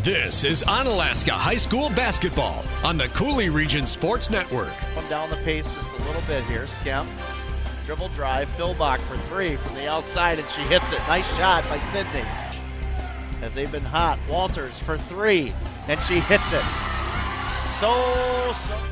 This is Onalaska High School basketball on the Cooley Region Sports Network. Come down the pace just a little bit here. Skemp, dribble drive, Philbach for three from the outside, and she hits it. Nice shot by Sydney. As they've been hot, Walters for three, and she hits it.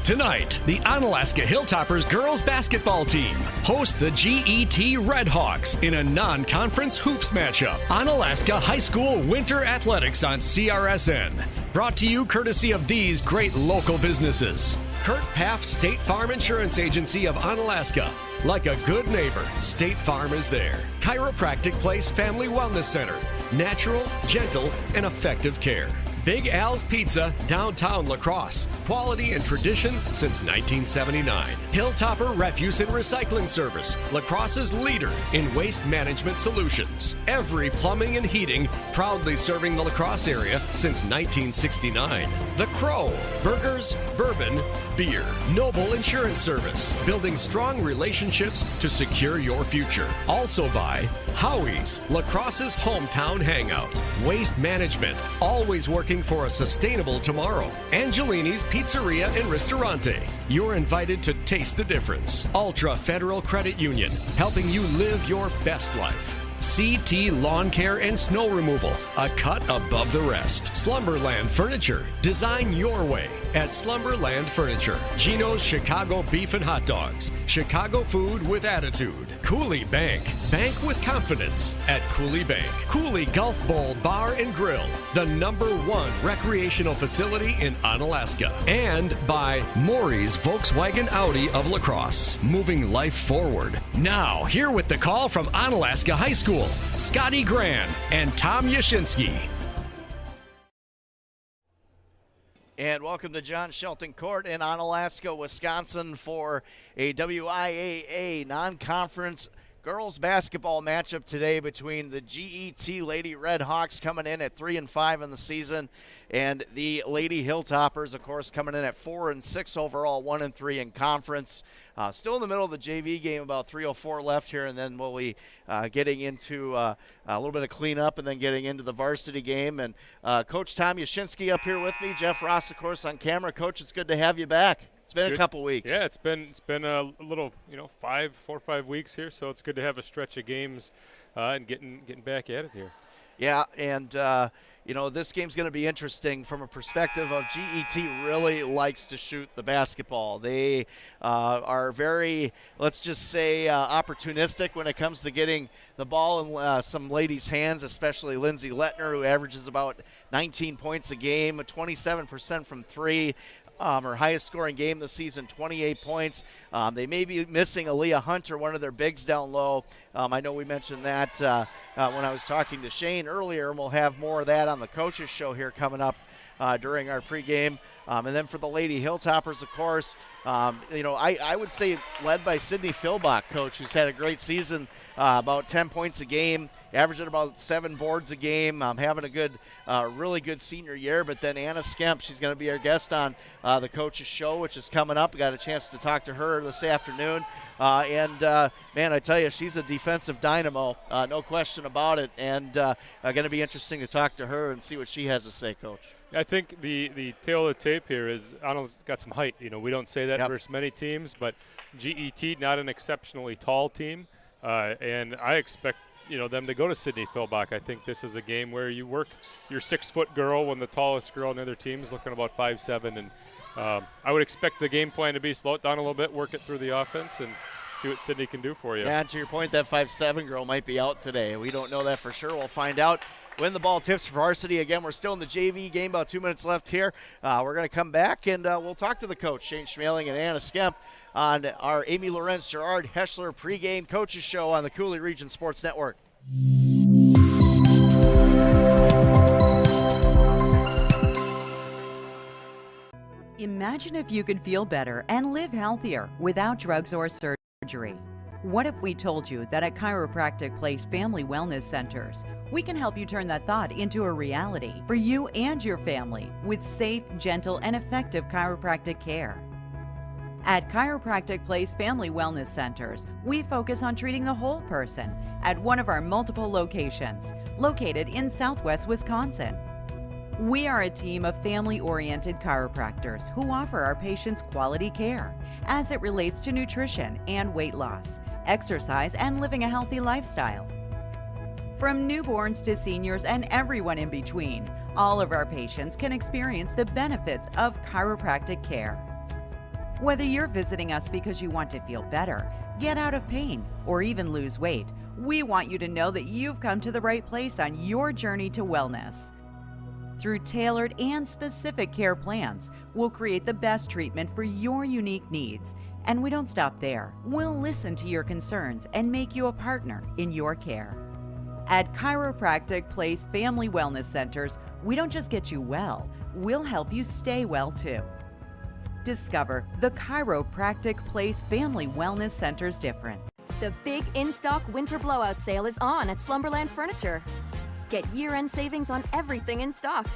Tonight, the Onalaska Hilltoppers girls basketball team host the GET Redhawks in a non-conference hoops matchup. Onalaska High School Winter Athletics on CRSN. Brought to you courtesy of these great local businesses. Kurt Paff State Farm Insurance Agency of Onalaska. Like a good neighbor, State Farm is there. Chiropractic Place Family Wellness Center. Natural, gentle, and effective care. Big Al's Pizza, downtown La Crosse. Quality and tradition since 1979. Hilltopper Refuse and Recycling Service, La Crosse's leader in waste management solutions. Every Plumbing and Heating, proudly serving the La Crosse area since 1969. The Crow, burgers, bourbon, beer. Noble Insurance Service, building strong relationships to secure your future. Also by Howie's, La Crosse's hometown hangout. Waste Management, always working for a sustainable tomorrow. Angelini's Pizzeria and Ristorante. You're invited to taste the difference. Ultra Federal Credit Union, helping you live your best life. CT Lawn Care and Snow Removal, a cut above the rest. Slumberland Furniture, design your way at Slumberland Furniture. Gino's Chicago Beef and Hot Dogs, Chicago food with attitude. Cooley Bank, bank with confidence at Cooley Bank. Cooley Gulf Bowl Bar and Grill, the #1 recreational facility in Onalaska. And by Maury's Volkswagen Audi of La Crosse, moving life forward. Now, here with the call from Onalaska High School, Scotty Gran and Tom Yashinsky. And welcome to John Shelton Court in Onalaska, Wisconsin for a WIAA non-conference girls basketball matchup today between the GET Lady Redhawks coming in at 3-5 in the season, and the Lady Hilltoppers, of course, coming in at 4-6 overall, 1-3 in conference. Still in the middle of the JV game, about 3:04 left here, and then we'll be getting into a little bit of cleanup and then getting into the varsity game. And Coach Tom Yashinsky up here with me, Jeff Ross, of course, on camera. Coach, it's good to have you back. It's been a couple weeks. Yeah, it's been a little, 4 or 5 weeks here, so it's good to have a stretch of games and getting back at it here. Yeah, and this game's going to be interesting from a perspective of GET really likes to shoot the basketball. They are very, let's just say, opportunistic when it comes to getting the ball in some ladies' hands, especially Lindsay Lettner, who averages about 19 points a game, 27% from three. Her highest scoring game this season, 28 points. They may be missing Aaliyah Hunter, one of their bigs down low. I know we mentioned that when I was talking to Shane earlier, and we'll have more of that on the coaches show here coming up during our pregame. And then for the Lady Hilltoppers, of course, I would say led by Sydney Philbach, coach, who's had a great season, about 10 points a game, averaging about 7 boards a game, having a good, really good senior year. But then Anna Skemp, she's going to be our guest on the coaches show, which is coming up. We got a chance to talk to her this afternoon. Man, I tell you, she's a defensive dynamo, no question about it. And going to be interesting to talk to her and see what she has to say, Coach. I think the tail of the tape here is Arnold's got some height. We don't say that versus many teams, but GET, not an exceptionally tall team. And I expect, them to go to Sydney Philbach. I think this is a game where you work your 6-foot girl when the tallest girl on the other team is looking about 5'7". And I would expect the game plan to be slow it down a little bit, work it through the offense, and see what Sydney can do for you. Yeah, and to your point, that 5'7" girl might be out today. We don't know that for sure. We'll find out when the ball tips for varsity. Again, we're still in the JV game, about 2 minutes left here. We're going to come back, and we'll talk to the coach, Shane Schmeling and Anna Skemp, on our Amy Lorenz, Gerard Heschler pregame coaches show on the Cooley Region Sports Network. Imagine if you could feel better and live healthier without drugs or surgery. What if we told you that at Chiropractic Place Family Wellness Centers, we can help you turn that thought into a reality for you and your family with safe, gentle, and effective chiropractic care. At Chiropractic Place Family Wellness Centers, we focus on treating the whole person at one of our multiple locations, located in Southwest Wisconsin. We are a team of family-oriented chiropractors who offer our patients quality care as it relates to nutrition and weight loss, exercise, and living a healthy lifestyle. From newborns to seniors and everyone in between, all of our patients can experience the benefits of chiropractic care. Whether you're visiting us because you want to feel better, get out of pain, or even lose weight, we want you to know that you've come to the right place on your journey to wellness. Through tailored and specific care plans, we'll create the best treatment for your unique needs. And we don't stop there. We'll listen to your concerns and make you a partner in your care. At Chiropractic Place Family Wellness Centers, we don't just get you well, we'll help you stay well too. Discover the Chiropractic Place Family Wellness Center's difference. The big in-stock winter blowout sale is on at Slumberland Furniture. Get year-end savings on everything in stock.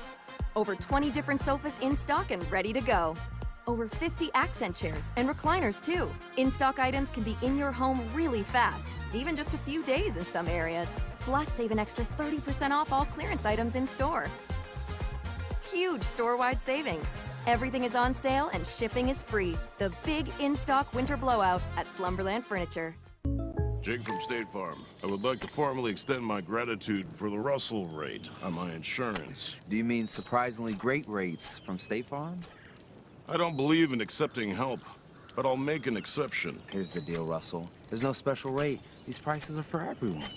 Over 20 different sofas in stock and ready to go. Over 50 accent chairs and recliners too. In-stock items can be in your home really fast, even just a few days in some areas. Plus, save an extra 30% off all clearance items in store. Huge store-wide savings. Everything is on sale and shipping is free. The big in-stock winter blowout at Slumberland Furniture. Jake from State Farm. I would like to formally extend my gratitude for the Russell rate on my insurance. Do you mean surprisingly great rates from State Farm? I don't believe in accepting help, but I'll make an exception. Here's the deal, Russell. There's no special rate. These prices are for everyone.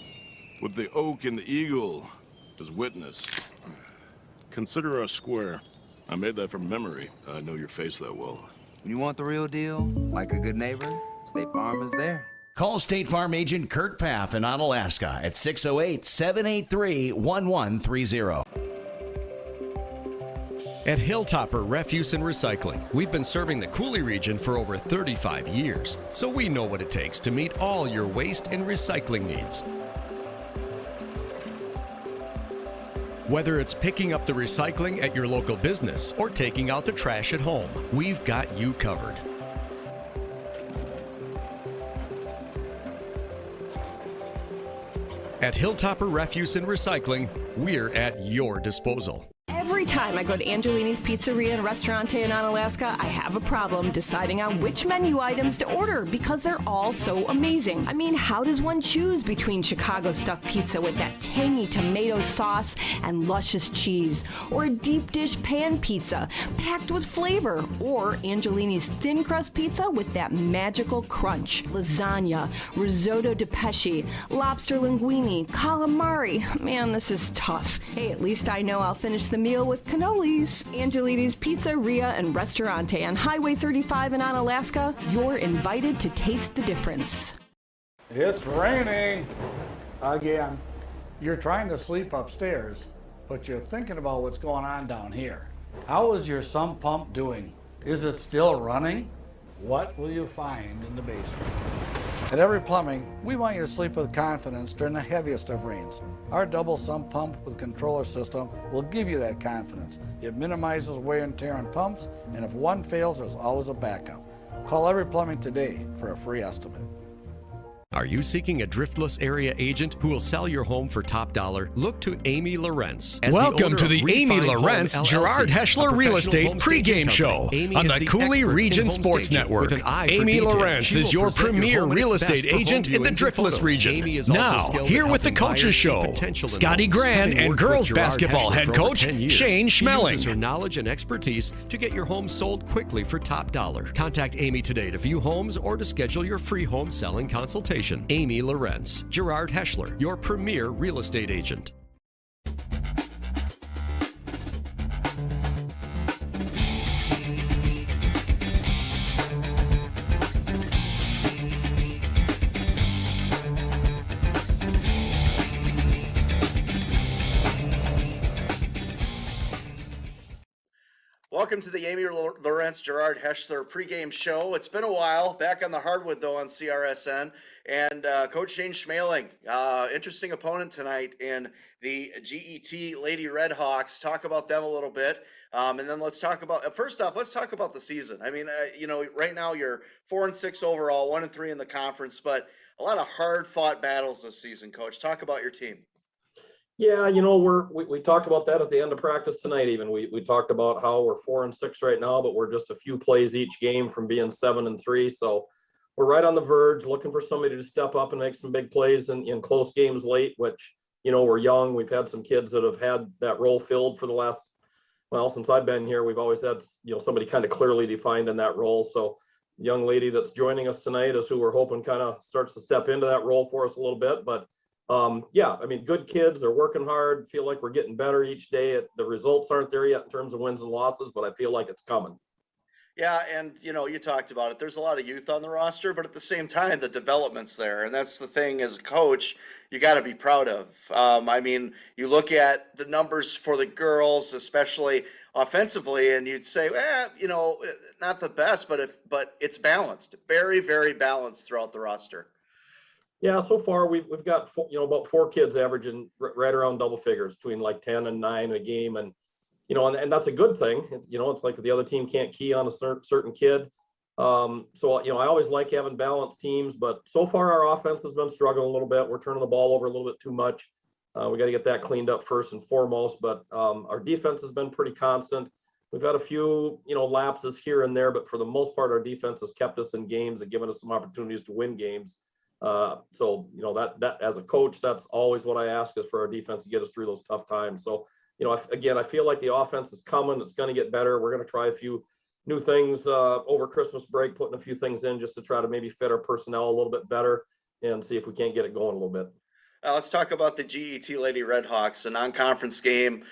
With the oak and the eagle as witness. Consider us square. I made that from memory. I know your face that well. When you want the real deal, like a good neighbor, State Farm is there. Call State Farm agent Kurt Paff in Onalaska at 608-783-1130. At Hilltopper Refuse and Recycling, we've been serving the Cooley region for over 35 years, so we know what it takes to meet all your waste and recycling needs. Whether it's picking up the recycling at your local business or taking out the trash at home, we've got you covered. At Hilltopper Refuse and Recycling, we're at your disposal. Every time I go to Angelini's Pizzeria and Restaurante in Onalaska, I have a problem deciding on which menu items to order because they're all so amazing. I mean, how does one choose between Chicago stuffed pizza with that tangy tomato sauce and luscious cheese, or a deep dish pan pizza packed with flavor, or Angelini's thin crust pizza with that magical crunch, lasagna, risotto di pesce, lobster linguine, calamari? Man, this is tough. Hey, at least I know I'll finish the meal with cannolis. Angelini's Pizzeria and Restaurante on Highway 35 in Onalaska. You're invited to taste the difference. It's raining again. You're trying to sleep upstairs, but you're thinking about what's going on down here. How is your sump pump doing? Is it still running? What will you find in the basement? At Every Plumbing, we want you to sleep with confidence during the heaviest of rains. Our double sump pump with controller system will give you that confidence. It minimizes wear and tear on pumps, and if one fails, there's always a backup. Call Every Plumbing today for a free estimate. Are you seeking a driftless area agent who will sell your home for top dollar? Look to Amy Lawrence. Welcome to the Amy Lawrence Gerard Heschler Real Estate pregame show on the Cooley Region Sports Network. Amy Lawrence is your premier real estate agent in the driftless region. Now, here with the Coaches Show, Scotty Grand and girls basketball head coach Shane Schmeling. She uses her knowledge and expertise to get your home sold quickly for top dollar. Contact Amy today to view homes or to schedule your free home selling consultation. Amy Lawrence, Gerard Heschler, your premier real estate agent. Welcome to the Amy Lawrence Gerard Heschler pregame show. It's been a while. Back on the hardwood, though, on CRSN. And Coach Shane Schmeling, interesting opponent tonight in the GET Lady Redhawks. Talk about them a little bit. And then let's talk about, first off, let's talk about the season. I mean, right now you're 4-6 overall, 1-3 in the conference, but a lot of hard-fought battles this season, Coach. Talk about your team. Yeah, we talked about that at the end of practice tonight. Even we talked about how we're 4-6 right now, but we're just a few plays each game from being 7-3. So we're right on the verge, looking for somebody to step up and make some big plays in close games late. Which we're young. We've had some kids that have had that role filled for the last, well, since I've been here. We've always had somebody kind of clearly defined in that role. So the young lady that's joining us tonight is who we're hoping kind of starts to step into that role for us a little bit, but. Yeah, I mean, good kids. They're working hard. Feel like we're getting better each day. The results aren't there yet in terms of wins and losses, but I feel like it's coming. Yeah, and you talked about it. There's a lot of youth on the roster, but at the same time, the development's there, and that's the thing as a coach you got to be proud of. I mean, you look at the numbers for the girls, especially offensively, and you'd say, not the best, but it's balanced, very, very balanced throughout the roster. Yeah, so far we've got about 4 kids averaging right around double figures, between like 10 and 9 a game, and and that's a good thing. It's like the other team can't key on a certain kid. So I always like having balanced teams, but so far our offense has been struggling a little bit. We're turning the ball over a little bit too much. We got to get that cleaned up first and foremost. But our defense has been pretty constant. We've had a few lapses here and there, but for the most part, our defense has kept us in games and given us some opportunities to win games. So that as a coach, that's always what I ask, is for our defense to get us through those tough times. So I feel like the offense is coming. It's going to get better. We're going to try a few new things over Christmas break, putting a few things in just to try to maybe fit our personnel a little bit better and see if we can't get it going a little bit. Let's talk about the GET Lady Redhawks, a non-conference game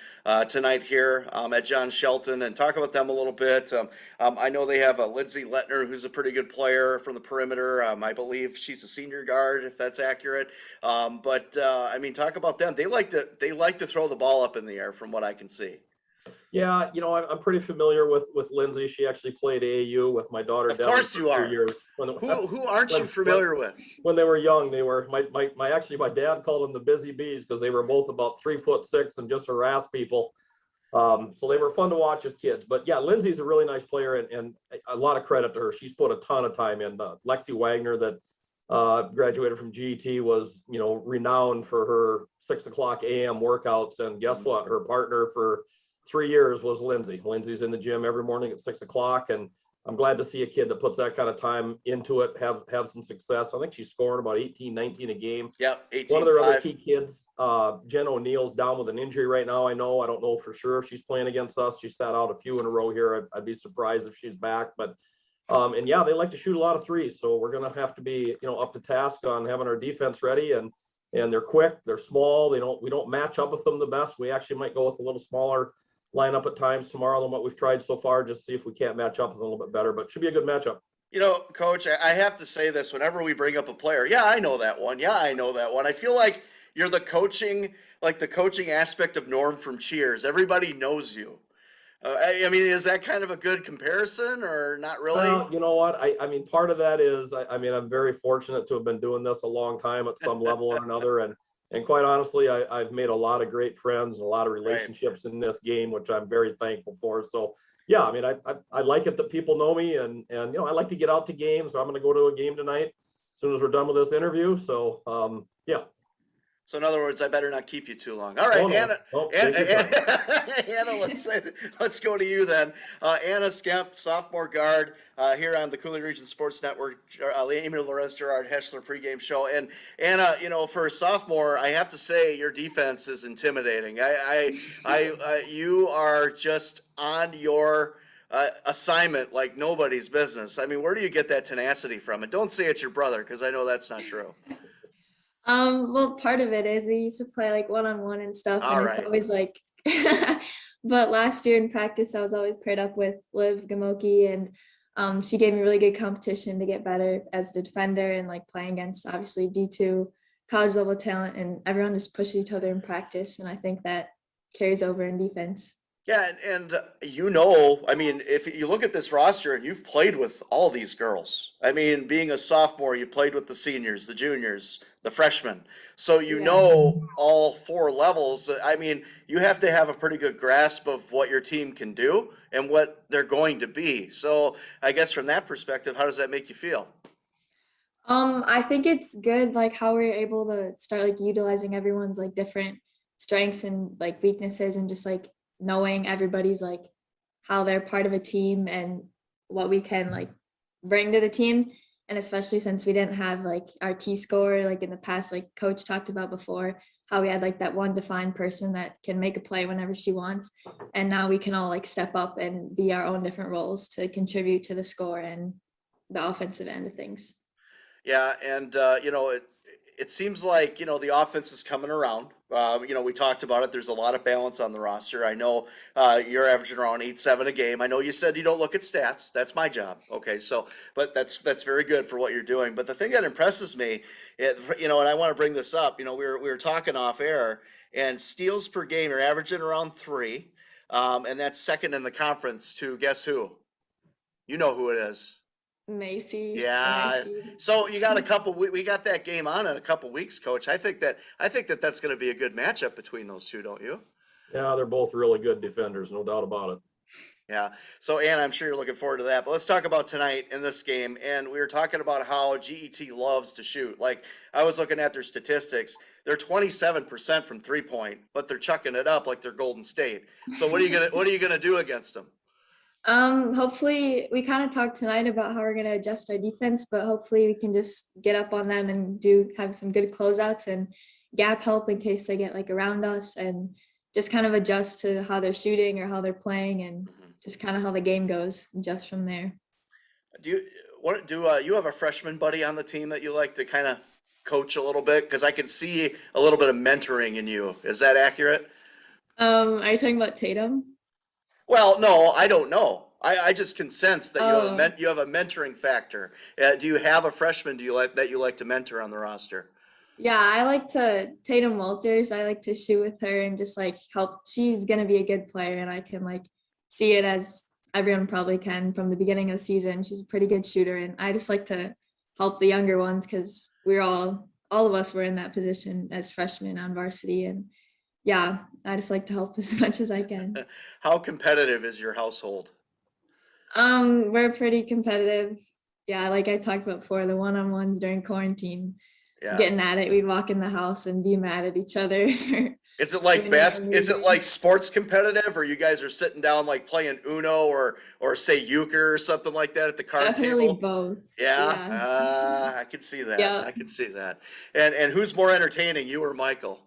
tonight here at John Shelton, and talk about them a little bit. I know they have Lindsay Lettner, who's a pretty good player from the perimeter. I believe she's a senior guard, if that's accurate. But talk about them. They like to throw the ball up in the air, from what I can see. Yeah, I'm pretty familiar with Lindsay. She actually played AAU with my daughter. Of course you are. Years. Who aren't you familiar with? When they were young, they were my dad called them the busy bees, because they were both about 3'6" and just harassed people. So they were fun to watch as kids. But yeah, Lindsay's a really nice player, and a lot of credit to her. She's put a ton of time in. Lexi Wagner, that graduated from GET, was renowned for her 6 o'clock a.m. workouts, and guess what? Her partner for 3 years was Lindsay. Lindsay's in the gym every morning at 6 o'clock, and I'm glad to see a kid that puts that kind of time into it have some success. I think she's scoring about 18, 19 a game. Yeah, 18. One of their other key kids, Jen O'Neill's down with an injury right now. I don't know for sure if she's playing against us. She sat out a few in a row here. I'd be surprised if she's back. But and yeah, they like to shoot a lot of threes, so we're gonna have to be up to task on having our defense ready. And they're quick, they're small. We don't match up with them the best. We actually might go with a little smaller lineup at times tomorrow than what we've tried so far, just see if we can't match up with a little bit better, but should be a good matchup. Coach, I have to say this whenever we bring up a player. Yeah, I know that one. I feel like you're the coaching aspect of Norm from Cheers. Everybody knows you. Is that kind of a good comparison, or not really? Well, you know what? Part of that is, I'm very fortunate to have been doing this a long time at some level or another. And quite honestly, I've made a lot of great friends and a lot of relationships in this game, which I'm very thankful for. So, yeah, I like it that people know me, and I like to get out to games. So I'm going to go to a game tonight as soon as we're done with this interview. So, yeah. So in other words, I better not keep you too long. All right, Anna. Anna, let's go to you then. Anna Skemp, sophomore guard here on the Cooley Region Sports Network. Amy Lorenz, Gerard Heschler pregame show. And Anna, for a sophomore, I have to say your defense is intimidating. You are just on your assignment like nobody's business. Where do you get that tenacity from? And don't say it's your brother, because I know that's not true. Well, part of it is we used to play like one-on-one and stuff, and it's always like, but last year in practice, I was always paired up with Liv Gamoki, and she gave me really good competition to get better as the defender, and like playing against obviously D2 college level talent, and everyone just pushes each other in practice, and I think that carries over in defense. Yeah, and if you look at this roster, and you've played with all these girls. Being a sophomore, you played with the seniors, the juniors, the freshmen. So you know all 4 levels. You have to have a pretty good grasp of what your team can do and what they're going to be. So I guess from that perspective, how does that make you feel? I think it's good, like how we're able to start like utilizing everyone's like different strengths and like weaknesses, and just like knowing everybody's like how they're part of a team and what we can like bring to the team. And especially since we didn't have like our key scorer like in the past, like coach talked about before, how we had like that one defined person that can make a play whenever she wants. And now we can all like step up and be our own different roles to contribute to the score and the offensive end of things. Yeah, and it seems like the offense is coming around. We talked about it. There's a lot of balance on the roster. I know you're averaging around 8-7 a game. I know you said you don't look at stats. That's my job. Okay, so but that's very good for what you're doing. But the thing that impresses me, and I want to bring this up. We were talking off air, and steals per game you're averaging around 3, and that's second in the conference to guess who? You know who it is. Macy. Yeah. So you got a couple. We got that game on in a couple weeks, Coach. I think that that's going to be a good matchup between those two, don't you? Yeah, they're both really good defenders, no doubt about it. Yeah. So, Ann, I'm sure you're looking forward to that. But let's talk about tonight in this game. And we were talking about how GET loves to shoot. Like, I was looking at their statistics. They're 27% from 3-point, but they're chucking it up like they're Golden State. So what are you gonna do against them? Hopefully we kind of talked tonight about how we're going to adjust our defense, but hopefully we can just get up on them and have some good closeouts and gap help in case they get like around us, and just kind of adjust to how they're shooting or how they're playing, and just kind of how the game goes just from there. Do you have a freshman buddy on the team that you like to kind of coach a little bit? Because I can see a little bit of mentoring in you. Is that accurate? Are you talking about Tatum? Well, no, I don't know. I just can sense that you have a mentoring factor. Do you have a freshman you like to mentor on the roster? Yeah, I like Tatum Walters. I like to shoot with her and just like help. She's going to be a good player, and I can like see it as everyone probably can from the beginning of the season. She's a pretty good shooter, and I just like to help the younger ones because we're all of us were in that position as freshmen on varsity, and yeah, I just like to help as much as I can. How competitive is your household? We're pretty competitive. Yeah, like I talked about before, the one-on-ones during quarantine, getting at it. We'd walk in the house and be mad at each other. Is it like is it like sports competitive, or you guys are sitting down like playing Uno or say euchre or something like that at the card Definitely table? both. Yeah. I can see that. Yep. I can see that. And who's more entertaining, you or Michael?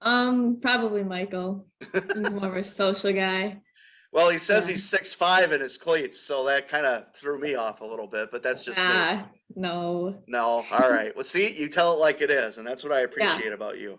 Probably Michael. He's more of a social guy. Well, he says he's 6'5" in his cleats, so that kind of threw me off a little bit, but that's just me. No. No, all right. Well, see, you tell it like it is, and that's what I appreciate about you.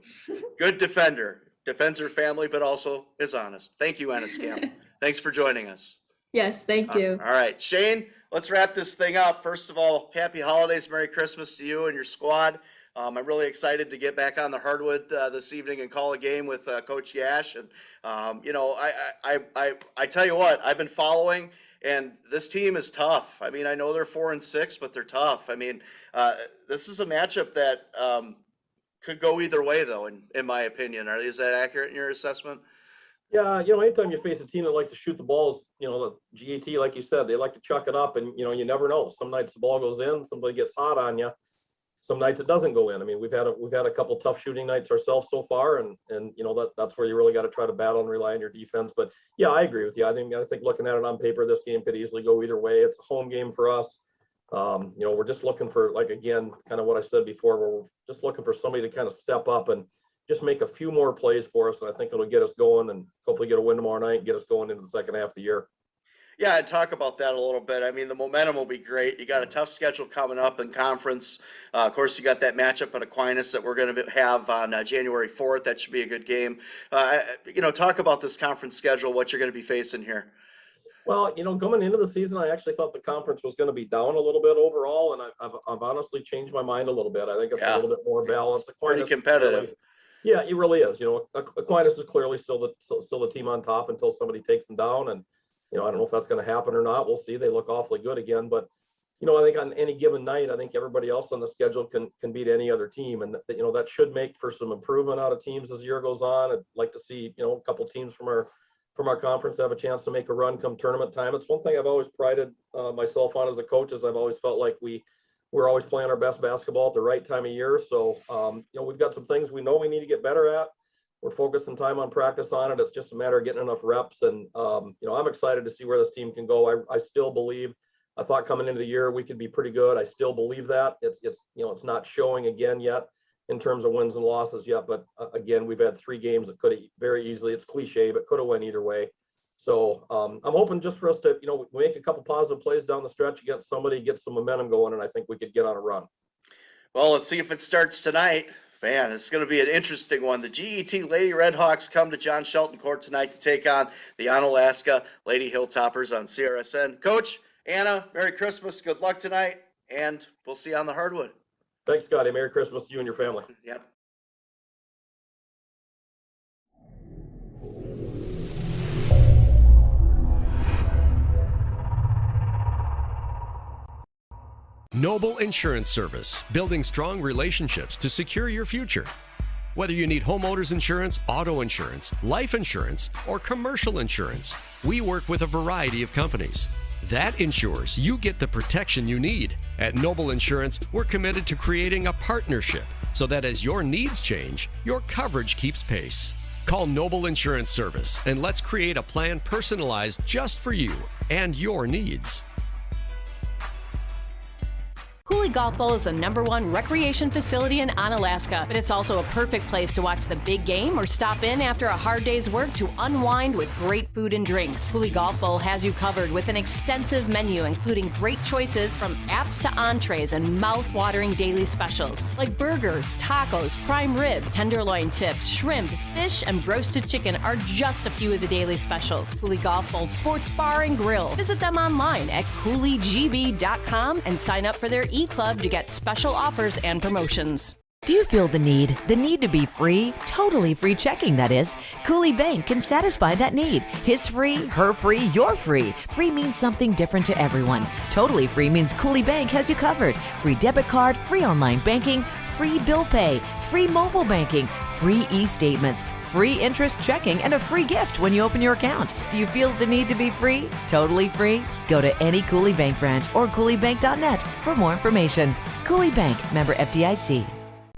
Good defender. Defends her family, but also is honest. Thank you, Anna Scamp. Thanks for joining us. Yes, thank you. All right. Shane, let's wrap this thing up. First of all, happy holidays, Merry Christmas to you and your squad. I'm really excited to get back on the hardwood this evening and call a game with Coach Yash. And, I tell you what, I've been following, and this team is tough. I mean, I know they're 4-6, but they're tough. I mean, this is a matchup that could go either way, though, in my opinion. Is that accurate in your assessment? Yeah, anytime you face a team that likes to shoot the balls, the GET, like you said, they like to chuck it up, and, you never know. Some nights the ball goes in, somebody gets hot on you. Some nights it doesn't go in. I mean, we've had a couple tough shooting nights ourselves so far, and that's where you really got to try to battle and rely on your defense. But yeah, I agree with you. I think looking at it on paper, this game could easily go either way. It's a home game for us. We're just looking for, like, again, kind of what I said before, where we're just looking for somebody to kind of step up and just make a few more plays for us, and I think it'll get us going and hopefully get a win tomorrow night and get us going into the second half of the year. Yeah, I'd talk about that a little bit. I mean, the momentum will be great. You got a tough schedule coming up in conference. Of course, you got that matchup at Aquinas that we're going to have on January 4th. That should be a good game. Talk about this conference schedule, what you're going to be facing here. Well, coming into the season, I actually thought the conference was going to be down a little bit overall, and I've honestly changed my mind a little bit. I think it's a little bit more balanced. Pretty competitive. Yeah, it really is. Aquinas is clearly still the team on top until somebody takes them down, and I don't know if that's going to happen or not. We'll see. They look awfully good again, but I think on any given night, I think everybody else on the schedule can beat any other team, and that should make for some improvement out of teams as the year goes on. I'd like to see a couple teams from our conference have a chance to make a run come tournament time. It's one thing I've always prided myself on as a coach, is I've always felt like we're always playing our best basketball at the right time of year. So we've got some things we know we need to get better at. We're focusing time on practice on it. It's just a matter of getting enough reps. And, I'm excited to see where this team can go. I still believe, I thought coming into the year, we could be pretty good. I still believe that. It's not showing again yet in terms of wins and losses yet. But again, we've had 3 games that could have very easily, it's cliche, but could have went either way. So I'm hoping just for us to, make a couple positive plays down the stretch against somebody, get some momentum going, and I think we could get on a run. Well, let's see if it starts tonight. Man, it's going to be an interesting one. The GET Lady Redhawks come to John Shelton Court tonight to take on the Onalaska Lady Hilltoppers on CRSN. Coach, Anna, Merry Christmas. Good luck tonight, and we'll see you on the hardwood. Thanks, Scotty. Merry Christmas to you and your family. Yep. Noble Insurance Service, building strong relationships to secure your future. Whether you need homeowners insurance, auto insurance, life insurance, or commercial insurance, we work with a variety of companies. That ensures you get the protection you need. At Noble Insurance, we're committed to creating a partnership so that as your needs change, your coverage keeps pace. Call Noble Insurance Service and let's create a plan personalized just for you and your needs. Cooley Golf Bowl is the #1 recreation facility in Onalaska, but it's also a perfect place to watch the big game or stop in after a hard day's work to unwind with great food and drinks. Cooley Golf Bowl has you covered with an extensive menu, including great choices from apps to entrees and mouth-watering daily specials like burgers, tacos, prime rib, tenderloin tips, shrimp, fish, and roasted chicken are just a few of the daily specials. Cooley Golf Bowl Sports Bar and Grill. Visit them online at CooleyGB.com and sign up for their e-club to get special offers and promotions. Do you feel the need to be free? Totally free checking, that is. Cooley Bank can satisfy that need. His free, her free, your free. Free means something different to everyone. Totally free means Cooley Bank has you covered. Free debit card, free online banking, free bill pay, free mobile banking, free e-statements, free interest checking, and a free gift when you open your account. Do you feel the need to be free? Totally free? Go to any Cooley Bank branch or CooleyBank.net for more information. Cooley Bank, member FDIC.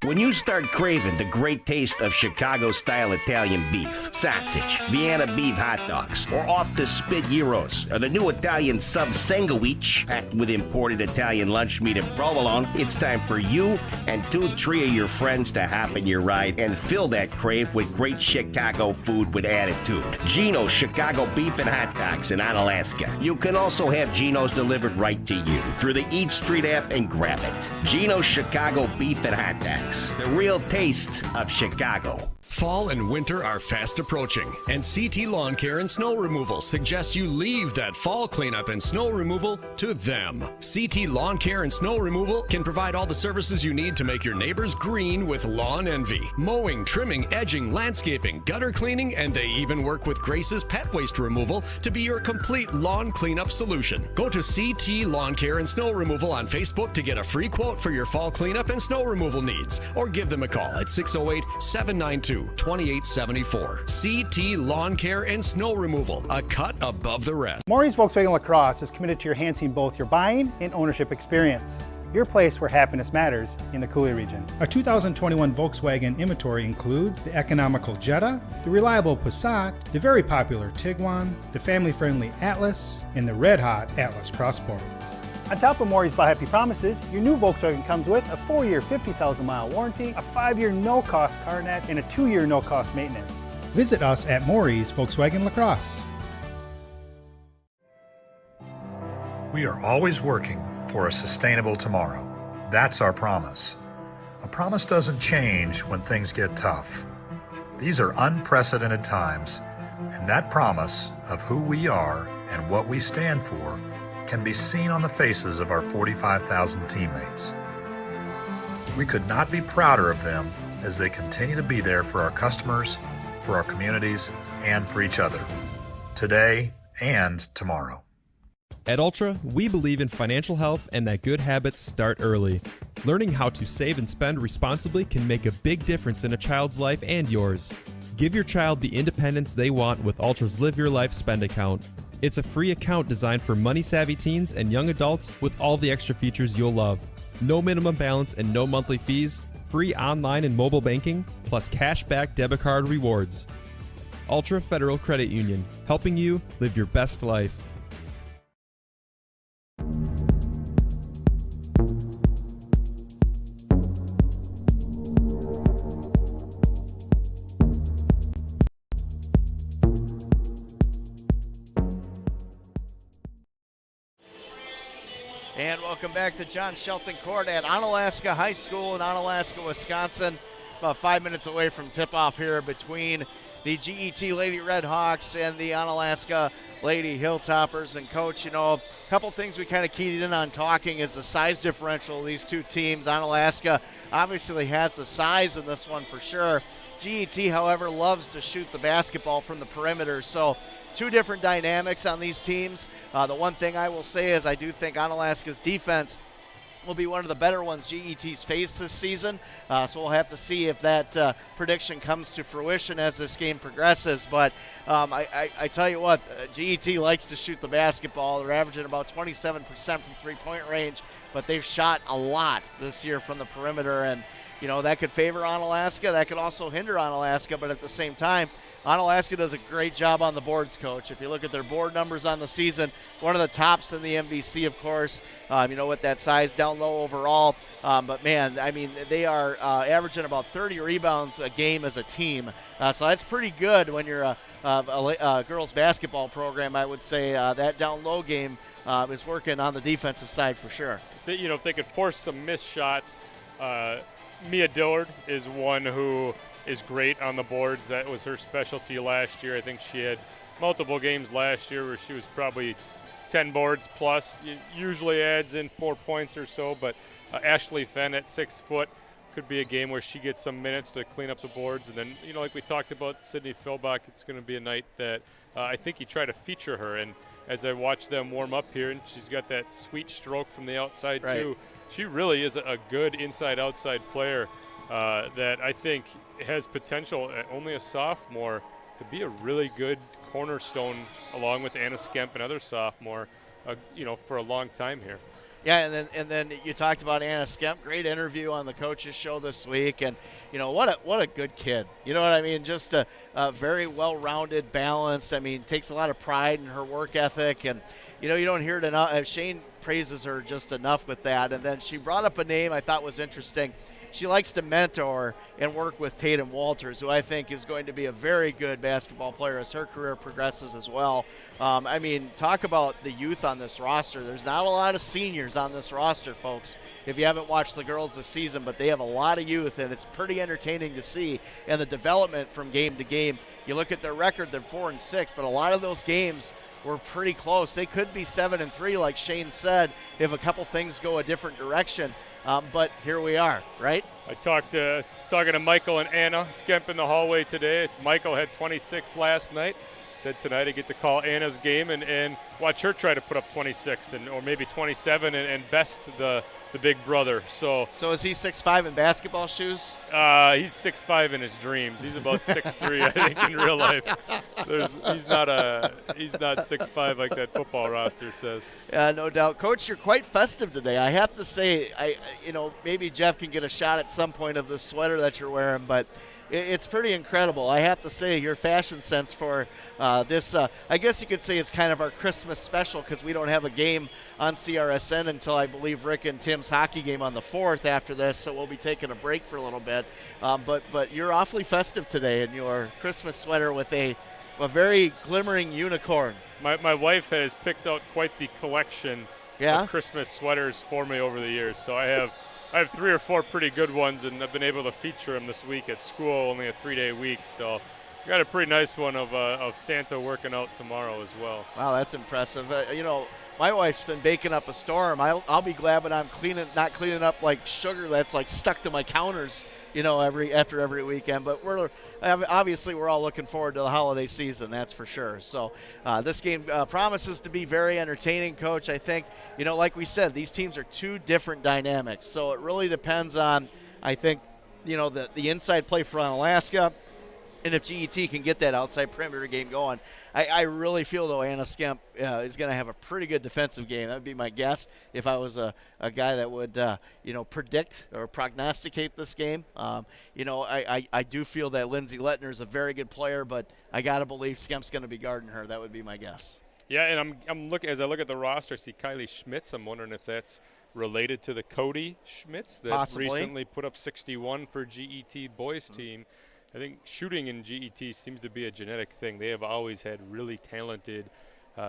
When you start craving the great taste of Chicago-style Italian beef, sausage, Vienna beef hot dogs, or off-the-spit gyros, or the new Italian sub sandwich packed with imported Italian lunch meat and provolone, it's time for you and 2-3 of your friends to hop in your ride and fill that crave with great Chicago food with attitude. Gino's Chicago Beef and Hot Dogs in Onalaska. You can also have Gino's delivered right to you through the Eat Street app and grab it. Gino's Chicago Beef and Hot Dogs. The real taste of Chicago. Fall and winter are fast approaching, and CT Lawn Care and Snow Removal suggests you leave that fall cleanup and snow removal to them. CT Lawn Care and Snow Removal can provide all the services you need to make your neighbors green with lawn envy. Mowing, trimming, edging, landscaping, gutter cleaning, and they even work with Grace's pet waste removal to be your complete lawn cleanup solution. Go to CT Lawn Care and Snow Removal on Facebook to get a free quote for your fall cleanup and snow removal needs, or give them a call at 608-792-2874. CT Lawn Care and Snow Removal, a cut above the rest. Maury's Volkswagen La Crosse is committed to enhancing both your buying and ownership experience. Your place where happiness matters in the Cooley region. Our 2021 Volkswagen inventory include the economical Jetta, the reliable Passat, the very popular Tiguan, the family-friendly Atlas, and the red-hot Atlas Cross Sport. On top of Maury's Buy Happy Promises, your new Volkswagen comes with a 4-year 50,000-mile warranty, a 5-year no-cost car net, and a 2-year no-cost maintenance. Visit us at Maury's Volkswagen La Crosse. We are always working for a sustainable tomorrow. That's our promise. A promise doesn't change when things get tough. These are unprecedented times, and that promise of who we are and what we stand for can be seen on the faces of our 45,000 teammates. We could not be prouder of them as they continue to be there for our customers, for our communities, and for each other, today and tomorrow. At Ultra, we believe in financial health and that good habits start early. Learning how to save and spend responsibly can make a big difference in a child's life and yours. Give your child the independence they want with Ultra's Live Your Life Spend account. It's a free account designed for money-savvy teens and young adults with all the extra features you'll love. No minimum balance and no monthly fees. free online and mobile banking, plus cashback debit card rewards. Ultra Federal Credit Union, helping you live your best life. And welcome back to John Shelton Court at Onalaska High School in Onalaska, Wisconsin. About 5 minutes away from tip-off here between the GET Lady Redhawks and the Onalaska Lady Hilltoppers. And, Coach, you know, a couple things we kind of keyed in on talking is the size differential of these two teams. Onalaska obviously has the size in this one for sure. GET, however, loves to shoot the basketball from the perimeter. So two different dynamics on these teams. The one thing I will say is I do think Onalaska's defense will be one of the better ones GET's faced this season. So we'll have to see if that prediction comes to fruition as this game progresses. But I tell you what, GET likes to shoot the basketball. They're averaging about 27% from three-point range, but they've shot a lot this year from the perimeter. And, you know, that could favor Onalaska. That could also hinder Onalaska. But at the same time, Onalaska does a great job on the boards, Coach. If you look at their board numbers on the season, one of the tops in the MVC, of course, you know, with that size down low overall. But, man, I mean, they are averaging about 30 rebounds a game as a team. So that's pretty good when you're a girls basketball program, I would say. That down low game is working on the defensive side for sure. You know, if they could force some missed shots, Mia Dillard is one who is great on the boards. That was her specialty last year. I think she had multiple games last year where she was probably 10 boards plus. Usually adds in 4 points or so, but Ashley Fenn at 6 foot could be a game where she gets some minutes to clean up the boards. And then, you know, like we talked about Sydney Philbach, it's going to be a night that I think you try to feature her. And as I watch them warm up here, and she's got that sweet stroke from the outside too. She really is a good inside-outside player that I think has potential, only a sophomore, to be a really good cornerstone along with Anna Skemp, another sophomore, you know, for a long time here. Yeah, and then you talked about Anna Skemp. Great interview on the coaches show this week, and you know what a good kid. You know what I mean? Just a very well-rounded, balanced. I mean, takes a lot of pride in her work ethic, and you know you don't hear it enough. Shane praises her just enough with that. And then she brought up a name I thought was interesting. She likes to mentor and work with Tatum Walters, who I think is going to be a very good basketball player as her career progresses as well. I mean, talk about the youth on this roster. There's not a lot of seniors on this roster, folks, if you haven't watched the girls this season, but they have a lot of youth, and it's pretty entertaining to see. And the development from game to game. You look at their record, they're 4-6, but a lot of those games were pretty close. They could be 7-3, like Shane said, if a couple things go a different direction. But here we are, right? I talking to Michael and Anna Skemp in the hallway today. Michael had 26 last night. Said tonight I get to call Anna's game and watch her try to put up 26 or maybe 27 and best the big brother. So is he 6'5" in basketball shoes? He's 6'5" in his dreams. He's about 6'3", I think, in real life. He's not 6'5" like that football roster says. Yeah, no doubt. Coach, you're quite festive today. I have to say, maybe Jeff can get a shot at some point of the sweater that you're wearing, but it's pretty incredible. I have to say, your fashion sense for this, I guess you could say it's kind of our Christmas special because we don't have a game on CRSN until I believe Rick and Tim's hockey game on the 4th after this, so we'll be taking a break for a little bit. But you're awfully festive today in your Christmas sweater with a very glimmering unicorn. My wife has picked out quite the collection of Christmas sweaters for me over the years, so I have 3 or 4 pretty good ones, and I've been able to feature them this week at school, only a 3-day week. So I got a pretty nice one of Santa working out tomorrow as well. Wow, that's impressive. My wife's been baking up a storm. I'll be glad when I'm not cleaning up like sugar that's like stuck to my counters, after every weekend. But we're all looking forward to the holiday season, that's for sure. So this game promises to be very entertaining, Coach. I think, like we said, these teams are two different dynamics. So it really depends on, I think, the inside play for Onalaska And if GET can get that outside perimeter game going, I really feel, though, Anna Skemp is going to have a pretty good defensive game. That would be my guess if I was a guy that would, predict or prognosticate this game. I do feel that Lindsay Lettner is a very good player, but I got to believe Skemp's going to be guarding her. That would be my guess. Yeah, and I'm looking as I look at the roster, I see Kylie Schmitz. I'm wondering if that's related to the Cody Schmitz that Possibly. Recently put up 61 for GET boys team. I think shooting in GET seems to be a genetic thing. They have always had really talented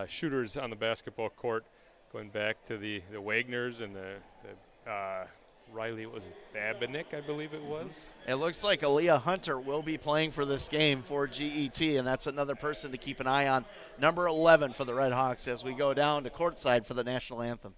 shooters on the basketball court, going back to the Wagners and the Riley, was it Babinick, I believe it was? It looks like Aaliyah Hunter will be playing for this game for GET, and that's another person to keep an eye on. Number 11 for the Red Hawks as we go down to courtside for the national anthem.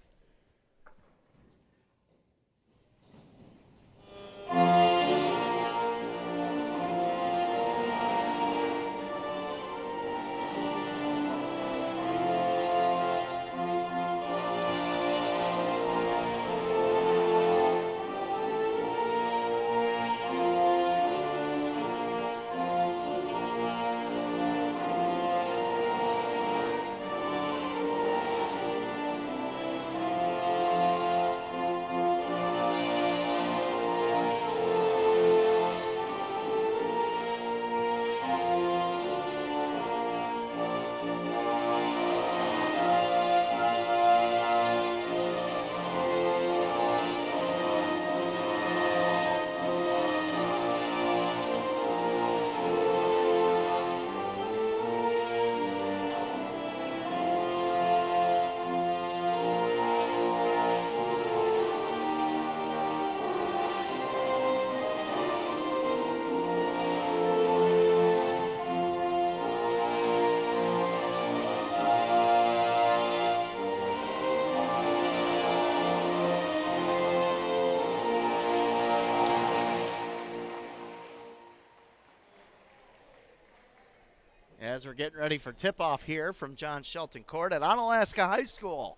As we're getting ready for tip-off here from John Shelton Court at Onalaska High School.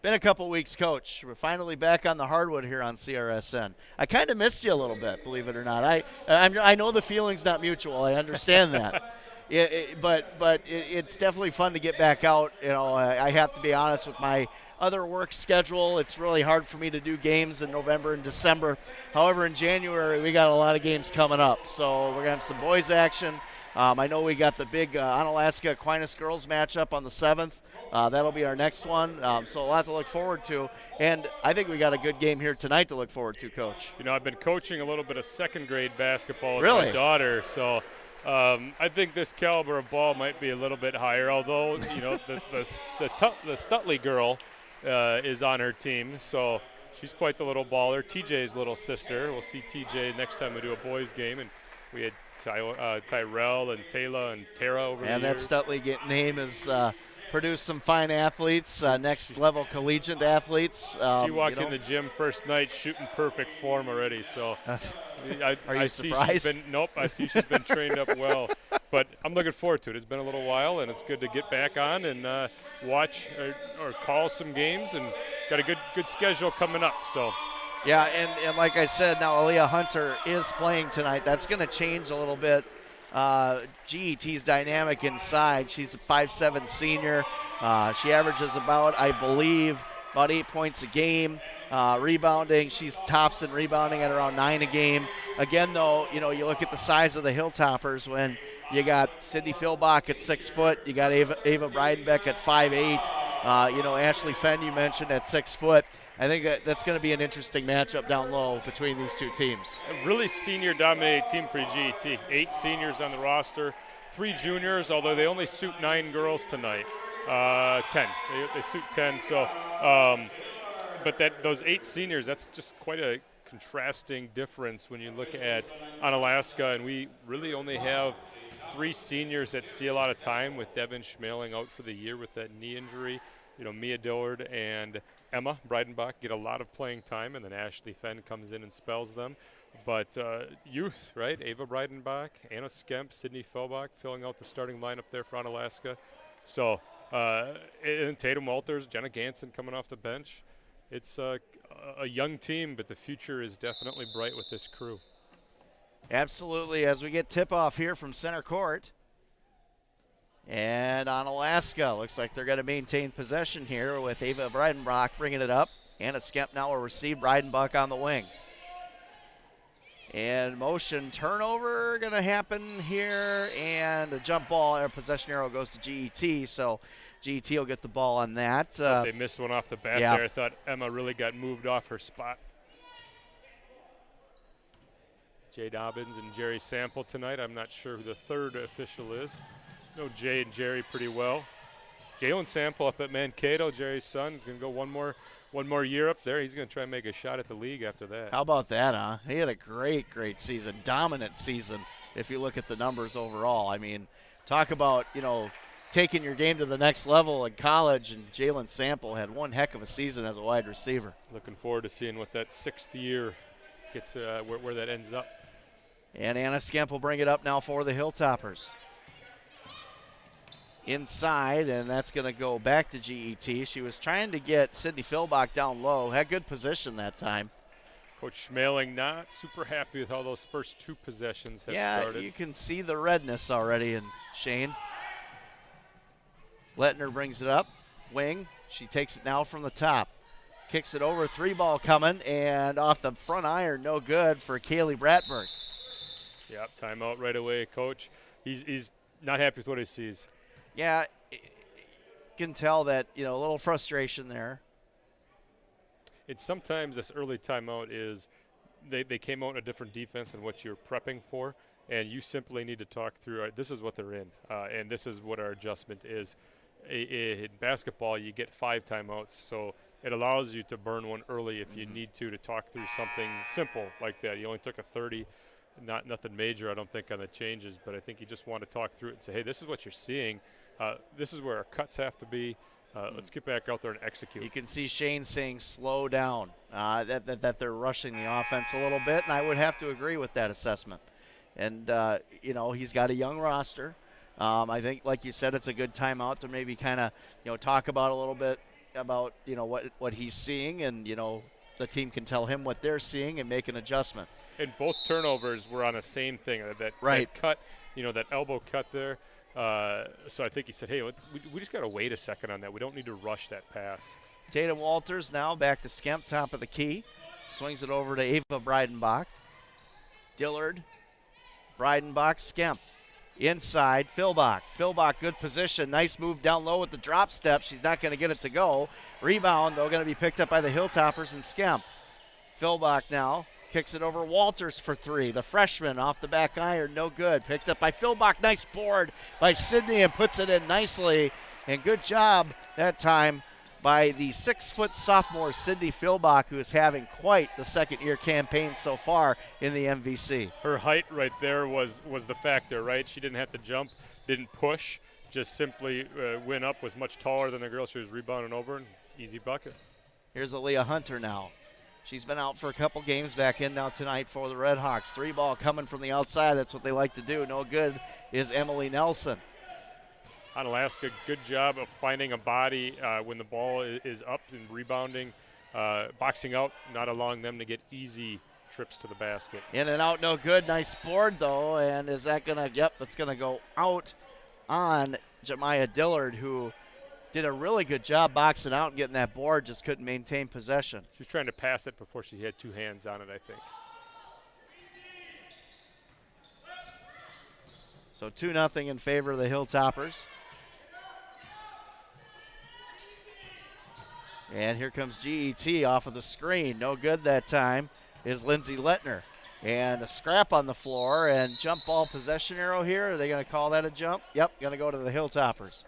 Been a couple weeks, Coach. We're finally back on the hardwood here on CRSN. I kind of missed you a little bit, believe it or not. I know the feeling's not mutual. I understand that. But it's definitely fun to get back out. I have to be honest with my other work schedule. It's really hard for me to do games in November and December. However, in January, we got a lot of games coming up. So we're going to have some boys action. I know we got the big Onalaska Aquinas girls matchup on the 7th. That'll be our next one. So a lot to look forward to. And I think we got a good game here tonight to look forward to, Coach. I've been coaching a little bit of second grade basketball with Really? my daughter. So I think this caliber of ball might be a little bit higher, although, the Stutley girl is on her team. So she's quite the little baller. TJ's little sister. We'll see TJ next time we do a boys game. And we had Tyrell and Taylor and Tara over the years. And that Stutley name has produced some fine athletes, next-level collegiate athletes. She walked in the gym first night shooting perfect form already. So Are you surprised? I see she's been trained up well. But I'm looking forward to it. It's been a little while, and it's good to get back on and watch or call some games, and got a good schedule coming up. So. Yeah, and like I said, now Aaliyah Hunter is playing tonight. That's going to change a little bit. GET's dynamic inside. She's a 5'7" senior. She averages about 8 points a game. Rebounding, she's tops in rebounding at around 9 a game. Again, though, you look at the size of the Hilltoppers when you got Sydney Philbach at 6 foot. You got Ava Breidenbeck at 5'8". Ashley Fenn you mentioned at 6 foot. I think that's going to be an interesting matchup down low between these two teams. A really senior-dominated team for GET. 8 seniors on the roster, 3 juniors, although they only suit 9 girls tonight. 10. They suit 10. So, but those 8 seniors, that's just quite a contrasting difference when you look at Onalaska, and we really only have 3 seniors that see a lot of time, with Devin Schmeling out for the year with that knee injury. Mia Dillard and Emma Breidenbach get a lot of playing time, and then Ashley Fenn comes in and spells them. But youth, right? Ava Breidenbach, Anna Skemp, Sydney Philbach filling out the starting lineup there for Onalaska. So, and Tatum Walters, Jenna Ganson coming off the bench. It's a young team, but the future is definitely bright with this crew. Absolutely, as we get tip-off here from center court. And Onalaska looks like they're going to maintain possession here with Ava Breidenbach bringing it up. Anna Skemp now will receive. Breidenbach on the wing. And motion turnover going to happen here. And a jump ball, or possession arrow goes to GET. So GET will get the ball on that. They missed one off the bat there. I thought Emma really got moved off her spot. Jay Dobbins and Jerry Sample tonight. I'm not sure who the third official is. Know Jay and Jerry pretty well. Jalen Sample up at Mankato, Jerry's son, is going to go one more year up there. He's going to try and make a shot at the league after that. How about that, huh? He had a great season, dominant season if you look at the numbers overall. I mean, talk about, taking your game to the next level in college, and Jalen Sample had one heck of a season as a wide receiver. Looking forward to seeing what that 6th year gets, where that ends up. And Anna Skemp will bring it up now for the Hilltoppers. Inside, and that's going to go back to GET. She was trying to get Sydney Philbach down low. Had good position that time. Coach Schmeling not super happy with how those first 2 possessions have started. Yeah, you can see the redness already in Shane. Lettner brings it up. Wing. She takes it now from the top. Kicks it over. 3-ball coming, and off the front iron, no good for Kaylee Bratberg. Yep, timeout right away, Coach. He's not happy with what he sees. Yeah, you can tell that, a little frustration there. It's sometimes this early timeout is they came out in a different defense than what you're prepping for, and you simply need to talk through, this is what they're in, and this is what our adjustment is. In basketball, you get 5 timeouts, so it allows you to burn one early if you need to talk through something simple like that. You only took a 30. Nothing major, I don't think, on the changes, but I think you just want to talk through it and say, hey, this is what you're seeing. This is where our cuts have to be. Let's get back out there and execute. You can see Shane saying slow down, that they're rushing the offense a little bit, and I would have to agree with that assessment. And, he's got a young roster. I think, like you said, it's a good timeout to maybe kind of, talk about a little bit about, what he's seeing, and, the team can tell him what they're seeing and make an adjustment. And both turnovers were on the same thing, that cut, that elbow cut there. So I think he said, hey, we just got to wait a second on that. We don't need to rush that pass. Tatum Walters now back to Skemp, top of the key. Swings it over to Ava Breidenbach. Dillard, Breidenbach, Skemp. Inside, Philbach. Philbach, good position. Nice move down low with the drop step. She's not going to get it to go. Rebound, though, going to be picked up by the Hilltoppers and Skemp. Philbach now kicks it over Walters for 3. The freshman off the back iron, no good. Picked up by Philbach. Nice board by Sydney and puts it in nicely. And good job that time by the 6-foot sophomore Sydney Philbach, who is having quite the second-year campaign so far in the MVC. Her height right there was the factor, right? She didn't have to jump, didn't push, just simply went up, was much taller than the girl she was rebounding over, and easy bucket. Here's Aaliyah Hunter now. She's been out for a couple games, back in now tonight for the Red Hawks. 3-ball coming from the outside. That's what they like to do. No good is Emily Nelson. Onalaska, good job of finding a body when the ball is up and rebounding, boxing out, not allowing them to get easy trips to the basket. In and out, no good. Nice board, though. And is that going to, yep, that's going to go out on Jemiah Dillard, who did a really good job boxing out and getting that board, just couldn't maintain possession. She was trying to pass it before she had 2 hands on it, I think. So 2-0 in favor of the Hilltoppers. And here comes GET off of the screen. No good that time is Lindsay Lettner. And a scrap on the floor and jump ball possession arrow here. Are they going to call that a jump? Yep, going to go to the Hilltoppers.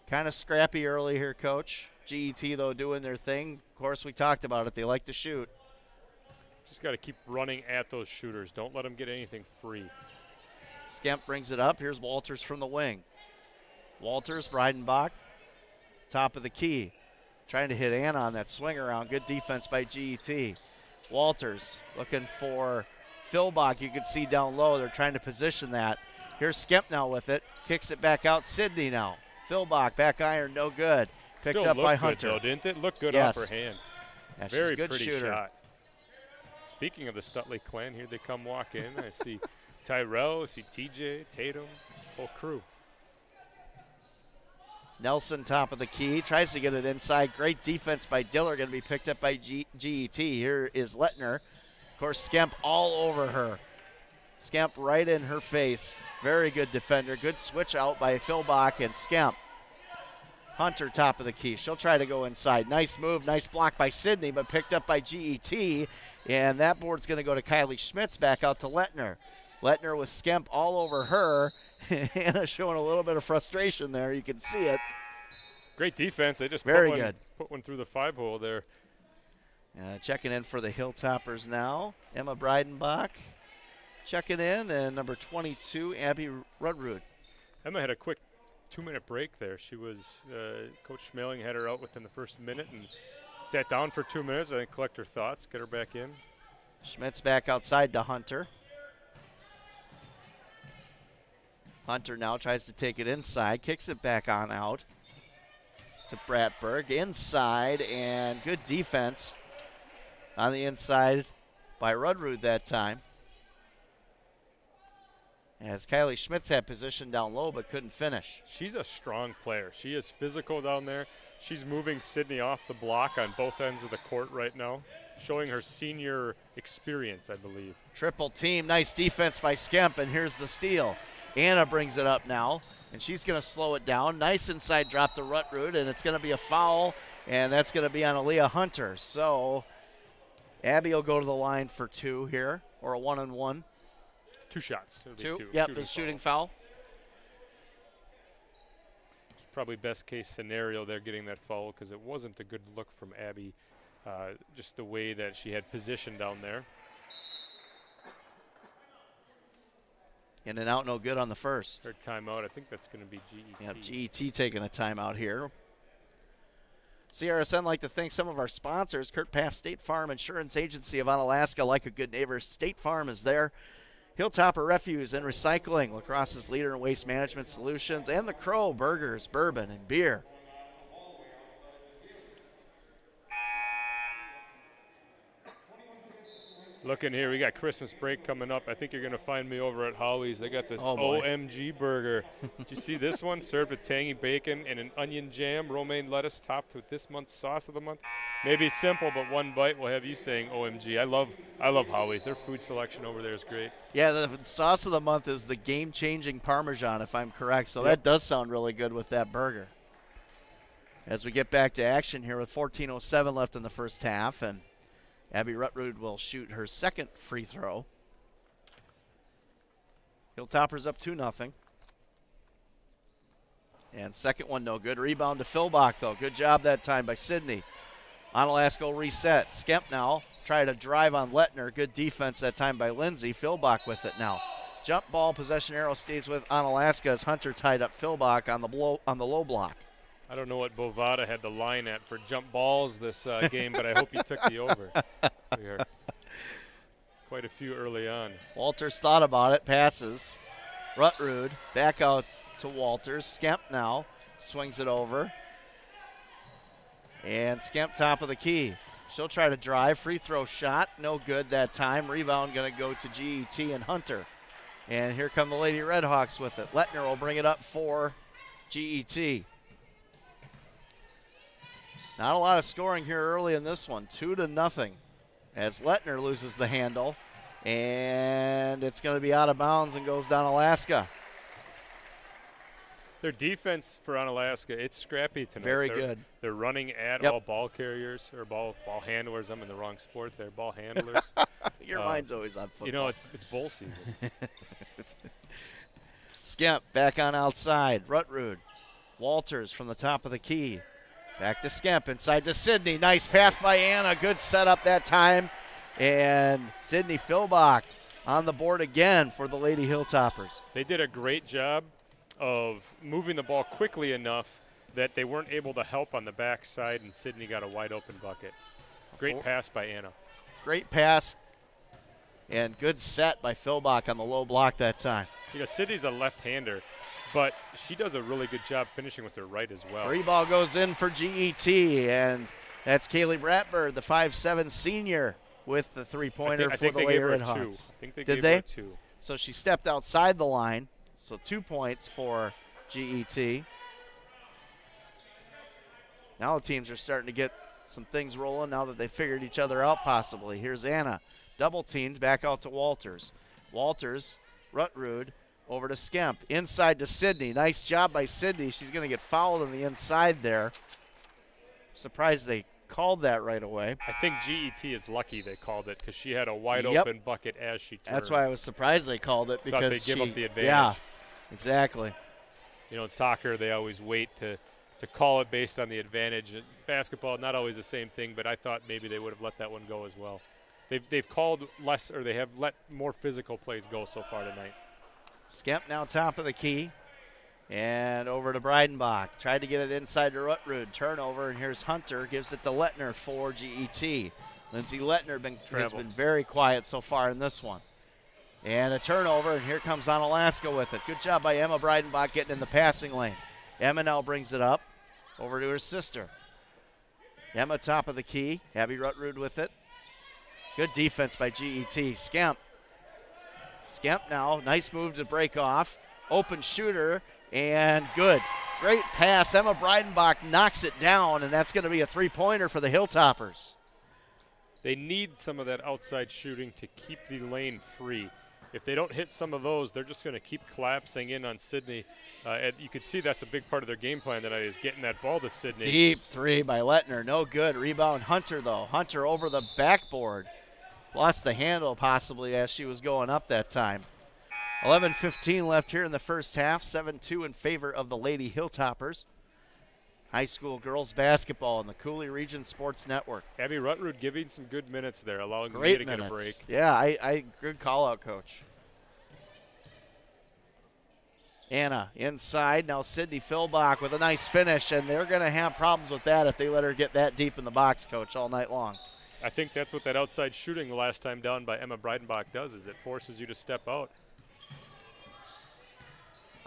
Kind of scrappy early here, Coach. GET, though, doing their thing. Of course, we talked about it. They like to shoot. Just got to keep running at those shooters. Don't let them get anything free. Skemp brings it up. Here's Walters from the wing. Walters, Breidenbach, top of the key. Trying to hit Anna on that swing around. Good defense by GET. Walters looking for Philbach. You can see down low. They're trying to position that. Here's Skemp now with it. Kicks it back out. Sydney now. Philbach, back iron, no good. Picked Still up by good, Hunter. Though, didn't it? Looked good yes. off her hand. Yeah, Very she's a good pretty shooter. shot. Speaking of the Stutley clan, here they come walk in. I see Tyrell, I see TJ, Tatum, whole crew. Nelson, top of the key, tries to get it inside. Great defense by Diller, going to be picked up by GET. Here is Lettner. Of course, Skemp all over her. Skemp right in her face. Very good defender. Good switch out by Philbach and Skemp. Hunter, top of the key. She'll try to go inside. Nice move, nice block by Sydney, but picked up by GET. And that board's going to go to Kylie Schmitz, back out to Lettner. Lettner with Skemp all over her. Hannah showing a little bit of frustration there. You can see it. Great defense. They just Very put good. Put one through the 5-hole there. Checking in for the Hilltoppers now. Emma Breidenbach checking in, and number 22, Abby Rudrud. Emma had a quick 2-minute break there. She was, Coach Schmeling had her out within the first minute and sat down for 2 minutes, I think, collect her thoughts, get her back in. Schmitz back outside to Hunter. Hunter now tries to take it inside, kicks it back on out to Bratberg. Inside, and good defense on the inside by Rudrud that time. As Kylie Schmitz had position down low but couldn't finish. She's a strong player. She is physical down there. She's moving Sydney off the block on both ends of the court right now, showing her senior experience, I believe. Triple team, nice defense by Skemp, and here's the steal. Anna brings it up now, and she's going to slow it down. Nice inside drop to Rudrud, and it's going to be a foul, and that's going to be on Aaliyah Hunter. So Abby will go to the line for 2 here, or a 1-on-1. 2 shots. Two. Yep, the shooting foul. It's probably best case scenario there getting that foul because it wasn't a good look from Abby, just the way that she had position down there. In and out, no good on the first. Third timeout. I think that's going to be GET. Yep, GET taking a timeout here. CRSN like to thank some of our sponsors. Kurt Paff State Farm Insurance Agency of Onalaska. Like a good neighbor, State Farm is there. Hilltopper Refuse and Recycling, La Crosse's leader in waste management solutions, and the Crow Burgers, Bourbon, and Beer. Looking here, we got Christmas break coming up. I think you're going to find me over at Howie's. They got this OMG burger. Did you see this one? Served with tangy bacon and an onion jam, romaine lettuce topped with this month's sauce of the month. Maybe simple, but one bite will have you saying OMG. I love Howie's. Their food selection over there is great. Yeah, the sauce of the month is the game-changing Parmesan, if I'm correct. So that does sound really good with that burger. As we get back to action here with 14:07 left in the first half, and Abby Rudrud will shoot her second free throw. Hilltoppers up 2-0. And second one no good. Rebound to Philbach, though. Good job that time by Sydney. Onalaska will reset. Skemp now try to drive on Lettner. Good defense that time by Lindsay. Philbach with it now. Jump ball, possession arrow stays with Onalaska as Hunter tied up Philbach on the low block. I don't know what Bovada had the line at for jump balls this game, but I hope he took the over. We are quite a few early on. Walters thought about it, passes. Rudrud back out to Walters. Skemp now swings it over. And Skemp top of the key. She'll try to drive. Free throw shot. No good that time. Rebound going to go to GET and Hunter. And here come the Lady Redhawks with it. Lettner will bring it up for GET. Not a lot of scoring here early in this one. 2-0 as Lettner loses the handle. And it's going to be out of bounds and goes down Alaska. Their defense for Onalaska, it's scrappy tonight. Very good. They're running at all ball carriers or ball handlers. I'm in the wrong sport there. Ball handlers. Your mind's always on football. You know, it's bowl season. Skemp back on outside. Rudrud. Walters from the top of the key. Back to Skemp, inside to Sydney. Nice pass by Anna. Good setup that time. And Sydney Philbach on the board again for the Lady Hilltoppers. They did a great job of moving the ball quickly enough that they weren't able to help on the backside, and Sydney got a wide open bucket. Great pass by Anna. Great pass and good set by Philbach on the low block that time. You know, Sydney's a left-hander, but she does a really good job finishing with her right as well. Free ball goes in for GET, and that's Kaylee Bratberg, the 5'7" senior. with the three-pointer for the Lady Red Hawks. Hawks. I think they Did gave they? her 2. So she stepped outside the line. So 2 points for GET. Now the teams are starting to get some things rolling now that they figured each other out possibly. Here's Anna. Double teamed back out to Walters. Walters, Rutrud, over to Skemp. Inside to Sydney. Nice job by Sydney. She's going to get fouled on the inside there. Surprised they called that right away. I think GET is lucky they called it because she had a wide open bucket as she turned. That's why I was surprised they called it, because thought they give up the advantage. Yeah, exactly. You know, in soccer they always wait to call it based on the advantage. In basketball, not always the same thing, but I thought maybe they would have let that one go as well. They've called less, or they have let more physical plays go so far tonight. Skemp now top of the key. And over to Breidenbach. Tried to get it inside to Rutrud. Turnover, and here's Hunter. Gives it to Lettner for GET. Lindsay Lettner has been very quiet so far in this one. And a turnover, and here comes Onalaska with it. Good job by Emma Breidenbach getting in the passing lane. Emma now brings it up over to her sister. Emma top of the key. Abby Rutrud with it. Good defense by GET. Skemp. Skemp now. Nice move to break off. Open shooter. And good. Great pass. Emma Breidenbach knocks it down, and that's going to be a three-pointer for the Hilltoppers. They need some of that outside shooting to keep the lane free. If they don't hit some of those, they're just going to keep collapsing in on Sydney. And you can see that's a big part of their game plan tonight, is getting that ball to Sydney. Deep three by Lettner. No good. Rebound Hunter, though. Hunter over the backboard. Lost the handle possibly as she was going up that time. 11:15 left here in the first half. 7-2 in favor of the Lady Hilltoppers. High school girls basketball on the Cooley Region Sports Network. Abby Rutrud giving some good minutes there, allowing Great me to minutes. Get a break. Yeah, I good call out, Coach. Anna inside. Now Sydney Philbach with a nice finish, and they're going to have problems with that if they let her get that deep in the box, Coach, all night long. I think that's what that outside shooting the last time down by Emma Breidenbach does, is it forces you to step out.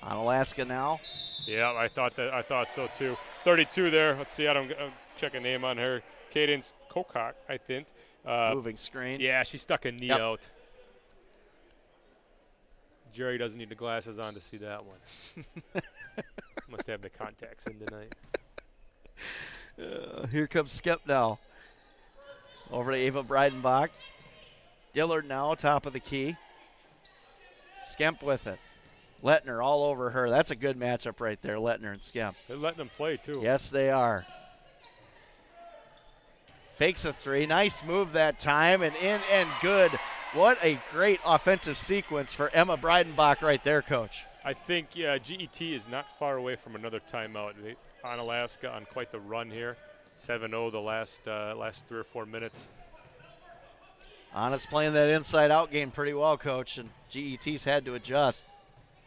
Onalaska now. Yeah, I thought so too. 32 there. Let's see. I'll check a name on her. Cadence Kokak, I think. Moving screen. Yeah, she stuck a knee out. Jerry doesn't need the glasses on to see that one. Must have the contacts in tonight. Here comes Skemp now. Over to Ava Breidenbach. Dillard now, top of the key. Skemp with it. Lettner all over her. That's a good matchup right there, Lettner and Skemp. They're letting them play, too. Yes, they are. Fakes a three. Nice move that time, and in and good. What a great offensive sequence for Emma Breidenbach right there, Coach. I think, GET is not far away from another timeout. Onalaska on quite the run here. 7-0 the last 3 or 4 minutes. Anna's playing that inside-out game pretty well, Coach, and GET's had to adjust.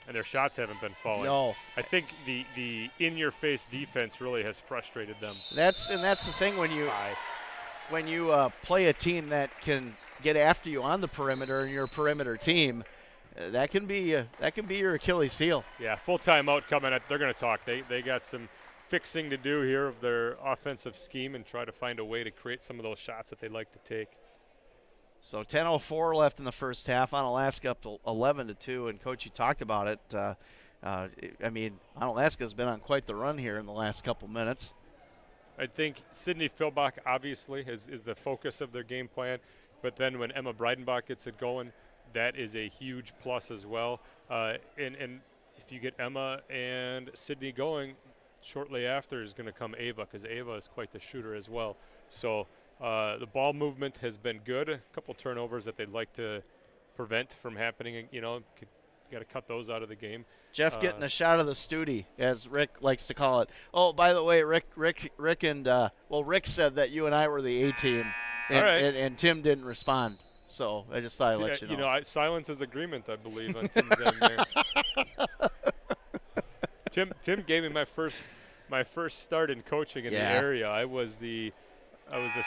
And their shots haven't been falling. No. I think the in-your-face defense really has frustrated them. That's the thing when you play a team that can get after you on the perimeter and you're a perimeter team, that can be your Achilles heel. Yeah, full timeout coming. They're going to talk. They got some fixing to do here of their offensive scheme and try to find a way to create some of those shots that they like to take. So 10:04 left in the first half. Onalaska up to 11-2, and Coach, you talked about it. Onalaska's been on quite the run here in the last couple minutes. I think Sydney Philbach obviously is the focus of their game plan, but then when Emma Breidenbach gets it going, that is a huge plus as well. And if you get Emma and Sydney going, shortly after is going to come Ava, because Ava is quite the shooter as well. So the ball movement has been good. A couple turnovers that they'd like to prevent from happening. Got to cut those out of the game. Jeff getting a shot of the Studi, as Rick likes to call it. Oh, by the way, Rick said that you and I were the A team, and Tim didn't respond. So I just thought I'd let you know. Silence is agreement, I believe, on Tim's end there. Tim gave me my first start in coaching in the area. I was the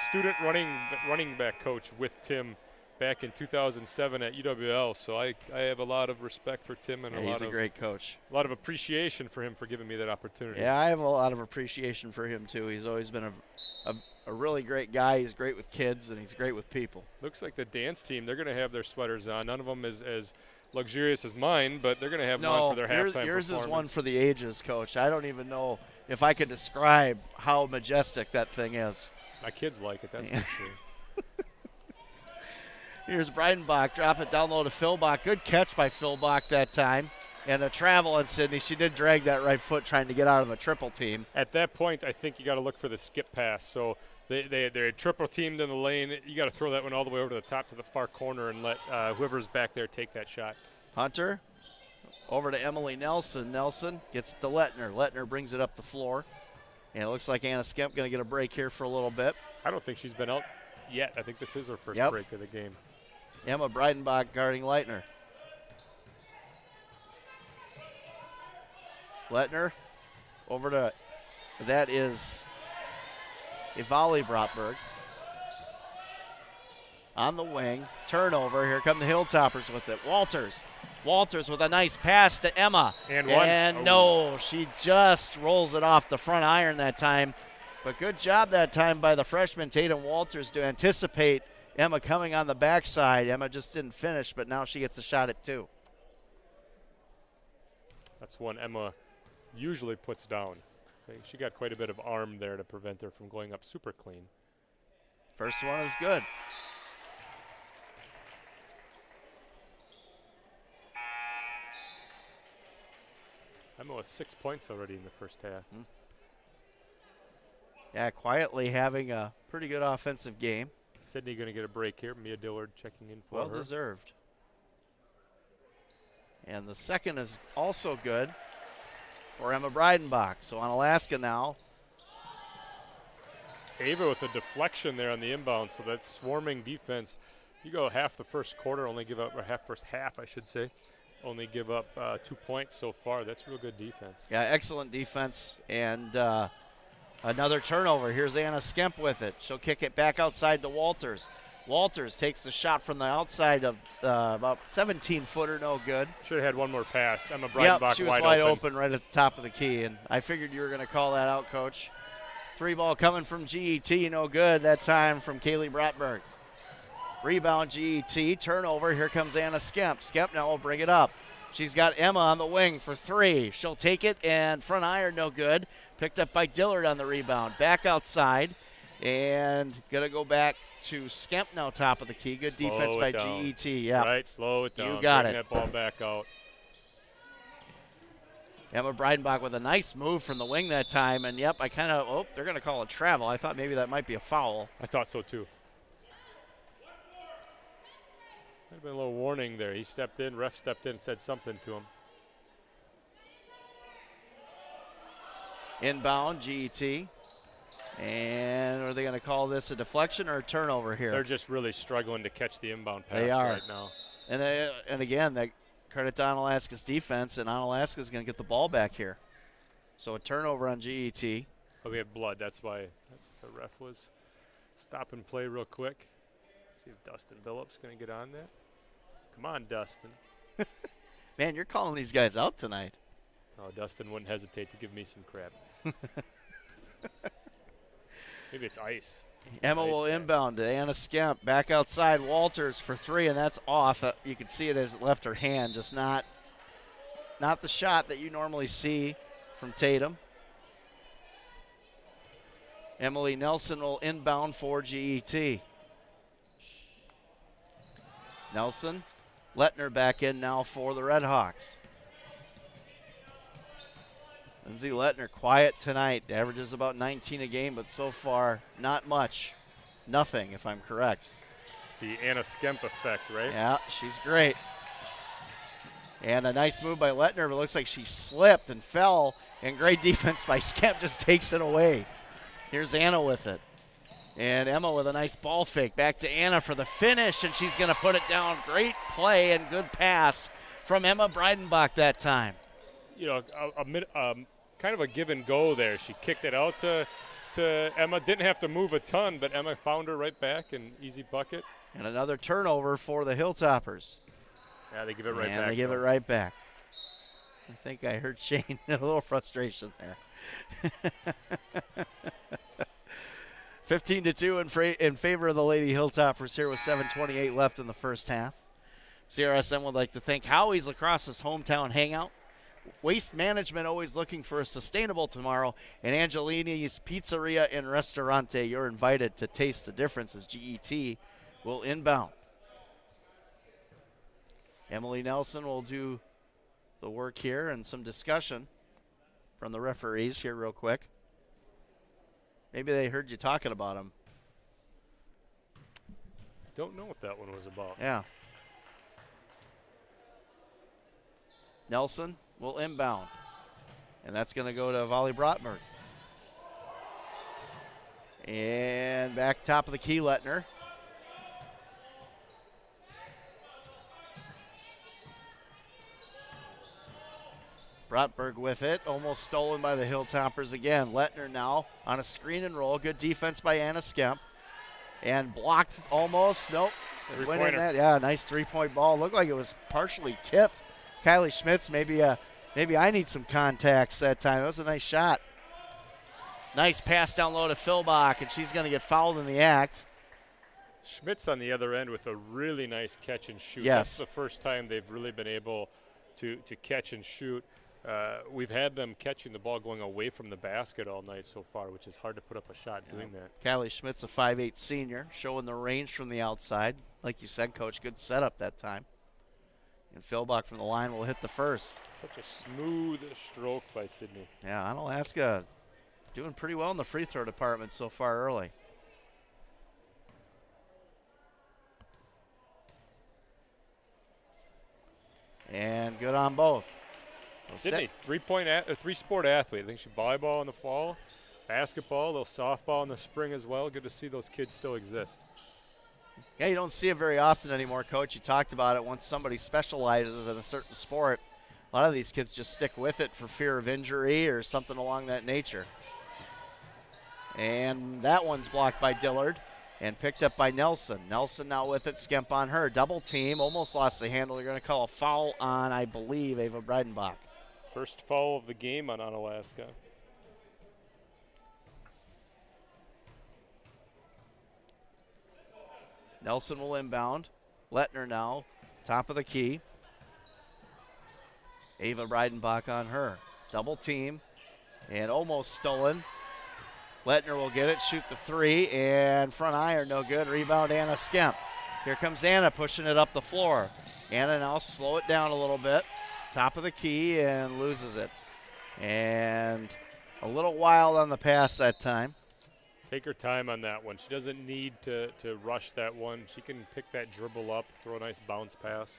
student running back coach with Tim back in 2007 at UWL. So I have a lot of respect for Tim and he's a great coach. A lot of appreciation for him for giving me that opportunity. Yeah, I have a lot of appreciation for him too. He's always been a really great guy. He's great with kids and he's great with people. Looks like the dance team, they're going to have their sweaters on. None of them is as luxurious as mine, but they're going to have them on for their halftime yours performance. Is one for the ages, Coach. I don't even know if I could describe how majestic that thing is. My kids like it, that's for sure. Here's Breidenbach, drop it down low to Philbach. Good catch by Philbach that time. And a travel on Sydney. She did drag that right foot trying to get out of a triple team. At that point, I think you got to look for the skip pass. So they're triple teamed in the lane. You got to throw that one all the way over to the top to the far corner and let whoever's back there take that shot. Hunter over to Emily Nelson. Nelson gets it to Lettner. Lettner brings it up the floor. And it looks like Anna Skemp going to get a break here for a little bit. I don't think she's been out yet. I think this is her first break of the game. Emma Breidenbach guarding Leitner. Lettner over to, that is Ivali Brotberg. On the wing, turnover. Here come the Hilltoppers with it. Walters with a nice pass to Emma. And no, she just rolls it off the front iron that time. But good job that time by the freshman Tatum Walters to anticipate Emma coming on the backside. Emma just didn't finish, but now she gets a shot at 2. That's one Emma usually puts down. She got quite a bit of arm there to prevent her from going up super clean. First one is good. Emma with 6 points already in the first half. Yeah, quietly having a pretty good offensive game. Sydney going to get a break here. Mia Dillard checking in for her. Well deserved. And the second is also good for Emma Breidenbach. So Onalaska now. Ava with a deflection there on the inbound. So that's swarming defense. You go half the first quarter, only give up, or first half, I should say. Only give up 2 points so far. That's real good defense. Yeah, excellent defense. And another turnover. Here's Anna Skemp with it. She'll kick it back outside to Walters. Walters takes the shot from the outside of about 17-footer, no good. Should have had one more pass. Emma Breidenbach she was wide open right at the top of the key, and I figured you were going to call that out, Coach. 3 ball coming from GET, no good that time from Kaylee Brotberg. Rebound GET, turnover. Here comes Anna Skemp. Skemp now will bring it up. She's got Emma on the wing for 3. She'll take it, and front iron, no good. Picked up by Dillard on the rebound. Back outside, and going to go back to Skemp now, top of the key. Good defense by GET. Yeah. Right, slow it down. You got Bring it. that ball back out. Emma Breidenbach with a nice move from the wing that time, and yep, they're going to call a travel. I thought maybe that might be a foul. I thought so too. Might have been a little warning there. He stepped in, ref stepped in and said something to him. Inbound, GET. And are they going to call this a deflection or a turnover here? They're just really struggling to catch the inbound pass they are right now. And again, that credit to Onalaska's defense, and Onalaska's going to get the ball back here. So a turnover on GET. Oh, we have blood. That's why the ref was. Stop and play real quick. See if Dustin Billups going to get on that. Come on, Dustin. Man, you're calling these guys out tonight. Oh, Dustin wouldn't hesitate to give me some crap. Maybe it's ice. Emma will inbound to Anna Skemp. Back outside, Walters for 3, and that's off. You can see it as it left her hand. Just not the shot that you normally see from Tatum. Emily Nelson will inbound for GET. Nelson, Lettner back in now for the Redhawks. Lindsay Lettner quiet tonight. Averages about 19 a game, but so far not much. Nothing, if I'm correct. It's the Anna Skemp effect, right? Yeah, she's great. And a nice move by Lettner, but it looks like she slipped and fell, and great defense by Skemp just takes it away. Here's Anna with it. And Emma with a nice ball fake. Back to Anna for the finish, and she's going to put it down. Great play and good pass from Emma Breidenbach that time. You know, kind of a give and go there. She kicked it out to Emma. Didn't have to move a ton, but Emma found her right back, and easy bucket. And another turnover for the Hilltoppers. Yeah, they give it right back. And they give it right back. I think I heard Shane a little frustration there. 15-2 in favor of the Lady Hilltoppers here with 7:28 left in the first half. CRSM would like to thank Howie's Lacrosse's hometown hangout. Waste Management, always looking for a sustainable tomorrow. And Angelini's Pizzeria and Restaurante. You're invited to taste the difference as GET will inbound. Emily Nelson will do the work here and some discussion from the referees here real quick. Maybe they heard you talking about them. Don't know what that one was about. Yeah. Nelson will inbound. And that's going to go to Volley Brotberg. And back top of the key, Lettner. Brotberg with it, almost stolen by the Hilltoppers again. Lettner now on a screen and roll. Good defense by Anna Skemp. And blocked almost. Nope. Winning that. Yeah, nice three-point ball. Looked like it was partially tipped. Kylie Schmitz, maybe I need some contacts that time. That was a nice shot. Nice pass down low to Philbach, and she's going to get fouled in the act. Schmitz on the other end with a really nice catch and shoot. Yes. That's the first time they've really been able to catch and shoot. We've had them catching the ball going away from the basket all night so far, which is hard to put up a shot doing that. Kylie Schmitz, a 5'8 senior, showing the range from the outside. Like you said, Coach, good setup that time. And Philbach from the line will hit the first. Such a smooth stroke by Sydney. Yeah, Onalaska doing pretty well in the free throw department so far early. And good on both. Sydney, three-sport athlete. I think she volleyball in the fall, basketball, a little softball in the spring as well. Good to see those kids still exist. Yeah, you don't see it very often anymore, Coach. You talked about it. Once somebody specializes in a certain sport, a lot of these kids just stick with it for fear of injury or something along that nature. And that one's blocked by Dillard and picked up by Nelson. Nelson now with it, Skemp on her. Double team, almost lost the handle. They're going to call a foul on, I believe, Ava Breidenbach. First foul of the game on Onalaska. Nelson will inbound. Lettner now, top of the key. Ava Breidenbach on her. Double team and almost stolen. Lettner will get it, shoot the three, and front iron, no good. Rebound, Anna Skemp. Here comes Anna pushing it up the floor. Anna now slow it down a little bit. Top of the key and loses it. And a little wild on the pass that time. Take her time on that one. She doesn't need to rush that one. She can pick that dribble up, throw a nice bounce pass.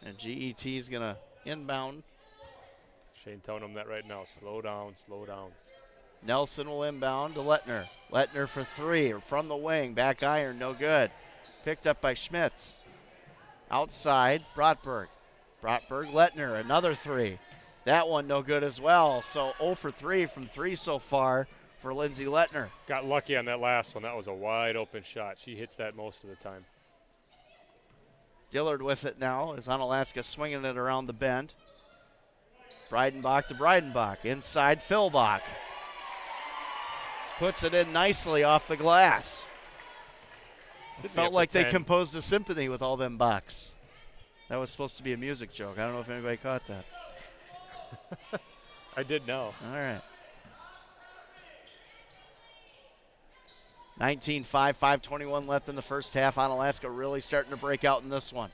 And GET is going to inbound. Shane telling them that right now. Slow down, slow down. Nelson will inbound to Lettner. Lettner for three from the wing. Back iron, no good. Picked up by Schmitz. Outside, Brotberg. Brotberg, Lettner, another three. That one no good as well. So 0 for 3 from three so far for Lindsay Lettner. Got lucky on that last one. That was a wide open shot. She hits that most of the time. Dillard with it now as Onalaska swinging it around the bend. Breidenbach to Breidenbach. Inside, Philbach. Puts it in nicely off the glass. Felt like they composed a symphony with all them Bachs. That was supposed to be a music joke. I don't know if anybody caught that. I did know. All right. 19-5, 5:21 left in the first half. Onalaska really starting to break out in this one.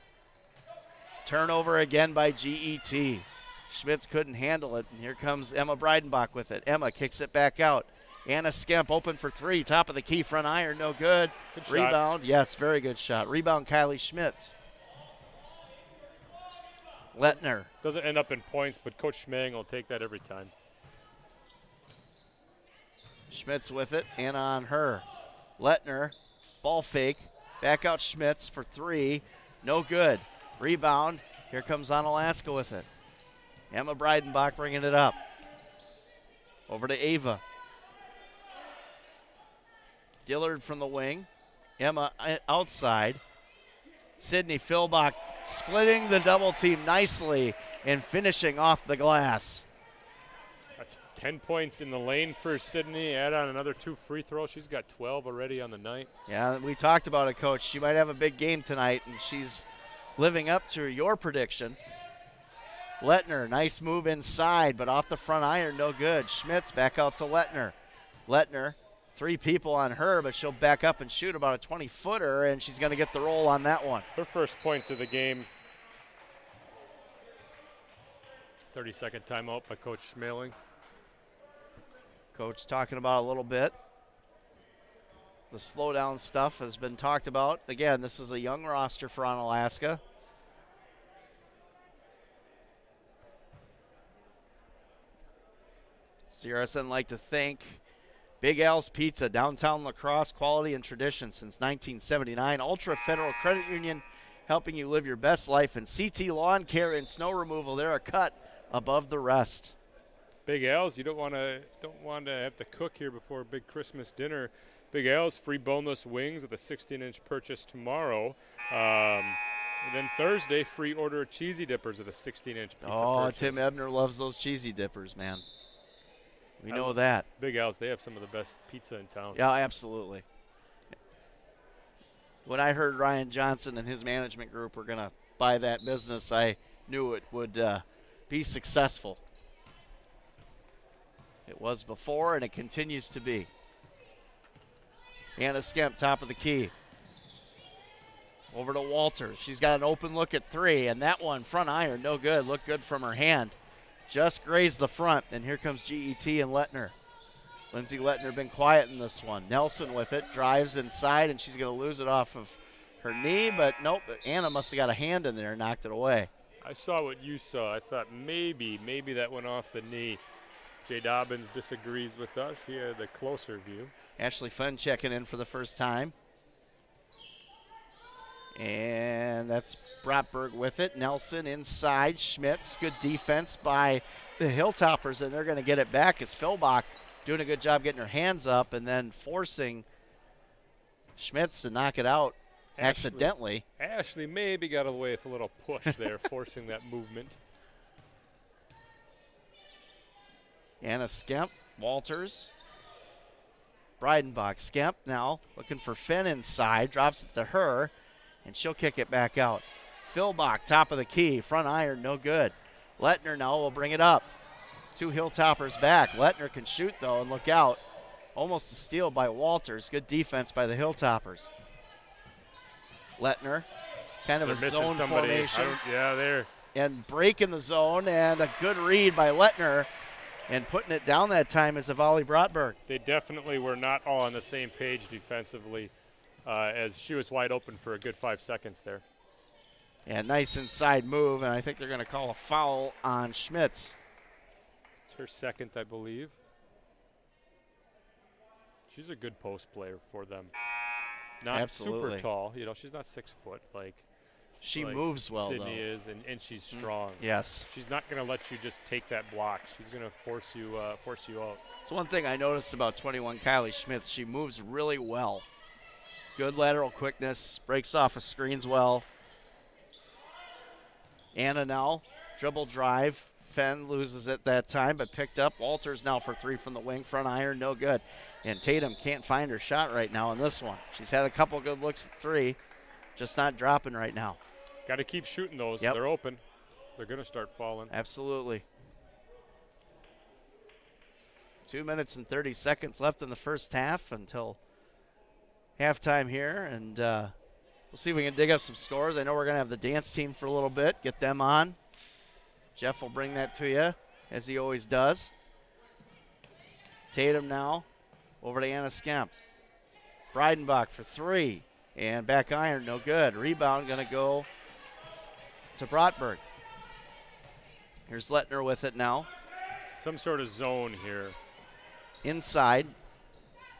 Turnover again by GET. Schmitz couldn't handle it, and here comes Emma Breidenbach with it. Emma kicks it back out. Anna Skemp open for three. Top of the key, front iron, no good. Good Rebound, shot. yes, very good shot. Rebound, Kylie Schmitz. Lettner. Doesn't end up in points, but Coach Schmang will take that every time. Schmitz with it, and on her. Lettner, ball fake. Back out Schmitz for three. No good. Rebound. Here comes Onalaska with it. Emma Breidenbach bringing it up. Over to Ava. Dillard from the wing. Emma outside. Sydney Philbach splitting the double team nicely and finishing off the glass. That's 10 points in the lane for Sydney. Add on another 2 free throws. She's got 12 already on the night. Yeah, we talked about it, Coach. She might have a big game tonight, and she's living up to your prediction. Lettner, nice move inside, but off the front iron, no good. Schmitz back out to Lettner. Lettner, 3 people on her, but she'll back up and shoot about a 20-footer, and she's going to get the roll on that one. Her first points of the game. 30-second timeout by Coach Schmeling. Coach talking about a little bit. The slowdown stuff has been talked about. Again, this is a young roster for Onalaska. CRSN like to thank Big Al's Pizza, downtown La Crosse, quality and tradition since 1979. Ultra Federal Credit Union, helping you live your best life. And CT Lawn Care and Snow Removal, they're a cut above the rest. Big Al's, you don't want to have to cook here before a big Christmas dinner. Big Al's free boneless wings with a 16-inch purchase tomorrow. Then Thursday, free order of cheesy dippers with a 16-inch pizza purchase. Tim Ebner loves those cheesy dippers, man. We know that. Big Al's, they have some of the best pizza in town. Yeah, absolutely. When I heard Ryan Johnson and his management group were going to buy that business, I knew it would be successful. It was before, and it continues to be. Anna Skemp, top of the key. Over to Walters. She's got an open look at 3, and that one, front iron, no good. Looked good from her hand. Just grazed the front, and here comes GET and Lettner. Lindsay Lettner been quiet in this one. Nelson with it, drives inside, and she's going to lose it off of her knee, but nope, Anna must have got a hand in there and knocked it away. I saw what you saw. I thought maybe that went off the knee. Jay Dobbins disagrees with us. He had the closer view. Ashley Fenn checking in for the first time. And that's Bratberg with it. Nelson inside. Schmitz. Good defense by the Hilltoppers, and they're going to get it back as Philbach doing a good job getting her hands up and then forcing Schmitz to knock it out accidentally. Ashley maybe got away with a little push there, forcing that movement. Anna Skemp, Walters, Breidenbach. Skemp now looking for Finn inside, drops it to her, and she'll kick it back out. Philbach, top of the key, front iron, no good. Lettner now will bring it up. 2 Hilltoppers back. Lettner can shoot, though, and look out. Almost a steal by Walters. Good defense by the Hilltoppers. Lettner, kind of They're a zone somebody. formation. Yeah, they're. And break in the zone, and a good read by Lettner. And putting it down that time is a volley Bratberg. They definitely were not all on the same page defensively, as she was wide open for a good 5 seconds there. And nice inside move, and I think they're going to call a foul on Schmitz. It's her second, I believe. She's a good post player for them. Not Absolutely. super tall, she's not 6 foot like she moves well, Sydney though. is, and she's strong. Yes. She's not going to let you just take that block. She's going to force you out. It's one thing I noticed about 21 Kylie Schmitz. She moves really well. Good lateral quickness, breaks off of screens well. Anna now, dribble drive. Fenn loses it that time, but picked up. Walters now for 3 from the wing, front iron, no good. And Tatum can't find her shot right now in this one. She's had a couple good looks at 3, just not dropping right now. Got to keep shooting those. Yep. They're open. They're going to start falling. Absolutely. 2 minutes and 30 seconds left in the first half until halftime here, and we'll see if we can dig up some scores. I know we're going to have the dance team for a little bit, get them on. Jeff will bring that to you, as he always does. Tatum now over to Anna Skemp. Breidenbach for 3, and back iron, no good. Rebound going to go to Bratberg. Here's Lettner with it now. Some sort of zone here. Inside.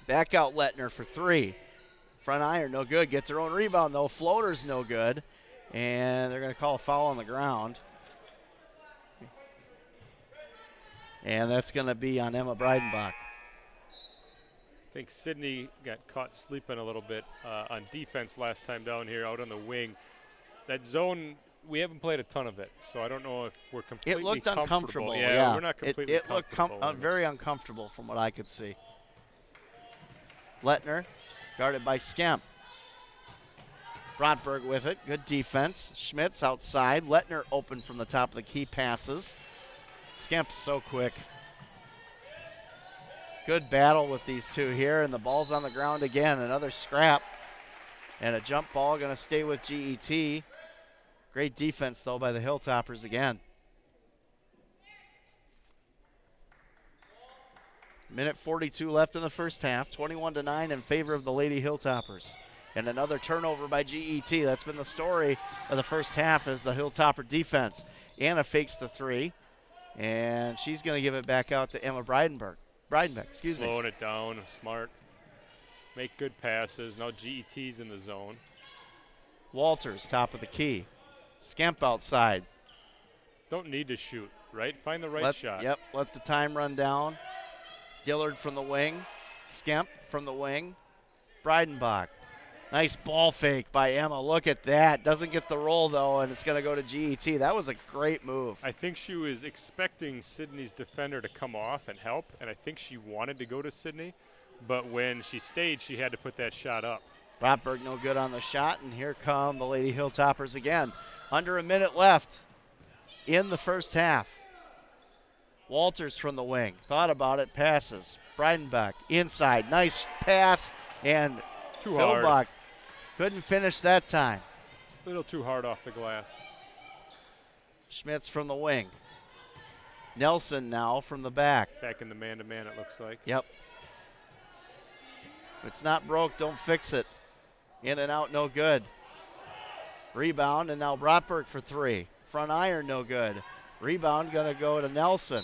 Back out Lettner for 3. Front iron, no good. Gets her own rebound, though. Floater's no good. And they're going to call a foul on the ground. And that's going to be on Emma Breidenbach. I think Sydney got caught sleeping a little bit on defense last time down here out on the wing. That zone, we haven't played a ton of it, so I don't know if we're completely It looked uncomfortable. Yeah, we're not completely It looked very uncomfortable from what I could see. Lettner, guarded by Skemp. Brotberg with it. Good defense. Schmitz outside. Lettner open from the top of the key, passes. Skemp so quick. Good battle with these two here, and the ball's on the ground again. Another scrap. And a jump ball going to stay with GET. Great defense, though, by the Hilltoppers again. Minute 42 left in the first half. 21-9 in favor of the Lady Hilltoppers. And another turnover by GET. That's been the story of the first half as the Hilltopper defense. Anna fakes the three, and she's going to give it back out to Emma Breidenbeck. Slowing it down, smart. Make good passes. Now GET's in the zone. Walters, top of the key. Skemp outside. Don't need to shoot, right? Find the right shot. Yep, let the time run down. Dillard from the wing. Skemp from the wing. Breidenbach. Nice ball fake by Emma. Look at that. Doesn't get the roll, though, and it's going to go to GET. That was a great move. I think she was expecting Sydney's defender to come off and help, and I think she wanted to go to Sydney. But when she stayed, she had to put that shot up. Brotberg no good on the shot, and here come the Lady Hilltoppers again. Under a minute left in the first half. Walters from the wing. Thought about it, passes. Breidenbach inside. Nice pass, and Philbach couldn't finish that time. A little too hard off the glass. Schmitz from the wing. Nelson now from the back. Back in the man-to-man, it looks like. Yep. If it's not broke, don't fix it. In and out, no good. Rebound, and now Brotberg for three. Front iron, no good. Rebound going to go to Nelson.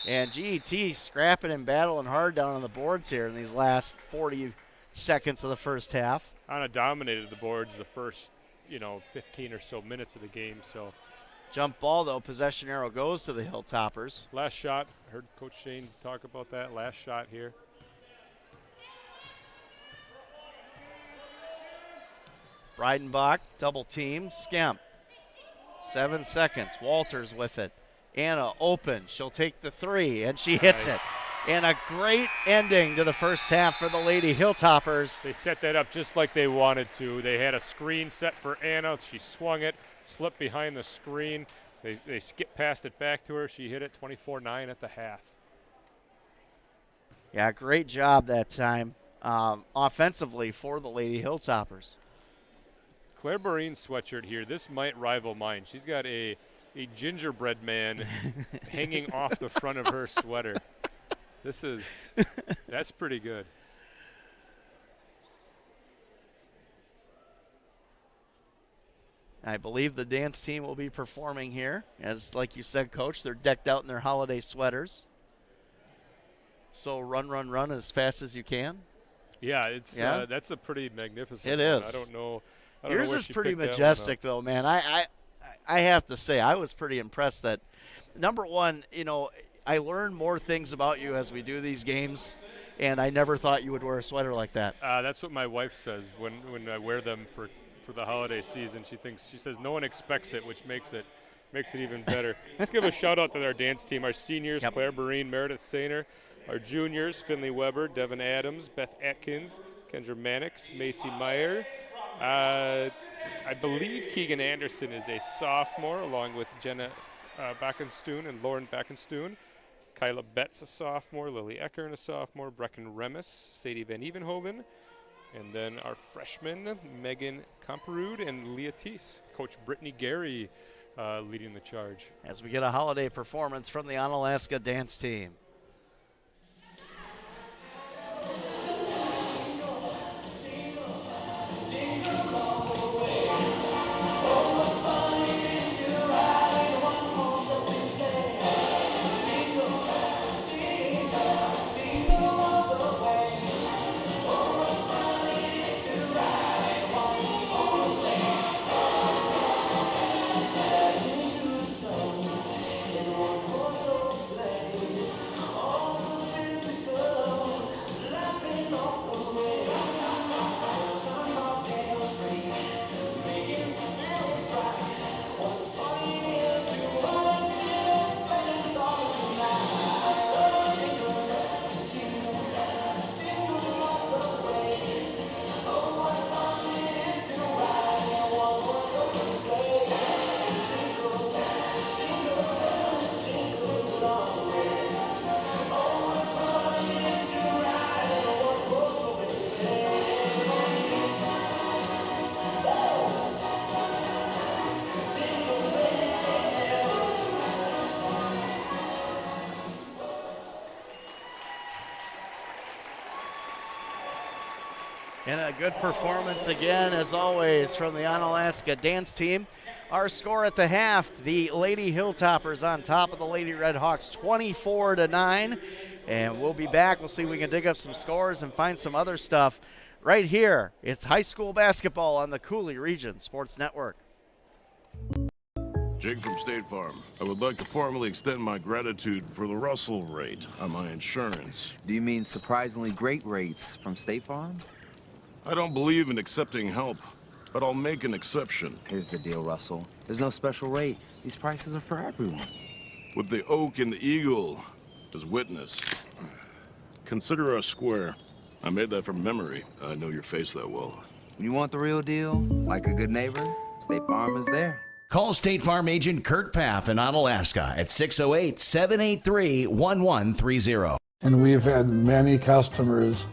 And GET scrapping and battling hard down on the boards here in these last 40 seconds of the first half. Anna dominated the boards the first, 15 or so minutes of the game. So, jump ball, though. Possession arrow goes to the Hilltoppers. Last shot. Heard Coach Shane talk about that. Last shot here. Breidenbach, double team. Skemp. 7 seconds. Walters with it. Anna open. She'll take the three, and she hits it. And a great ending to the first half for the Lady Hilltoppers. They set that up just like they wanted to. They had a screen set for Anna. She swung it, slipped behind the screen. They skipped past it back to her. She hit it 24-9 at the half. Yeah, great job that time offensively for the Lady Hilltoppers. Claire Barine sweatshirt here. This might rival mine. She's got a gingerbread man hanging off the front of her sweater. That's pretty good. I believe the dance team will be performing here. As, like you said, Coach, they're decked out in their holiday sweaters. So run as fast as you can. Yeah, that's a pretty magnificent It one. is. I don't know Yours where is she pretty picked that majestic, though, man. I have to say, I was pretty impressed that, number one, I learn more things about you as we do these games, and I never thought you would wear a sweater like that. That's what my wife says when I wear them for the holiday season. She says no one expects it, which makes it even better. Let's give a shout out to our dance team. Our seniors, Claire Barine, Meredith Stainer. Our juniors, Finley Weber, Devin Adams, Beth Atkins, Kendra Mannix, Macy Meyer. I believe Keegan Anderson is a sophomore, along with Jenna Backenstoon and Lauren Backenstoon. Kyla Betts, a sophomore. Lily Eckern, a sophomore. Brecken Remis, Sadie Van Evenhoven. And then our freshmen, Megan Comperud and Leah Teese. Coach Brittany Gary leading the charge. As we get a holiday performance from the Onalaska dance team. And a good performance again, as always, from the Onalaska dance team. Our score at the half, the Lady Hilltoppers on top of the Lady Redhawks, 24-9. And we'll be back. We'll see if we can dig up some scores and find some other stuff right here. It's high school basketball on the Cooley Region Sports Network. Jake from State Farm. I would like to formally extend my gratitude for the Russell rate on my insurance. Do you mean surprisingly great rates from State Farm? I don't believe in accepting help, but I'll make an exception. Here's the deal, Russell. There's no special rate. These prices are for everyone. With the oak and the eagle as witness, consider us square. I made that from memory. I know your face that well. When you want the real deal, like a good neighbor, State Farm is there. Call State Farm agent Kurt Paff in Onalaska at 608-783-1130. And we've had many customers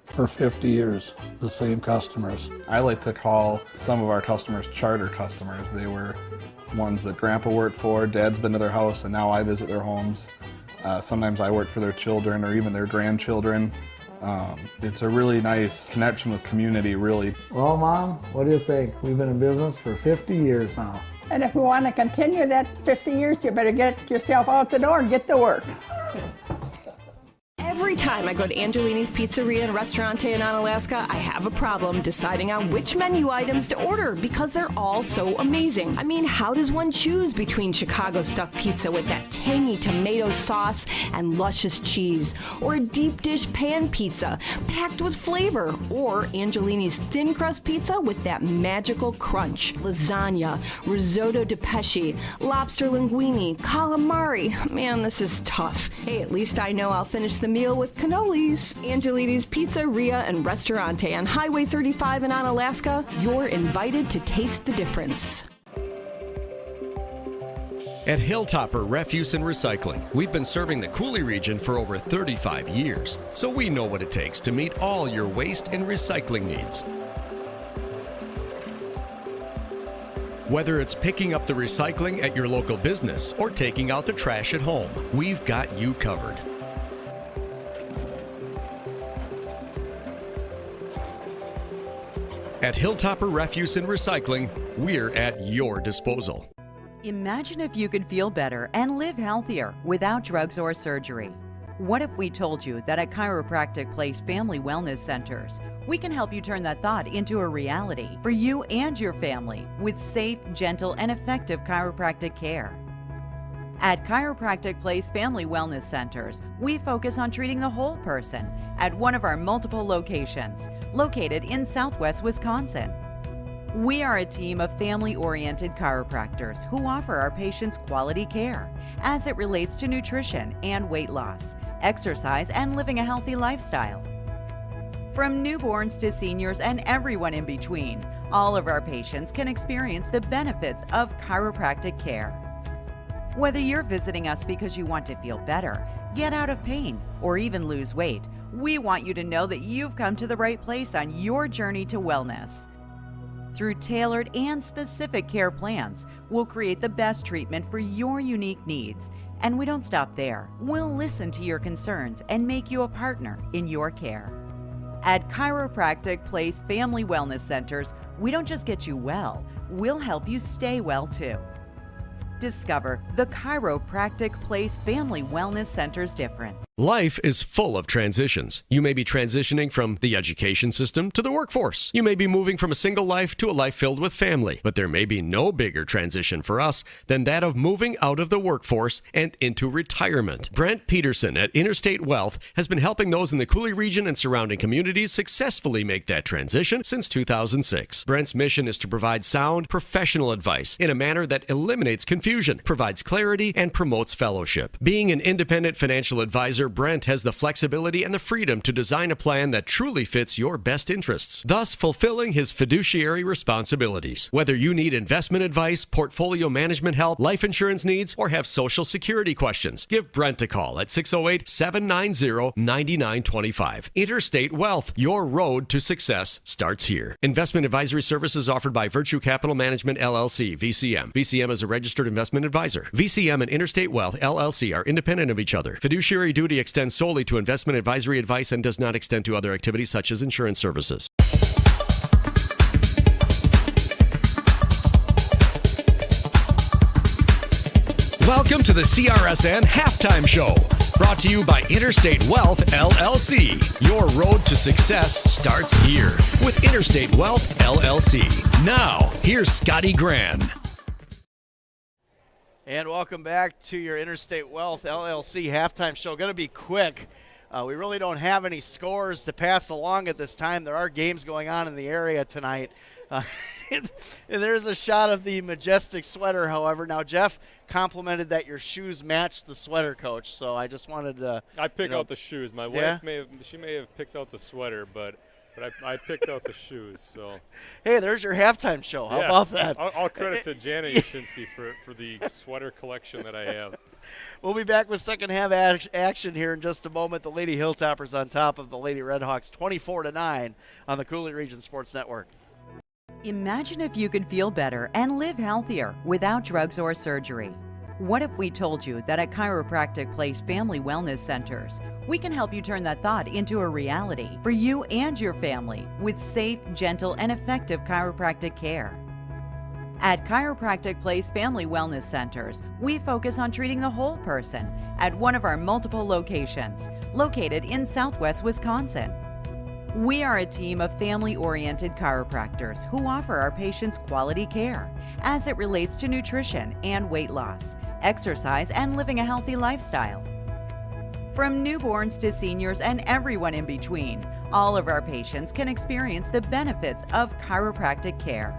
for 50 years, the same customers. I like to call some of our customers charter customers. They were ones that Grandpa worked for, Dad's been to their house, and now I visit their homes. Sometimes I work for their children or even their grandchildren. It's a really nice connection with community, really. Well, Mom, what do you think? We've been in business for 50 years now. And if we want to continue that 50 years, you better get yourself out the door and get to work. Every time I go to Angelini's Pizzeria and Restaurante in Onalaska, I have a problem deciding on which menu items to order because they're all so amazing. I mean, how does one choose between Chicago stuffed pizza with that tangy tomato sauce and luscious cheese, or a deep dish pan pizza packed with flavor, or Angelini's thin crust pizza with that magical crunch, lasagna, risotto di pesce, lobster linguine, calamari? Man, this is tough. Hey, at least I know I'll finish the meal with cannolis. Angelini's Pizzeria and Restaurante on Highway 35 in Onalaska. You're invited to taste the difference. At Hilltopper Refuse and Recycling, we've been serving the Cooley region for over 35 years, so we know what it takes to meet all your waste and recycling needs. Whether it's picking up the recycling at your local business or taking out the trash at home, we've got you covered. At Hilltopper Refuse and Recycling, we're at your disposal. Imagine if you could feel better and live healthier without drugs or surgery. What if we told you that at Chiropractic Place Family Wellness Centers, we can help you turn that thought into a reality for you and your family with safe, gentle, and effective chiropractic care? At Chiropractic Place Family Wellness Centers, we focus on treating the whole person at one of our multiple locations, located in Southwest Wisconsin. We are a team of family-oriented chiropractors who offer our patients quality care as it relates to nutrition and weight loss, exercise, and living a healthy lifestyle. From newborns to seniors and everyone in between, all of our patients can experience the benefits of chiropractic care. Whether you're visiting us because you want to feel better, get out of pain, or even lose weight, we want you to know that you've come to the right place on your journey to wellness. Through tailored and specific care plans, we'll create the best treatment for your unique needs. And we don't stop there. We'll listen to your concerns and make you a partner in your care. At Chiropractic Place Family Wellness Centers, we don't just get you well, we'll help you stay well too. Discover the Chiropractic Place Family Wellness Center's difference. Life is full of transitions. You may be transitioning from the education system to the workforce. You may be moving from a single life to a life filled with family. But there may be no bigger transition for us than that of moving out of the workforce and into retirement. Brent Peterson at Interstate Wealth has been helping those in the Cooley region and surrounding communities successfully make that transition since 2006. Brent's mission is to provide sound, professional advice in a manner that eliminates confusion, provides clarity, and promotes fellowship. Being an independent financial advisor, Brent has the flexibility and the freedom to design a plan that truly fits your best interests, thus fulfilling his fiduciary responsibilities. Whether you need investment advice, portfolio management help, life insurance needs, or have Social Security questions, give Brent a call at 608-790-9925. Interstate Wealth, your road to success starts here. Investment advisory services offered by Virtue Capital Management, LLC, VCM. VCM is a registered investment advisor. VCM and Interstate Wealth, LLC are independent of each other. Fiduciary duty extends solely to investment advisory advice and does not extend to other activities such as insurance services. Welcome to the CRSN Halftime Show, brought to you by Interstate Wealth, LLC. Your road to success starts here with Interstate Wealth, LLC. Now, here's Scotty Gran. And welcome back to your Interstate Wealth, LLC Halftime Show. Going to be quick. We really don't have any scores to pass along at this time. There are games going on in the area tonight. And there's a shot of the majestic sweater, however. Now, Jeff complimented that your shoes matched the sweater, Coach, so I just wanted to... I pick out the shoes. My wife may have picked out the sweater, but I picked out the shoes. So hey, there's your halftime show. How about that? All credit to Janet Yashinsky for the sweater collection that I have. We'll be back with second half action here in just a moment. The Lady Hilltoppers on top of the Lady Redhawks 24-9 on the Cooley Region Sports Network. Imagine if you could feel better and live healthier without drugs or surgery. What if we told you that at Chiropractic Place Family Wellness Centers, we can help you turn that thought into a reality for you and your family with safe, gentle, and effective chiropractic care? At Chiropractic Place Family Wellness Centers, we focus on treating the whole person at one of our multiple locations, located in Southwest Wisconsin. We are a team of family-oriented chiropractors who offer our patients quality care as it relates to nutrition and weight loss, exercise, and living a healthy lifestyle. From newborns to seniors and everyone in between, all of our patients can experience the benefits of chiropractic care.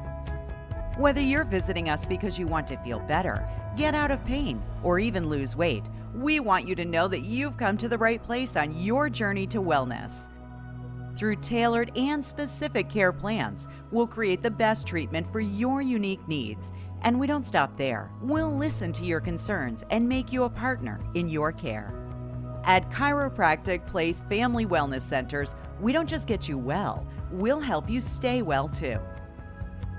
Whether you're visiting us because you want to feel better, get out of pain, or even lose weight, we want you to know that you've come to the right place on your journey to wellness. Through tailored and specific care plans, we'll create the best treatment for your unique needs. And we don't stop there. We'll listen to your concerns and make you a partner in your care. At Chiropractic Place Family Wellness Centers, we don't just get you well, we'll help you stay well too.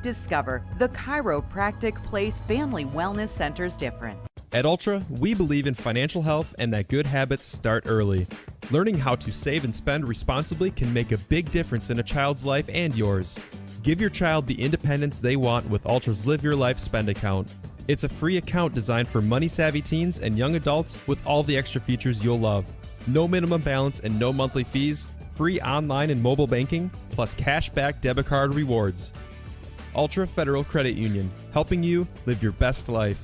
Discover the Chiropractic Place Family Wellness Center's difference. At Ultra, we believe in financial health and that good habits start early. Learning how to save and spend responsibly can make a big difference in a child's life and yours. Give your child the independence they want with Ultra's Live Your Life Spend account. It's a free account designed for money-savvy teens and young adults with all the extra features you'll love. No minimum balance and no monthly fees, free online and mobile banking, plus cashback debit card rewards. Ultra Federal Credit Union, helping you live your best life.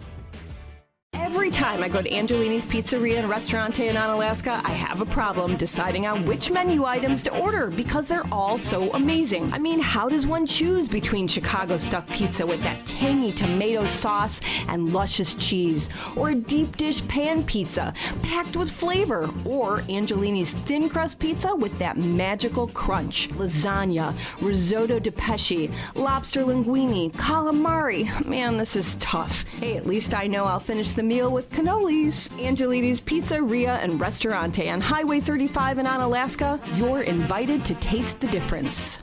Every time I go to Angelini's Pizzeria and Restaurante in Onalaska, I have a problem deciding on which menu items to order because they're all so amazing. I mean, how does one choose between Chicago stuffed pizza with that tangy tomato sauce and luscious cheese, or a deep dish pan pizza packed with flavor, or Angelini's thin crust pizza with that magical crunch, lasagna, risotto di pesce, lobster linguine, calamari. Man, this is tough. Hey, at least I know I'll finish the meal with cannolis. Angelini's Pizzeria and Restaurante on Highway 35 in Onalaska. You're invited to taste the difference.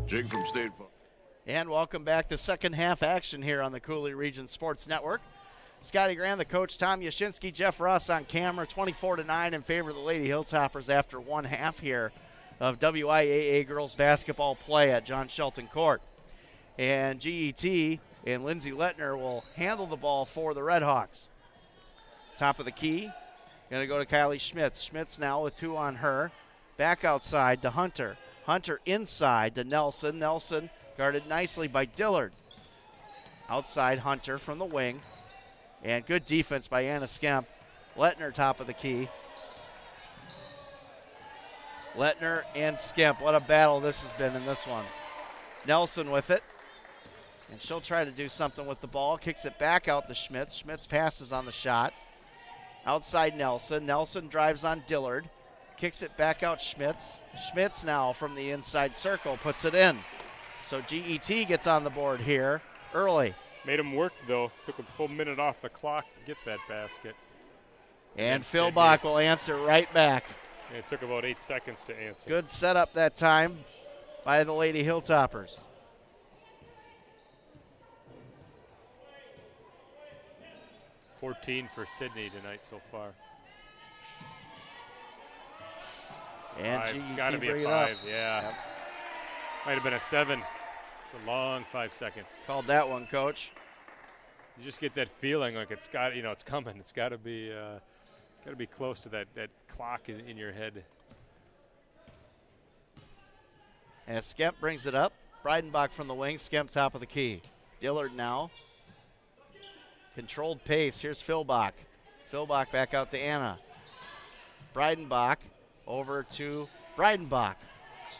Jake from State Farm. And welcome back to second half action here on the Cooley Region Sports Network. Scotty Graham, the coach, Tom Yashinsky, Jeff Ross on camera, 24-9 in favor of the Lady Hilltoppers after one half here of WIAA girls basketball play at John Shelton Court. And GET and Lindsay Lettner will handle the ball for the Redhawks. Top of the key, going to go to Kylie Schmitz. Schmitz now with two on her. Back outside to Hunter. Hunter inside to Nelson. Nelson guarded nicely by Dillard. Outside Hunter from the wing. And good defense by Anna Skemp. Lettner top of the key. Lettner and Skemp. What a battle this has been in this one. Nelson with it. And she'll try to do something with the ball. Kicks it back out to Schmitz. Schmitz passes on the shot. Outside Nelson. Nelson drives on Dillard. Kicks it back out Schmitz. Schmitz now from the inside circle puts it in. So GET gets on the board here early. Made him work, though. Took a full minute off the clock to get that basket. And Phil Bach will answer right back. And it took about 8 seconds to answer. Good setup that time by the Lady Hilltoppers. $14 for Sydney tonight so far. It's got to be a 5, yeah. Yep. Might have been a 7. It's a long 5 seconds. Called that one, Coach. You just get that feeling like it's got, it's coming. It's got to be close to that clock in your head. As Skemp brings it up, Breidenbach from the wing, Skemp top of the key. Dillard now. Controlled pace. Here's Philbach. Philbach back out to Anna. Breidenbach over to Breidenbach.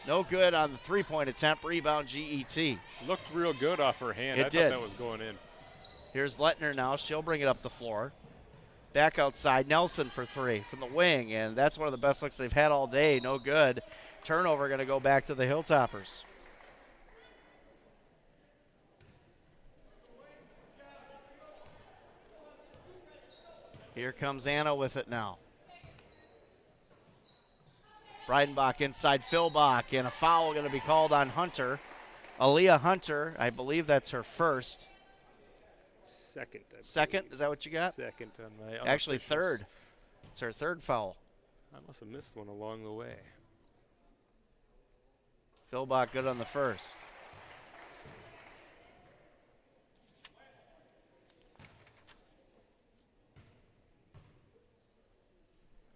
No good on the three-point attempt. Rebound GET. Looked real good off her hand. I thought that was going in. Here's Lettner now. She'll bring it up the floor. Back outside. Nelson for three from the wing, and that's one of the best looks they've had all day. No good. Turnover going to go back to the Hilltoppers. Here comes Anna with it now. Breidenbach inside Philbach, and a foul going to be called on Hunter. Aaliyah Hunter, I believe that's her first. Second. Second? Is that what you got? Second on my Actually, third. It's her third foul. I must have missed one along the way. Philbach good on the first.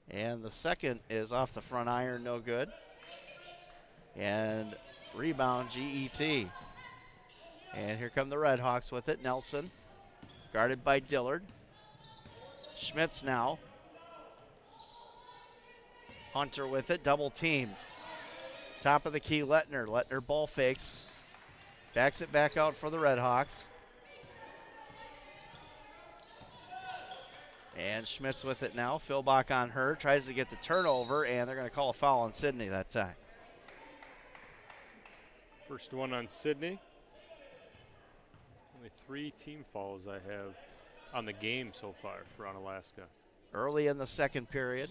And the second is off the front iron, no good. And rebound, GET. And here come the Redhawks with it. Nelson, guarded by Dillard. Schmitz now. Hunter with it, double teamed. Top of the key, Lettner. Lettner ball fakes. Backs it back out for the Redhawks. And Schmitz with it now. Philbach on her. Tries to get the turnover, and they're going to call a foul on Sydney that time. First one on Sydney. Only 3 team fouls I have on the game so far for Onalaska. Early in the second period.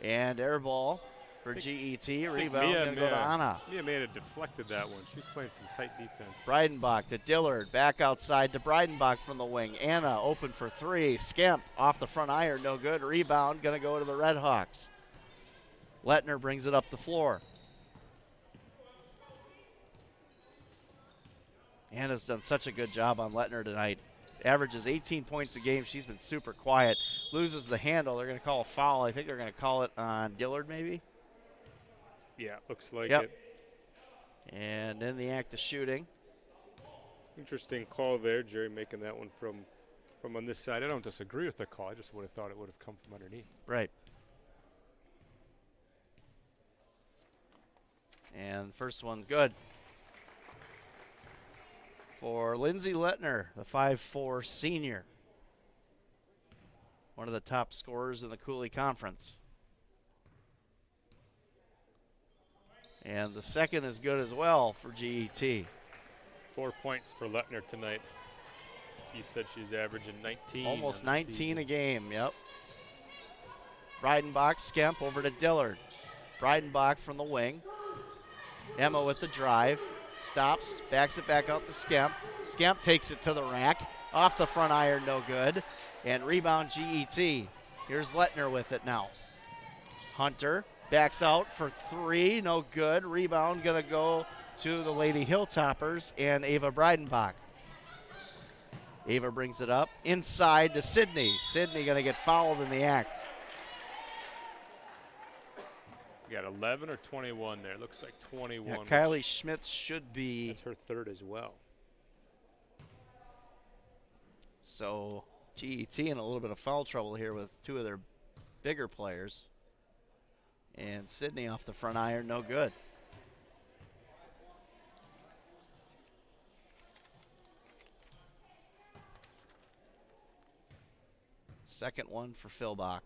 And air ball for GET. Rebound going to go to Anna. Mia may have deflected that one. She's playing some tight defense. Breidenbach to Dillard. Back outside to Breidenbach from the wing. Anna open for three. Skemp off the front iron. No good. Rebound going to go to the Redhawks. Lettner brings it up the floor. Anna's done such a good job on Lettner tonight. Averages 18 points a game. She's been super quiet. Loses the handle. They're going to call a foul. I think they're going to call it on Dillard maybe. Yeah, looks like it. And in the act of shooting. Interesting call there, Jerry, making that one from on this side. I don't disagree with the call. I just would have thought it would have come from underneath. Right. And first one good. For Lindsay Lettner, the 5'4" senior. One of the top scorers in the Cooley Conference. And the second is good as well for GET. 4 points for Lettner tonight. You said she's averaging 19. Almost 19 a game, yep. Breidenbach, Skemp over to Dillard. Breidenbach from the wing. Emma with the drive. Stops, backs it back out to Skemp. Skemp takes it to the rack. Off the front iron, no good. And rebound GET. Here's Lettner with it now. Hunter backs out for three, no good. Rebound gonna go to the Lady Hilltoppers and Ava Breidenbach. Ava brings it up inside to Sydney. Sydney gonna get fouled in the act. You got 11 or 21 there. Looks like 21. Yeah, Kylie Schmitz should be. That's her third as well. So GET in a little bit of foul trouble here with two of their bigger players. And Sydney off the front iron, no good. Second one for Philbach.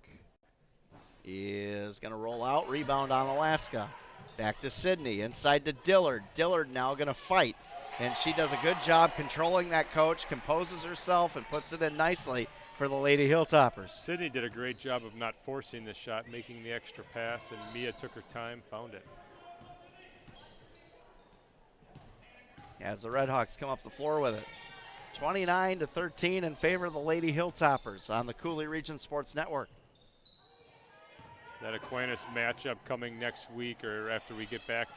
Is going to roll out. Rebound on Onalaska. Back to Sydney. Inside to Dillard. Dillard now going to fight. And she does a good job controlling that coach, composes herself, and puts it in nicely for the Lady Hilltoppers. Sydney did a great job of not forcing the shot, making the extra pass, and Mia took her time, found it. As the Redhawks come up the floor with it. 29-13 in favor of the Lady Hilltoppers on the Cooley Region Sports Network. That Aquinas matchup coming next week or after we get back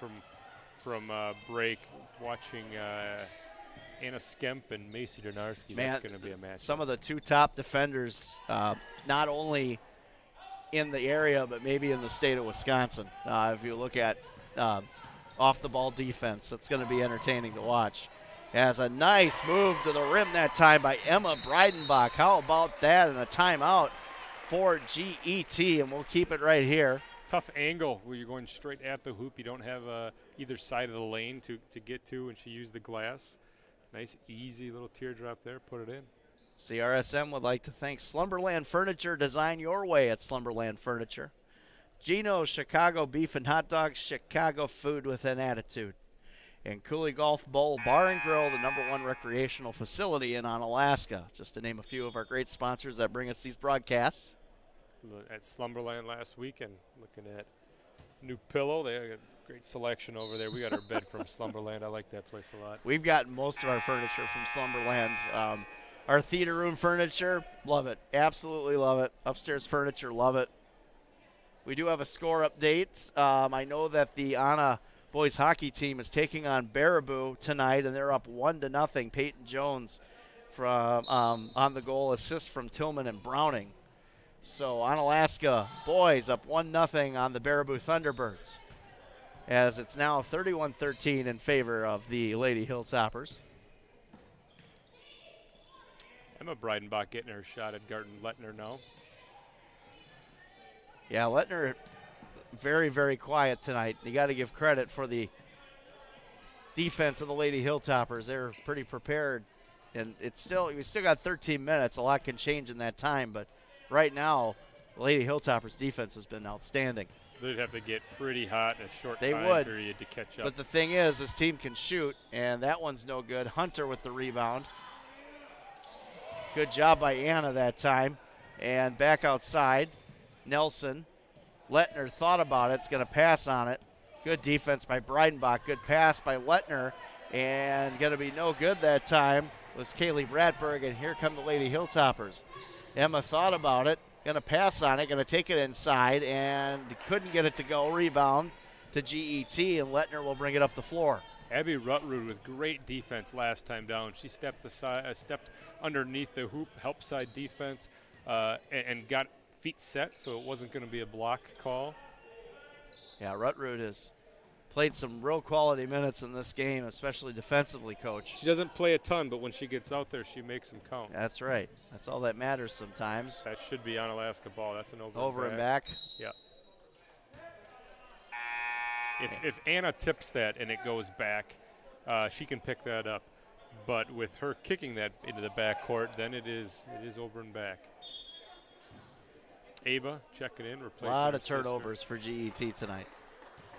from break, watching Anna Skemp and Macy Donarski. That's going to be a match. Some of the two top defenders, not only in the area, but maybe in the state of Wisconsin. If you look at off-the-ball defense, it's going to be entertaining to watch. Has a nice move to the rim that time by Emma Breidenbach. How about that? And a timeout for GET, and we'll keep it right here. Tough angle where you're going straight at the hoop. You don't have either side of the lane to get to, and she used the glass. Nice, easy little teardrop there. Put it in. CRSM would like to thank Slumberland Furniture. Design your way at Slumberland Furniture. Geno's Chicago Beef and Hot Dogs, Chicago food with an attitude. And Cooley Golf Bowl Bar and Grill, the #1 recreational facility in Onalaska. Just to name a few of our great sponsors that bring us these broadcasts. At Slumberland last week, and looking at new pillow. They got a great selection over there. We got our bed from Slumberland. I like that place a lot. We've gotten most of our furniture from Slumberland. Our theater room furniture, love it. Absolutely love it. Upstairs furniture, love it. We do have a score update. I know that the Anna boys hockey team is taking on Baraboo tonight, and they're up 1-0. Peyton Jones from on the goal, assist from Tillman and Browning. So Onalaska boys up 1-0 on the Baraboo Thunderbirds, as it's now 31-13 in favor of the Lady Hilltoppers. Emma Breidenbach getting her shot at Garten Lettner now. Yeah, Lettner very, very quiet tonight. You got to give credit for the defense of the Lady Hilltoppers. They're pretty prepared, and we still got 13 minutes. A lot can change in that time, but right now, the Lady Hilltoppers defense has been outstanding. They'd have to get pretty hot in a short time period to catch up. But the thing is, this team can shoot, and that one's no good. Hunter with the rebound. Good job by Anna that time. And back outside, Nelson. Lettner thought about it. It's going to pass on it. Good defense by Breidenbach. Good pass by Lettner. And going to be no good that time was Kaylee Bradberg. And here come the Lady Hilltoppers. Emma thought about it. Going to pass on it. Going to take it inside. And couldn't get it to go. Rebound to GET. And Lettner will bring it up the floor. Abby Rutrud with great defense last time down. She stepped underneath the hoop, help side defense, and got feet set, so it wasn't going to be a block call. Yeah, Rutrud has played some real quality minutes in this game, especially defensively, Coach. She doesn't play a ton, but when she gets out there, she makes them count. That's right. That's all that matters sometimes. That should be Onalaska ball. That's an over and back. Yeah. If Anna tips that and it goes back, she can pick that up. But with her kicking that into the backcourt, then it is over and back. Ava checking in, replacing a lot of sister. turnovers for GET tonight.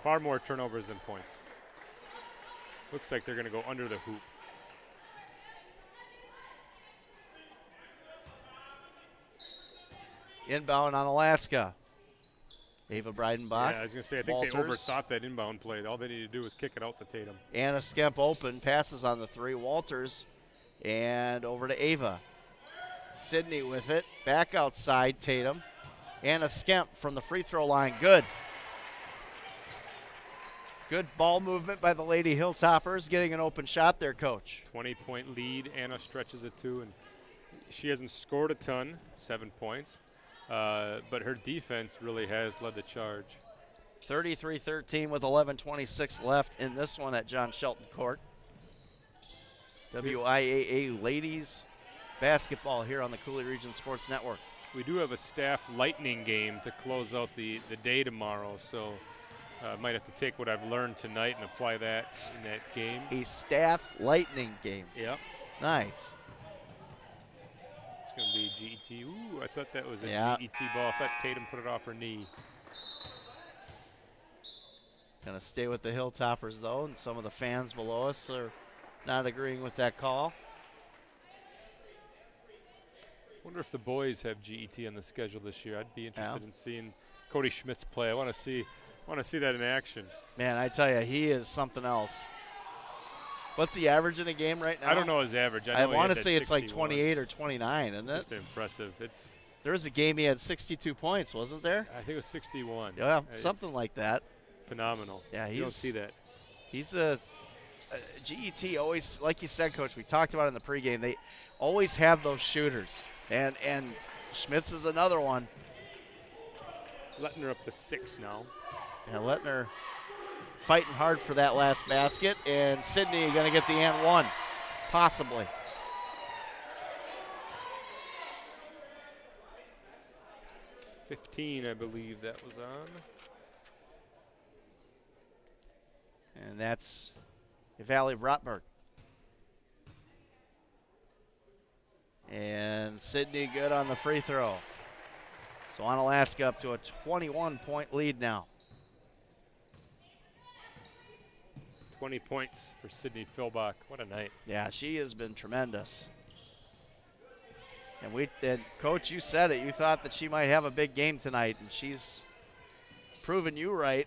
Far more turnovers than points. Looks like they're going to go under the hoop. Inbound on Alaska. Ava Breidenbach. Yeah, I was going to say, I think they overthought that inbound play. All they need to do is kick it out to Tatum. Anna Skemp open, passes on the three. Walters, and over to Ava. Sydney with it, back outside, Tatum. Anna Skemp from the free throw line, good. Good ball movement by the Lady Hilltoppers, getting an open shot there, Coach. 20-point lead, Anna stretches it too, and she hasn't scored a ton, 7 points. But her defense really has led the charge. 33-13 with 11:26 left in this one at John Shelton Court. WIAA Ladies Basketball here on the Cooley Region Sports Network. We do have a staff lightning game to close out the day tomorrow, so might have to take what I've learned tonight and apply that in that game. A staff lightning game. Yep. Nice. It's going to be GET. Ooh, I thought that was a GET ball. I thought Tatum put it off her knee. Going to stay with the Hilltoppers, though, and some of the fans below us are not agreeing with that call. Wonder if the boys have GET on the schedule this year. I'd be interested in seeing Cody Schmitz play. I want to see that in action. Man, I tell you, he is something else. What's he averaging a game right now? I don't know his average. I want to say it's like 28 or 29, isn't it? Just impressive. There was a game he had 62 points, wasn't there? I think it was 61. Yeah, something like that. Phenomenal. Yeah, you don't see that. He's a GET always, like you said, Coach, we talked about it in the pregame, they always have those shooters. And Schmitz is another one. Lettner up to 6 now. Yeah, Lettner fighting hard for that last basket, and Sydney going to get the and one, possibly. $15, I believe that was on. And that's Valley Rotberg. And Sydney good on the free throw. So Onalaska up to a 21-point lead now. 20 points for Sydney Philbach. What a night. Yeah, she has been tremendous. And Coach, you said it. You thought that she might have a big game tonight, and she's proven you right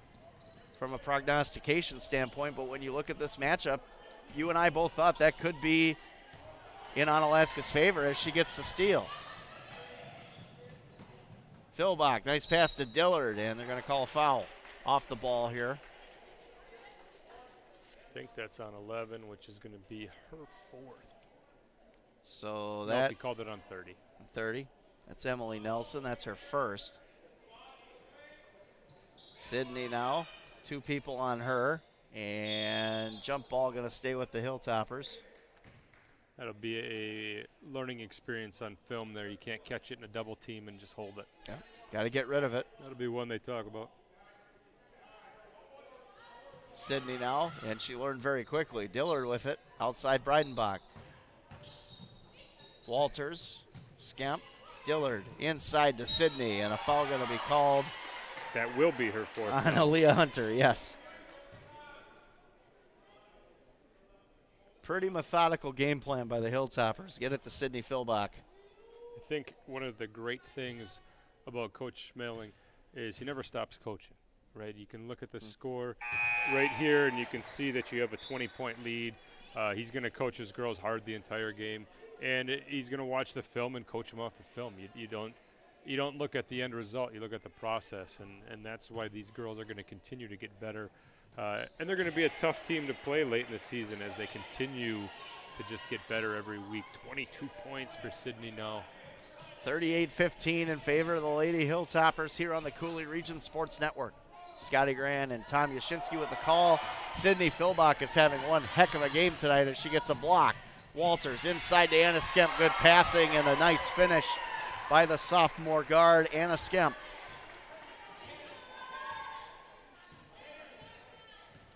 from a prognostication standpoint. But when you look at this matchup, you and I both thought that could be in Onalaska's favor as she gets the steal. Philbach, nice pass to Dillard, and they're going to call a foul off the ball here. I think that's on 11, which is going to be her 4th. So No, he called it on 30. 30. That's Emily Nelson. That's her first. Sydney now. 2 people on her. And jump ball going to stay with the Hilltoppers. That'll be a learning experience on film there. You can't catch it in a double team and just hold it. Yeah, got to get rid of it. That'll be one they talk about. Sydney now, and she learned very quickly. Dillard with it, outside Breidenbach. Walters, Skemp, Dillard inside to Sydney, and a foul going to be called. That will be her 4th. On Aaliyah Hunter, yes. Pretty methodical game plan by the Hilltoppers. Get it to Sydney Philbach. I think one of the great things about Coach Schmeling is he never stops coaching, right? You can look at the score right here, and you can see that you have a 20-point lead. He's going to coach his girls hard the entire game, and he's going to watch the film and coach them off the film. You don't look at the end result. You look at the process, and that's why these girls are going to continue to get better. And they're going to be a tough team to play late in the season as they continue to just get better every week. 22 points for Sydney now. 38-15 in favor of the Lady Hilltoppers here on the Cooley Region Sports Network. Scotty Gran and Tom Yashinsky with the call. Sydney Philbach is having one heck of a game tonight as she gets a block. Walters inside to Anna Skemp. Good passing and a nice finish by the sophomore guard, Anna Skemp.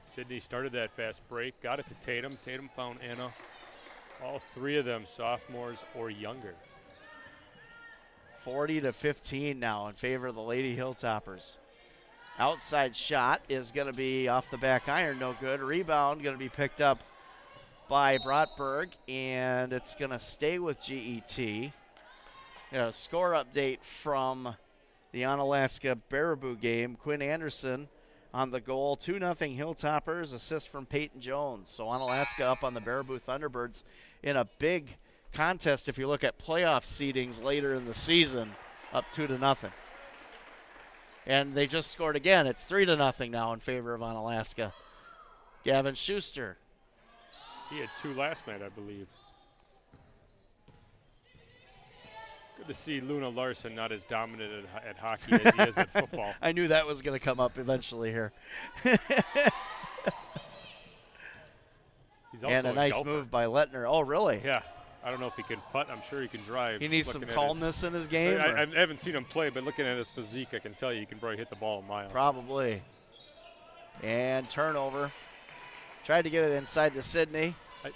Sydney started that fast break, got it to Tatum. Tatum found Anna. All 3 of them sophomores or younger. 40-15 now in favor of the Lady Hilltoppers. Outside shot is going to be off the back iron, no good. Rebound going to be picked up by Brotberg, and it's going to stay with GET. A score update from the Onalaska Baraboo game. Quinn Anderson on the goal. 2-0 Hilltoppers, assist from Peyton Jones. So Onalaska up on the Baraboo Thunderbirds in a big contest if you look at playoff seedings later in the season, up 2-0. And they just scored again. It's 3-0 now in favor of Onalaska. Gavin Schuster. He had 2 last night, I believe. Good to see Luna Larson not as dominant at hockey as he is at football. I knew that was going to come up eventually here. He's also and a nice golfer. Move by Lettner. Oh, really? Yeah. I don't know if he can putt. I'm sure he can drive. He needs some calmness in his game? I haven't seen him play, but looking at his physique, I can tell you he can probably hit the ball a mile. Probably. And turnover. Tried to get it inside to Sydney.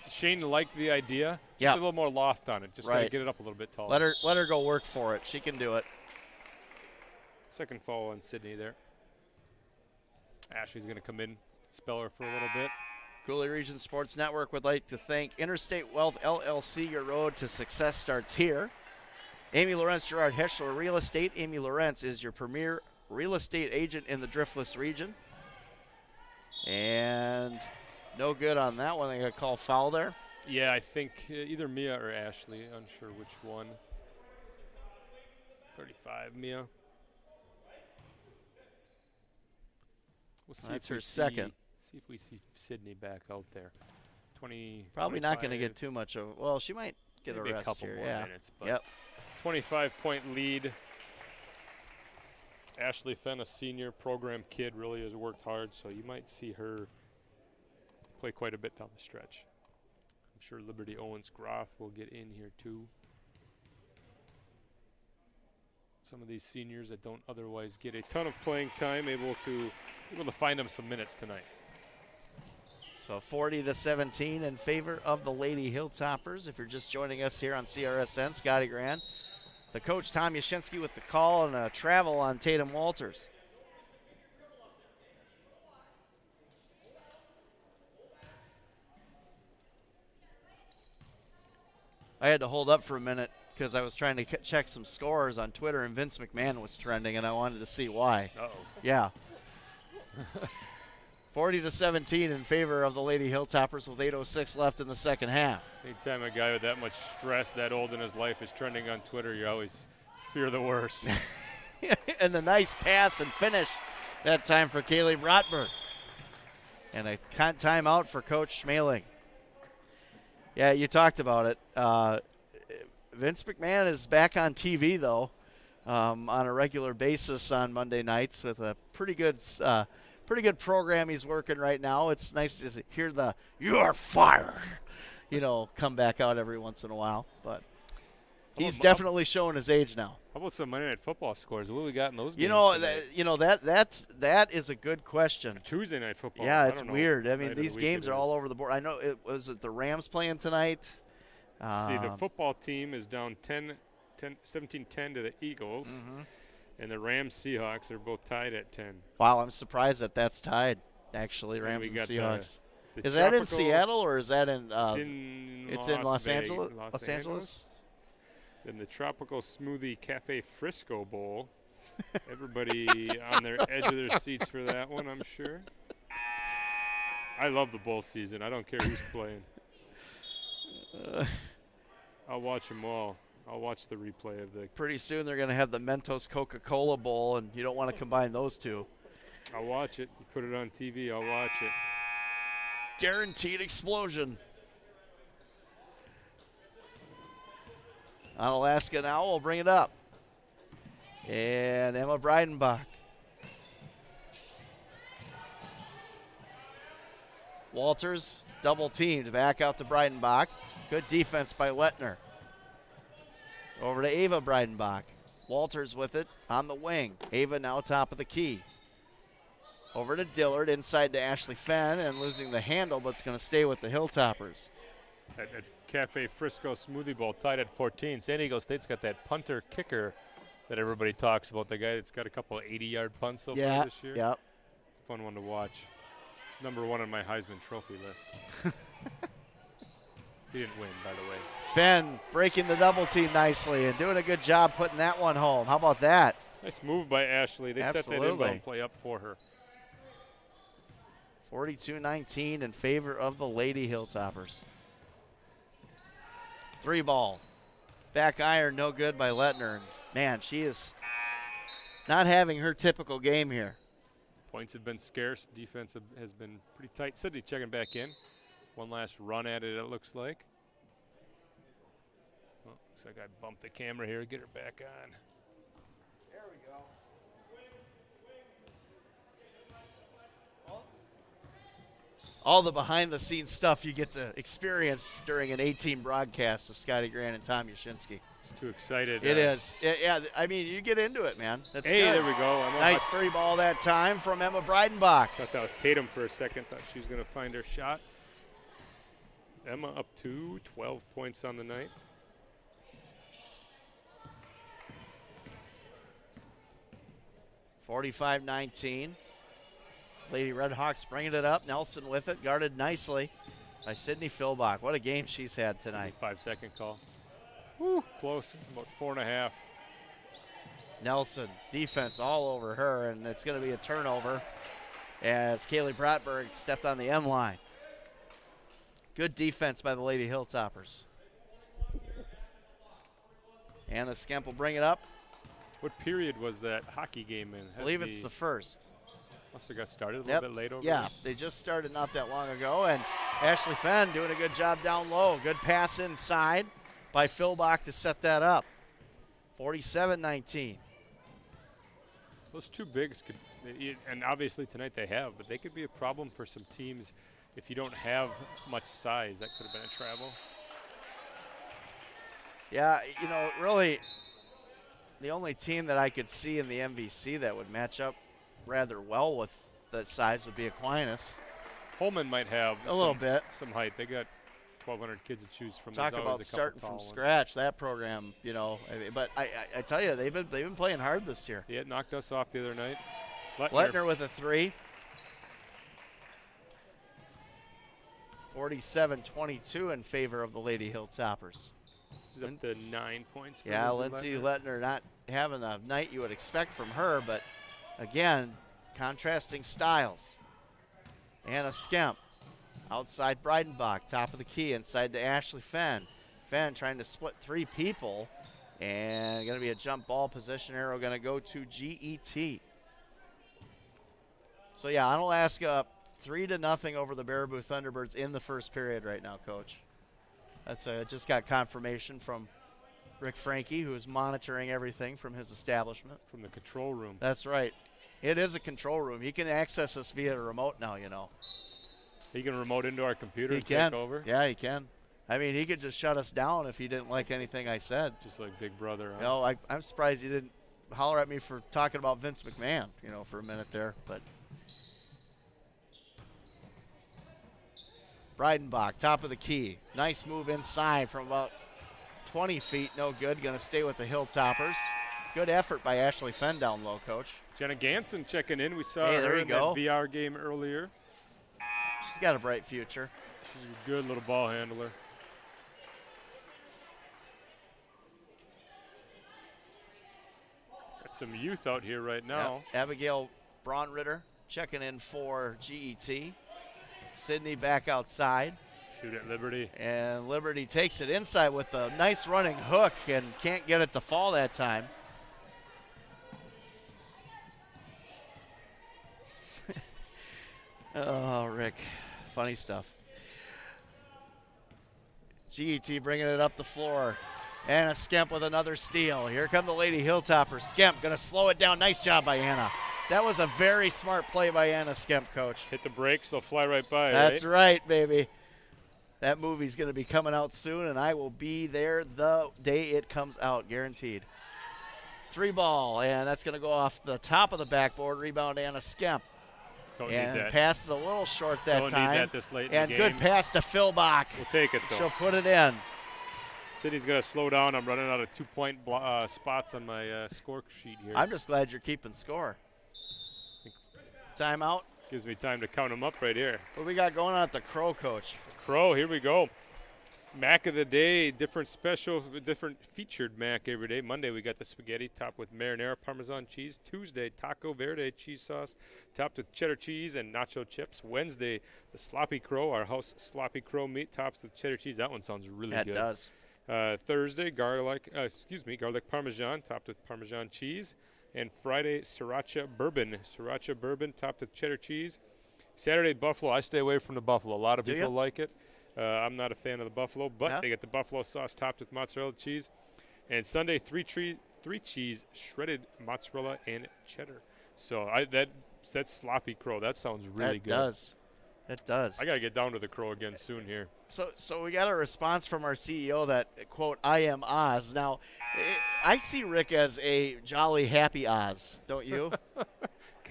Shane liked the idea. Just Yeah. a little more loft on it. Just got to get it up a little bit taller. Let her go work for it. She can do it. Second foul on Sydney there. Ashley's going to come in, spell her for a little bit. Cooley Region Sports Network would like to thank Interstate Wealth LLC. Your road to success starts here. Amy Lorenz, Gerard Heschler Real Estate. Amy Lorenz is your premier real estate agent in the Driftless region. And no good on that one. They got to call foul there. Yeah, I think either Mia or Ashley. Unsure which one. 35, Mia. We'll see That's if we her see second. See if we see Sydney back out there. 20. Probably not going to get too much of. Well, she might get maybe a rest a couple here. more yeah. minutes. But Yep. 25-point lead. Ashley Fenn, a senior program kid, really has worked hard, so you might see her play quite a bit down the stretch. I'm sure Liberty Owens-Groff will get in here too. Some of these seniors that don't otherwise get a ton of playing time, able to find them some minutes tonight. So 40-17 in favor of the Lady Hilltoppers. If you're just joining us here on CRSN, Scotty Grand, the coach Tom Yashinsky with the call and a travel on Tatum Walters. I had to hold up for a minute because I was trying to check some scores on Twitter, and Vince McMahon was trending, and I wanted to see why. Uh-oh. Yeah. 40-17 in favor of the Lady Hilltoppers with 8:06 left in the second half. Anytime a guy with that much stress, that old in his life, is trending on Twitter, you always fear the worst. And the nice pass and finish that time for Kaylee Brotberg. And a timeout for Coach Schmeling. Yeah, you talked about it. Vince McMahon is back on TV, though, on a regular basis on Monday nights with a pretty good program he's working right now. It's nice to hear the "you're fired," come back out every once in a while. But he's definitely showing his age now. How about some Monday Night Football scores? What we got in those games? That is a good question. Tuesday Night Football. Yeah, it's weird. I mean, these games are all over the board. I know was it the Rams playing tonight? See, the football team is down 17-10 to the Eagles, and the Rams Seahawks are both tied at 10. Wow, I'm surprised that that's tied. Actually, Rams and Seahawks. Is that in Seattle or is that in? It's in Los Angeles. Los Angeles. Then the Tropical Smoothie Cafe Frisco Bowl. Everybody on their edge of their seats for that one, I'm sure. I love the bowl season. I don't care who's playing. I'll watch them all. I'll watch the replay of the. Pretty soon they're going to have the Mentos Coca-Cola Bowl, and you don't want to combine those two. I'll watch it. You put it on TV, I'll watch it. Guaranteed explosion. Onalaska now will bring it up. And Emma Breidenbach. Walters double teamed back out to Breidenbach. Good defense by Lettner. Over to Ava Breidenbach. Walters with it on the wing. Ava now top of the key. Over to Dillard, inside to Ashley Fenn, and losing the handle, but it's going to stay with the Hilltoppers. At Cafe Frisco Smoothie Bowl tied at 14. San Diego State's got that punter kicker that everybody talks about, the guy that's got a couple of 80-yard punts so far this year. Yep. It's a fun one to watch. Number one on my Heisman Trophy list. He didn't win, by the way. Fenn breaking the double team nicely and doing a good job putting that one home. How about that? Nice move by Ashley. They set that inbound play up for her. 42-19 in favor of the Lady Hilltoppers. 3 ball. Back iron, no good by Lettner. Man, she is not having her typical game here. Points have been scarce. Defense has been pretty tight. Sydney checking back in. One last run at it, it looks like. Well, looks like I bumped the camera here. Get her back on. There we go. All the behind-the-scenes stuff you get to experience during an 18 broadcast of Scotty Grant and Tom Yashinsky. Just too excited. It is. Yeah, I mean, you get into it, man. That's hey, good. There we go. Nice 3 ball that time from Emma Breidenbach. Thought that was Tatum for a second. Thought she was going to find her shot. Emma up to 12 points on the night. (45-19). Lady Redhawks bringing it up. Nelson with it, guarded nicely by Sydney Philbach. What a game she's had tonight. 5-second call. Woo, close, about 4.5. Nelson, defense all over her, and it's going to be a turnover as Kaylee Brotberg stepped on the M line. Good defense by the Lady Hilltoppers. Anna Skemp will bring it up. What period was that hockey game in? I believe it's the first. Must have got started a little bit late over Yeah, there. they just started not that long ago, and Ashley Fenn doing a good job down low. Good pass inside by Philbach to set that up. 47-19. Those two bigs could, and obviously tonight they have, but they could be a problem for some teams if you don't have much size. That could have been a travel. Yeah, really, the only team that I could see in the MVC that would match up rather well with that size would be Aquinas. Holman might have a little bit some height. They got 1,200 kids to choose from. Talk about starting from scratch, that program, But I tell you, they've been playing hard this year. Yeah, it knocked us off the other night. Lettner with a 3. 47-22 in favor of the Lady Hilltoppers. She's up to 9 points. For yeah, Lindsay Lettner not having the night you would expect from her, but again, contrasting styles. Anna Skemp, outside Breidenbach, top of the key, inside to Ashley Fenn. Fenn trying to split 3 people, and going to be a jump ball position arrow going to go to GET. So yeah, Onalaska up 3-0 over the Baraboo Thunderbirds in the first period right now, Coach. Just got confirmation from Rick Frankie, who is monitoring everything from his establishment. From the control room. That's right. It is a control room. He can access us via a remote now, He can remote into our computer and take over? Yeah, he can. I mean, he could just shut us down if he didn't like anything I said. Just like Big Brother. Huh? No, I'm surprised he didn't holler at me for talking about Vince McMahon, for a minute there. But Breidenbach, top of the key. Nice move inside from about 20 feet. No good. Going to stay with the Hilltoppers. Good effort by Ashley Fenn down low, Coach. Jenna Ganson checking in. We saw her in that VR game earlier. She's got a bright future. She's a good little ball handler. Got some youth out here right now. Yep. Abigail Braunritter checking in for GET. Sydney back outside. Shoot at Liberty. And Liberty takes it inside with a nice running hook and can't get it to fall that time. Oh, Rick. Funny stuff. GET bringing it up the floor. Anna Skemp with another steal. Here come the Lady Hilltoppers. Skemp going to slow it down. Nice job by Anna. That was a very smart play by Anna Skemp, Coach. Hit the brakes, they'll fly right by. That's right, baby. That movie's going to be coming out soon, and I will be there the day it comes out, guaranteed. 3 ball, and that's going to go off the top of the backboard. Rebound, Anna Skemp. Don't need that. Passes a little short that time. Don't need that this late in the game. And good pass to Philbach. We'll take it, though. She'll put it in. Sydney's going to slow down. I'm running out of 2-point spots on my score sheet here. I'm just glad you're keeping score. Timeout. Gives me time to count them up right here. What we got going on at the Crow, Coach? Crow, here we go. Mac of the day, different featured mac every day. Monday we got the spaghetti topped with marinara Parmesan cheese. Tuesday, taco verde cheese sauce topped with cheddar cheese and nacho chips. Wednesday, the sloppy crow, our house sloppy crow meat topped with cheddar cheese. That one sounds really good. That does. Thursday, garlic parmesan topped with Parmesan cheese. And Friday, sriracha bourbon topped with cheddar cheese. Saturday, buffalo. I stay away from the buffalo. A lot of people like it. I'm not a fan of the buffalo, but they get the buffalo sauce topped with mozzarella cheese. And Sunday, three cheese, shredded mozzarella and cheddar. So that sloppy crow, that sounds really good. It does. I got to get down to the crow again soon here. So we got a response from our CEO that, quote, I am Oz. Now, I see Rick as a jolly, happy Oz, don't you? Gosh,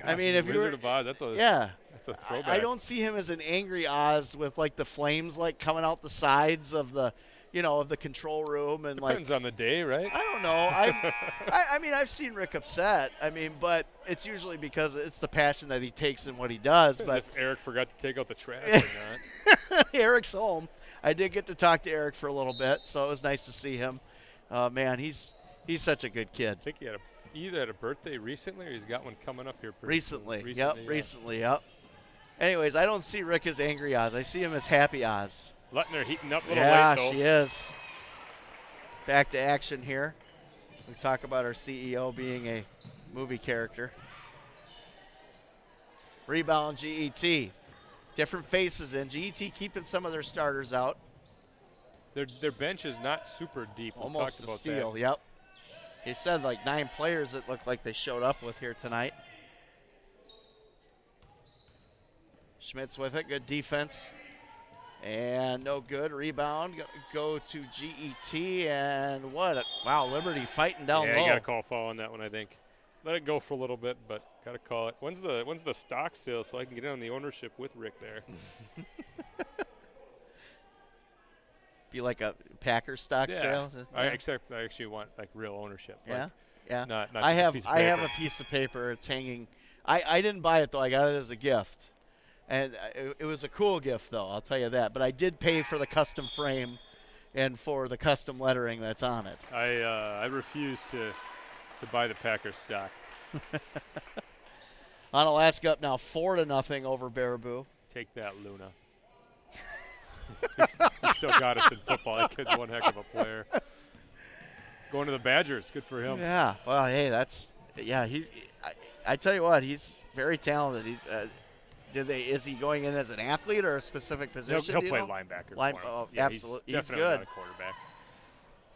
I mean, if Wizard of Oz, that's a throwback. I don't see him as an angry Oz with like the flames like coming out the sides of the, of the control room and Depends on the day, right? I don't know. I mean, I've seen Rick upset. I mean, but it's usually because it's the passion that he takes in what he does. Depends but if Eric forgot to take out the trash or not. Eric's home. I did get to talk to Eric for a little bit, so it was nice to see him. Man, he's such a good kid. I think he either had a birthday recently or he's got one coming up here recently. Recently. Yep. Anyways, I don't see Rick as angry Oz. I see him as happy Oz. Lettner heating up a little late, though. She is. Back to action here. We talk about our CEO being a movie character. Rebound GET. Different faces in. GET keeping some of their starters out. Their bench is not super deep. Almost a steal, yep. He said like 9 players it looked like they showed up with here tonight. Schmitz with it, good defense. And no good, rebound, go to GET, and wow, Liberty fighting down low. Yeah, you got to call foul on that one, I think. Let it go for a little bit, but got to call it. When's the stock sale so I can get in on the ownership with Rick there? Be like a Packers stock sale? Except I actually want like real ownership. Yeah, like, yeah. Not I have a piece of paper. It's hanging. I didn't buy it though. I got it as a gift. And it was a cool gift, though, I'll tell you that. But I did pay for the custom frame and for the custom lettering that's on it. I refuse to buy the Packers stock. Onalaska up now 4-0 over Baraboo. Take that, Luna. He still got us in football. That kid's one heck of a player. Going to the Badgers, good for him. Yeah, well, hey, I tell you what, he's very talented. Is he going in as an athlete or a specific position? He'll play linebacker. Yeah, absolutely. He's definitely good. Not a quarterback.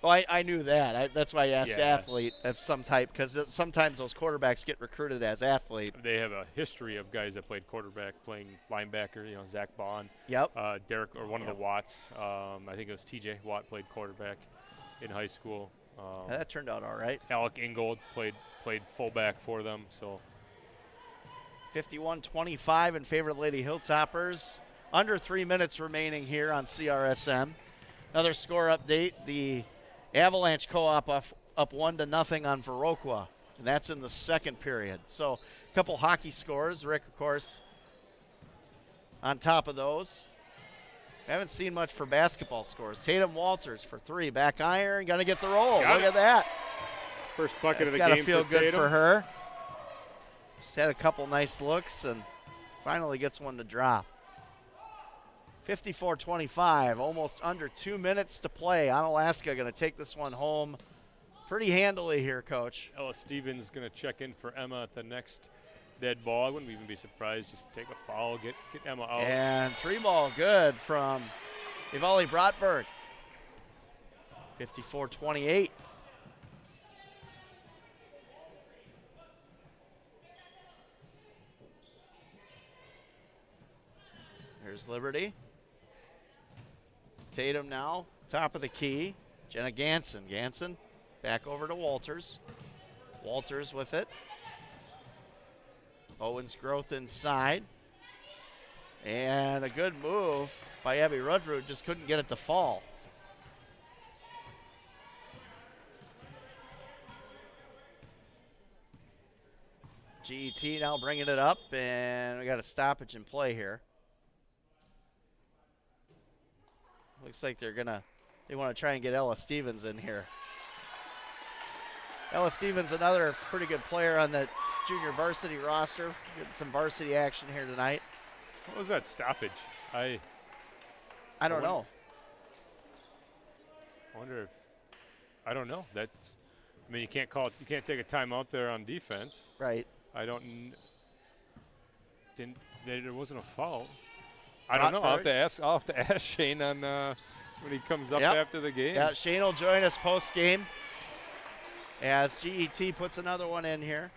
Well, I knew that. That's why I asked athlete of some type, because sometimes those quarterbacks get recruited as athlete. They have a history of guys that played quarterback, playing linebacker. Zach Bond. Yep. Derek, or one of the Watts. I think it was T.J. Watt played quarterback in high school. That turned out all right. Alec Ingold played fullback for them. So 51-25 in favor of the Lady Hilltoppers. Under 3 minutes remaining here on CRSM. Another score update. The Avalanche Co-op up 1-0 on Viroqua, and that's in the second period. So a couple hockey scores. Rick, of course, on top of those. We haven't seen much for basketball scores. Tatum Walters for 3. Back iron, going to get the roll. Look at that. First bucket of the game for Tatum. It's got to feel good for her. She's had a couple nice looks and finally gets one to drop. 54-25, almost under 2 minutes to play. Onalaska going to take this one home pretty handily here, Coach. Ella Stevens going to check in for Emma at the next dead ball. I wouldn't even be surprised. Just take a foul, get Emma out. And 3-ball good from Ivali Bratberg. 54-28. Here's Liberty. Tatum now, top of the key. Jenna Ganson. Ganson back over to Walters. Walters with it. Owens Growth inside. And a good move by Abby Rudrud, just couldn't get it to fall. GET now bringing it up, and we got a stoppage in play here. Looks like they want to try and get Ella Stevens in here. Ella Stevens, another pretty good player on the junior varsity roster. Getting some varsity action here tonight. What was that stoppage? I don't know. I wonder if, I don't know. You can't call it, you can't take a timeout there on defense. Right. There wasn't a foul. I don't know. I'll have to ask Shane on when he comes up after the game. Yeah, Shane will join us post game as GET puts another one in here.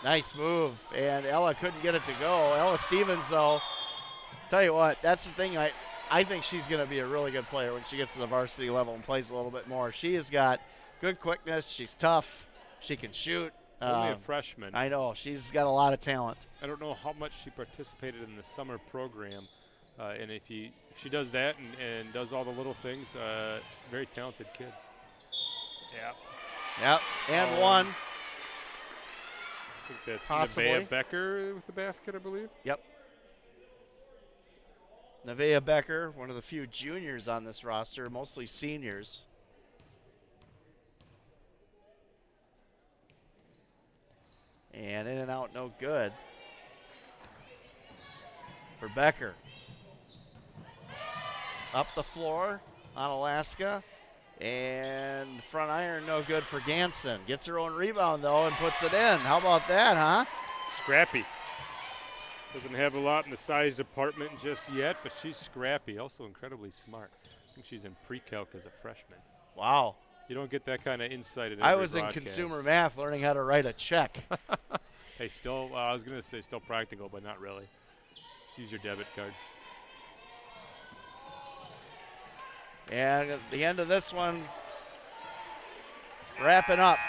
Nice move, and Ella couldn't get it to go. Ella Stevens, though, tell you what, that's the thing. I think she's going to be a really good player when she gets to the varsity level and plays a little bit more. She has got good quickness. She's tough. She can shoot. Only a freshman. I know. She's got a lot of talent. I don't know how much she participated in the summer program. And if she does that and does all the little things, very talented kid. Yep. And one. I think that's possibly Nevaeh Becker with the basket, I believe. Yep. Nevaeh Becker, one of the few juniors on this roster, mostly seniors. And in and out, no good for Becker. Up the floor, Onalaska. And front iron no good for Ganson. Gets her own rebound, though, and puts it in. How about that, huh? Scrappy. Doesn't have a lot in the size department just yet, but she's scrappy. Also incredibly smart. I think she's in pre-calc as a freshman. Wow. You don't get that kind of insight in I was in consumer math learning how to write a check. Hey, still, I was going to say still practical, but not really. Just use your debit card. And at the end of this one, wrapping up.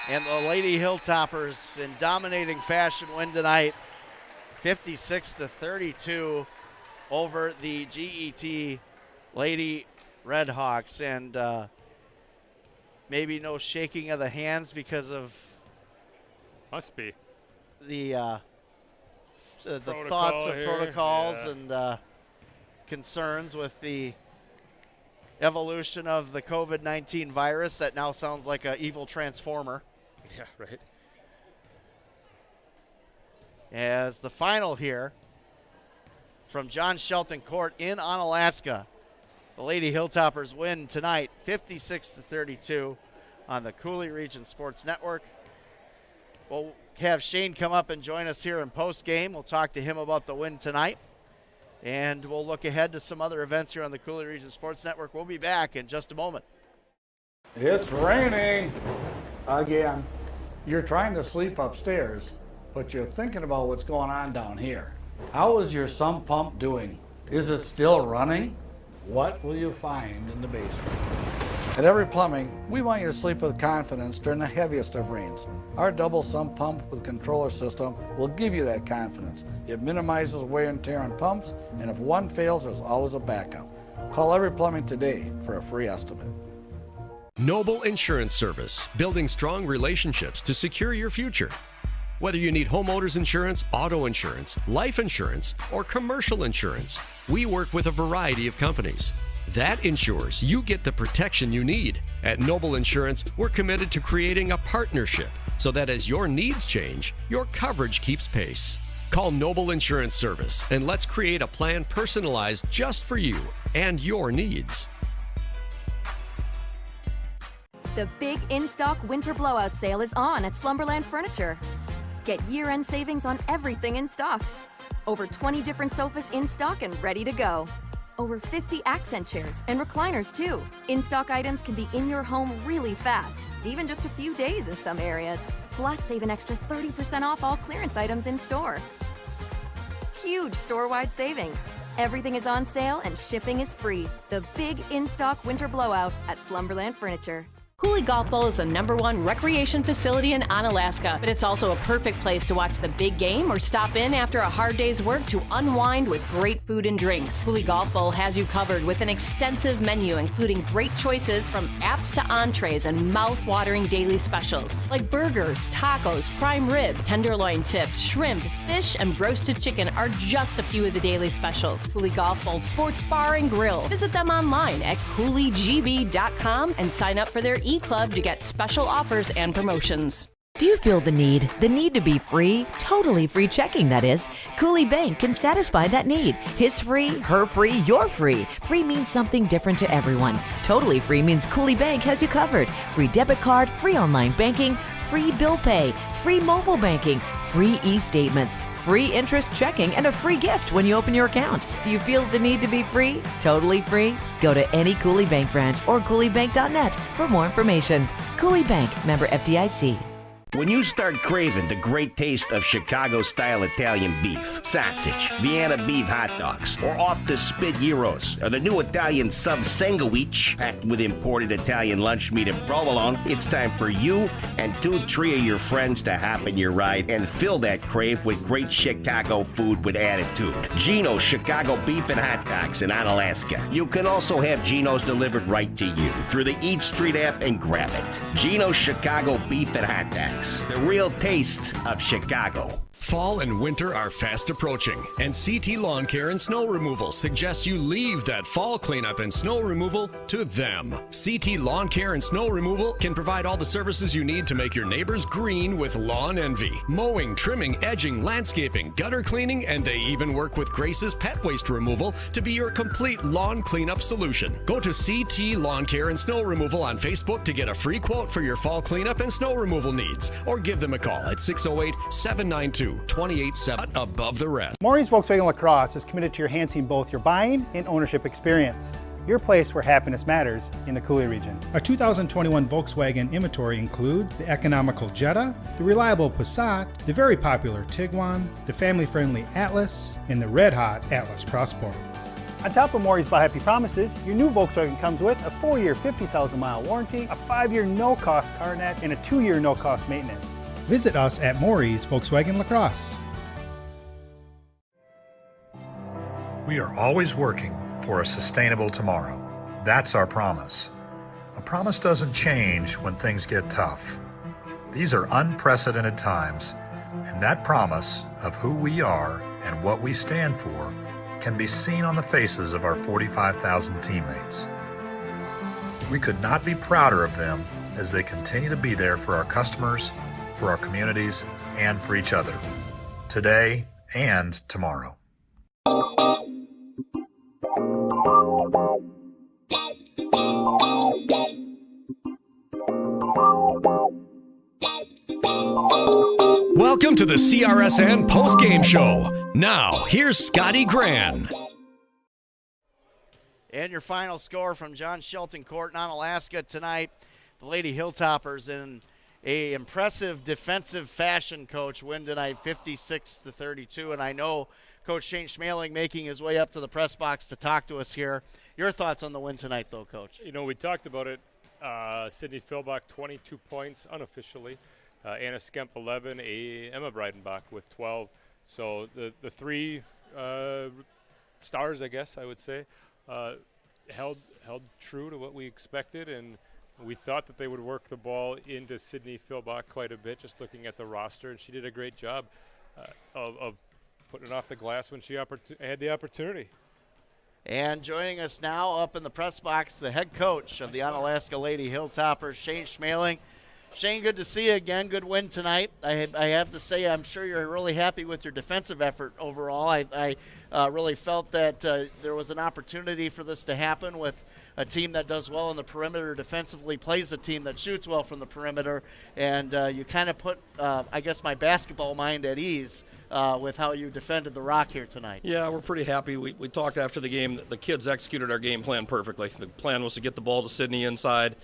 And the Lady Hilltoppers in dominating fashion win tonight, 56-32 over the GET Lady Redhawks. And maybe no shaking of the hands because of must be the thoughts of protocols and concerns with the evolution of the COVID-19 virus that now sounds like an evil transformer. Yeah, right. As the final here from John Shelton Court in Onalaska, the Lady Hilltoppers win tonight 56-32 on the Cooley Region Sports Network. We'll have Shane come up and join us here in postgame. We'll talk to him about the win tonight. And we'll look ahead to some other events here on the Cooley Region Sports Network. We'll be back in just a moment. It's raining again. You're trying to sleep upstairs, but you're thinking about what's going on down here. How is your sump pump doing? Is it still running? What will you find in the basement? At Every Plumbing, we want you to sleep with confidence during the heaviest of rains. Our double sump pump with controller system will give you that confidence. It minimizes wear and tear on pumps, and if one fails, there's always a backup. Call Every Plumbing today for a free estimate. Noble Insurance Service, building strong relationships to secure your future. Whether you need homeowners insurance, auto insurance, life insurance, or commercial insurance, we work with a variety of companies. That ensures you get the protection you need. At Noble Insurance, we're committed to creating a partnership so that as your needs change, your coverage keeps pace. Call Noble Insurance Service and let's create a plan personalized just for you and your needs. The big in-stock winter blowout sale is on at Slumberland Furniture. Get year-end savings on everything in stock. Over 20 different sofas in stock and ready to go. Over 50 accent chairs and recliners too. In-stock items can be in your home really fast, even just a few days in some areas. Plus, save an extra 30% off all clearance items in store. Huge store-wide savings. Everything is on sale and shipping is free. The big in-stock winter blowout at Slumberland Furniture. Cooley Golf Bowl is the #1 recreation facility in Onalaska, but it's also a perfect place to watch the big game or stop in after a hard day's work to unwind with great food and drinks. Cooley Golf Bowl has you covered with an extensive menu, including great choices from apps to entrees and mouth-watering daily specials like burgers, tacos, prime rib, tenderloin tips, shrimp, fish, and roasted chicken are just a few of the daily specials. Cooley Golf Bowl Sports Bar and Grill. Visit them online at CooleyGB.com and sign up for their e-club to get special offers and promotions. Do you feel the need to be free, totally free checking, that is? Cooley Bank can satisfy that need. His free, her free, your free. Free means something different to everyone. Totally free means Cooley Bank has you covered. Free debit card, free online banking, free bill pay, free mobile banking, free e-statements, free interest checking, and a free gift when you open your account. Do you feel the need to be free? Totally free? Go to any Cooley Bank branch or CooleyBank.net for more information. Cooley Bank, member FDIC. When you start craving the great taste of Chicago-style Italian beef, sausage, Vienna beef hot dogs, or off-the-spit gyros, or the new Italian sub sandwich packed with imported Italian lunch meat and provolone, it's time for you and 2-3 of your friends to hop in your ride and fill that crave with great Chicago food with attitude. Gino's Chicago Beef and Hot Dogs in Onalaska. You can also have Gino's delivered right to you through the Eat Street app and grab it. Gino's Chicago Beef and Hot Dogs. The real taste of Chicago. Fall and winter are fast approaching, and CT Lawn Care and Snow Removal suggests you leave that fall cleanup and snow removal to them. CT Lawn Care and Snow Removal can provide all the services you need to make your neighbors green with lawn envy. Mowing, trimming, edging, landscaping, gutter cleaning, and they even work with Grace's pet waste removal to be your complete lawn cleanup solution. Go to CT Lawn Care and Snow Removal on Facebook to get a free quote for your fall cleanup and snow removal needs, or give them a call at 608-792-287 above the rest. Maureen's Volkswagen La Crosse is committed to enhancing both your buying and ownership experience. Your place where happiness matters in the Coulee region. Our 2021 Volkswagen inventory include the economical Jetta, the reliable Passat, the very popular Tiguan, the family-friendly Atlas, and the red-hot Atlas Crossport. On top of Maury's Buy Happy Promises, your new Volkswagen comes with a 4-year 50,000-mile warranty, a 5-year no-cost car net, and a 2-year no-cost maintenance. Visit us at Maury's Volkswagen La Crosse. We are always working for a sustainable tomorrow. That's our promise. A promise doesn't change when things get tough. These are unprecedented times, and that promise of who we are and what we stand for can be seen on the faces of our 45,000 teammates. We could not be prouder of them as they continue to be there for our customers, for our communities, and for each other, today and tomorrow. Welcome to the CRSN Postgame Show. Now, here's Scotty Gran. And your final score from John Shelton Court in Onalaska tonight. The Lady Hilltoppers in a impressive defensive fashion, Coach, win tonight 56-32. And I know Coach Shane Schmaling making his way up to the press box to talk to us here. Your thoughts on the win tonight, though, Coach? You know, we talked about it. Sydney Philbach, 22 points unofficially. Anna Skemp, 11. Emma Breidenbach with 12. So the three stars, I guess I would say, held true to what we expected, and we thought that they would work the ball into Sydney Philbach quite a bit, just looking at the roster, and she did a great job of putting it off the glass when she had the opportunity. And joining us now up in the press box, the head coach of the Onalaska Lady Hilltoppers, Shane Schmaling. Shane, good to see you again. Good win tonight. I have to say, I'm sure you're really happy with your defensive effort overall. I really felt that there was an opportunity for this to happen with a team that does well on the perimeter defensively, plays a team that shoots well from the perimeter, and you kind of put, I guess, my basketball mind at ease with how you defended the rock here tonight. Yeah, we're pretty happy. We talked after the game that the kids executed our game plan perfectly. The plan was to get the ball to Sydney inside.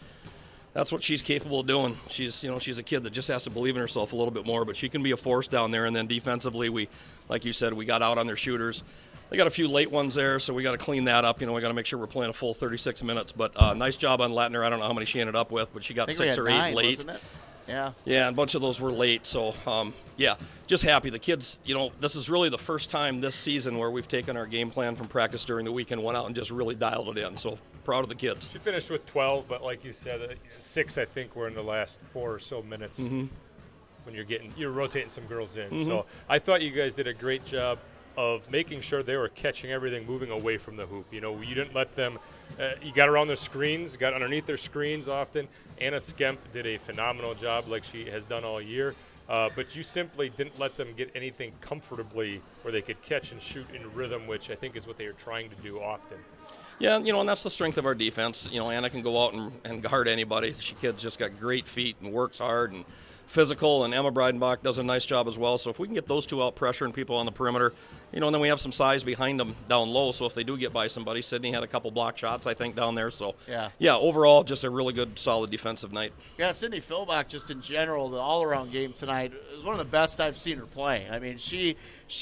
That's what she's capable of doing. She's a kid that just has to believe in herself a little bit more, but she can be a force down there. And then defensively, like you said, we got out on their shooters. They got a few late ones there, so we got to clean that up. We got to make sure we're playing a full 36 minutes. But nice job on Latner. I don't know how many she ended up with, but she got 6 or 8 late. Wasn't it? Yeah. Yeah, and a bunch of those were late. So, yeah, just happy. The kids, this is really the first time this season where we've taken our game plan from practice during the week and went out and just really dialed it in. So proud of the kids. She finished with 12, but like you said, 6, I think, were in the last 4 or so minutes when you're rotating some girls in. So I thought you guys did a great job of making sure they were catching everything moving away from the hoop. You didn't let them you got around their screens, got underneath their screens often. Anna Skemp did a phenomenal job like she has done all year. But you simply didn't let them get anything comfortably where they could catch and shoot in rhythm, which I think is what they are trying to do often. Yeah, and that's the strength of our defense. Anna can go out and guard anybody. She kid's just got great feet and works hard and physical, and Emma Breidenbach does a nice job as well. So if we can get those two out pressuring people on the perimeter, and then we have some size behind them down low. So if they do get by somebody, Sydney had a couple block shots, I think, down there. So yeah, overall, just a really good, solid defensive night. Yeah, Sydney Philbach, just in general, the all-around game tonight is one of the best I've seen her play. I mean, she's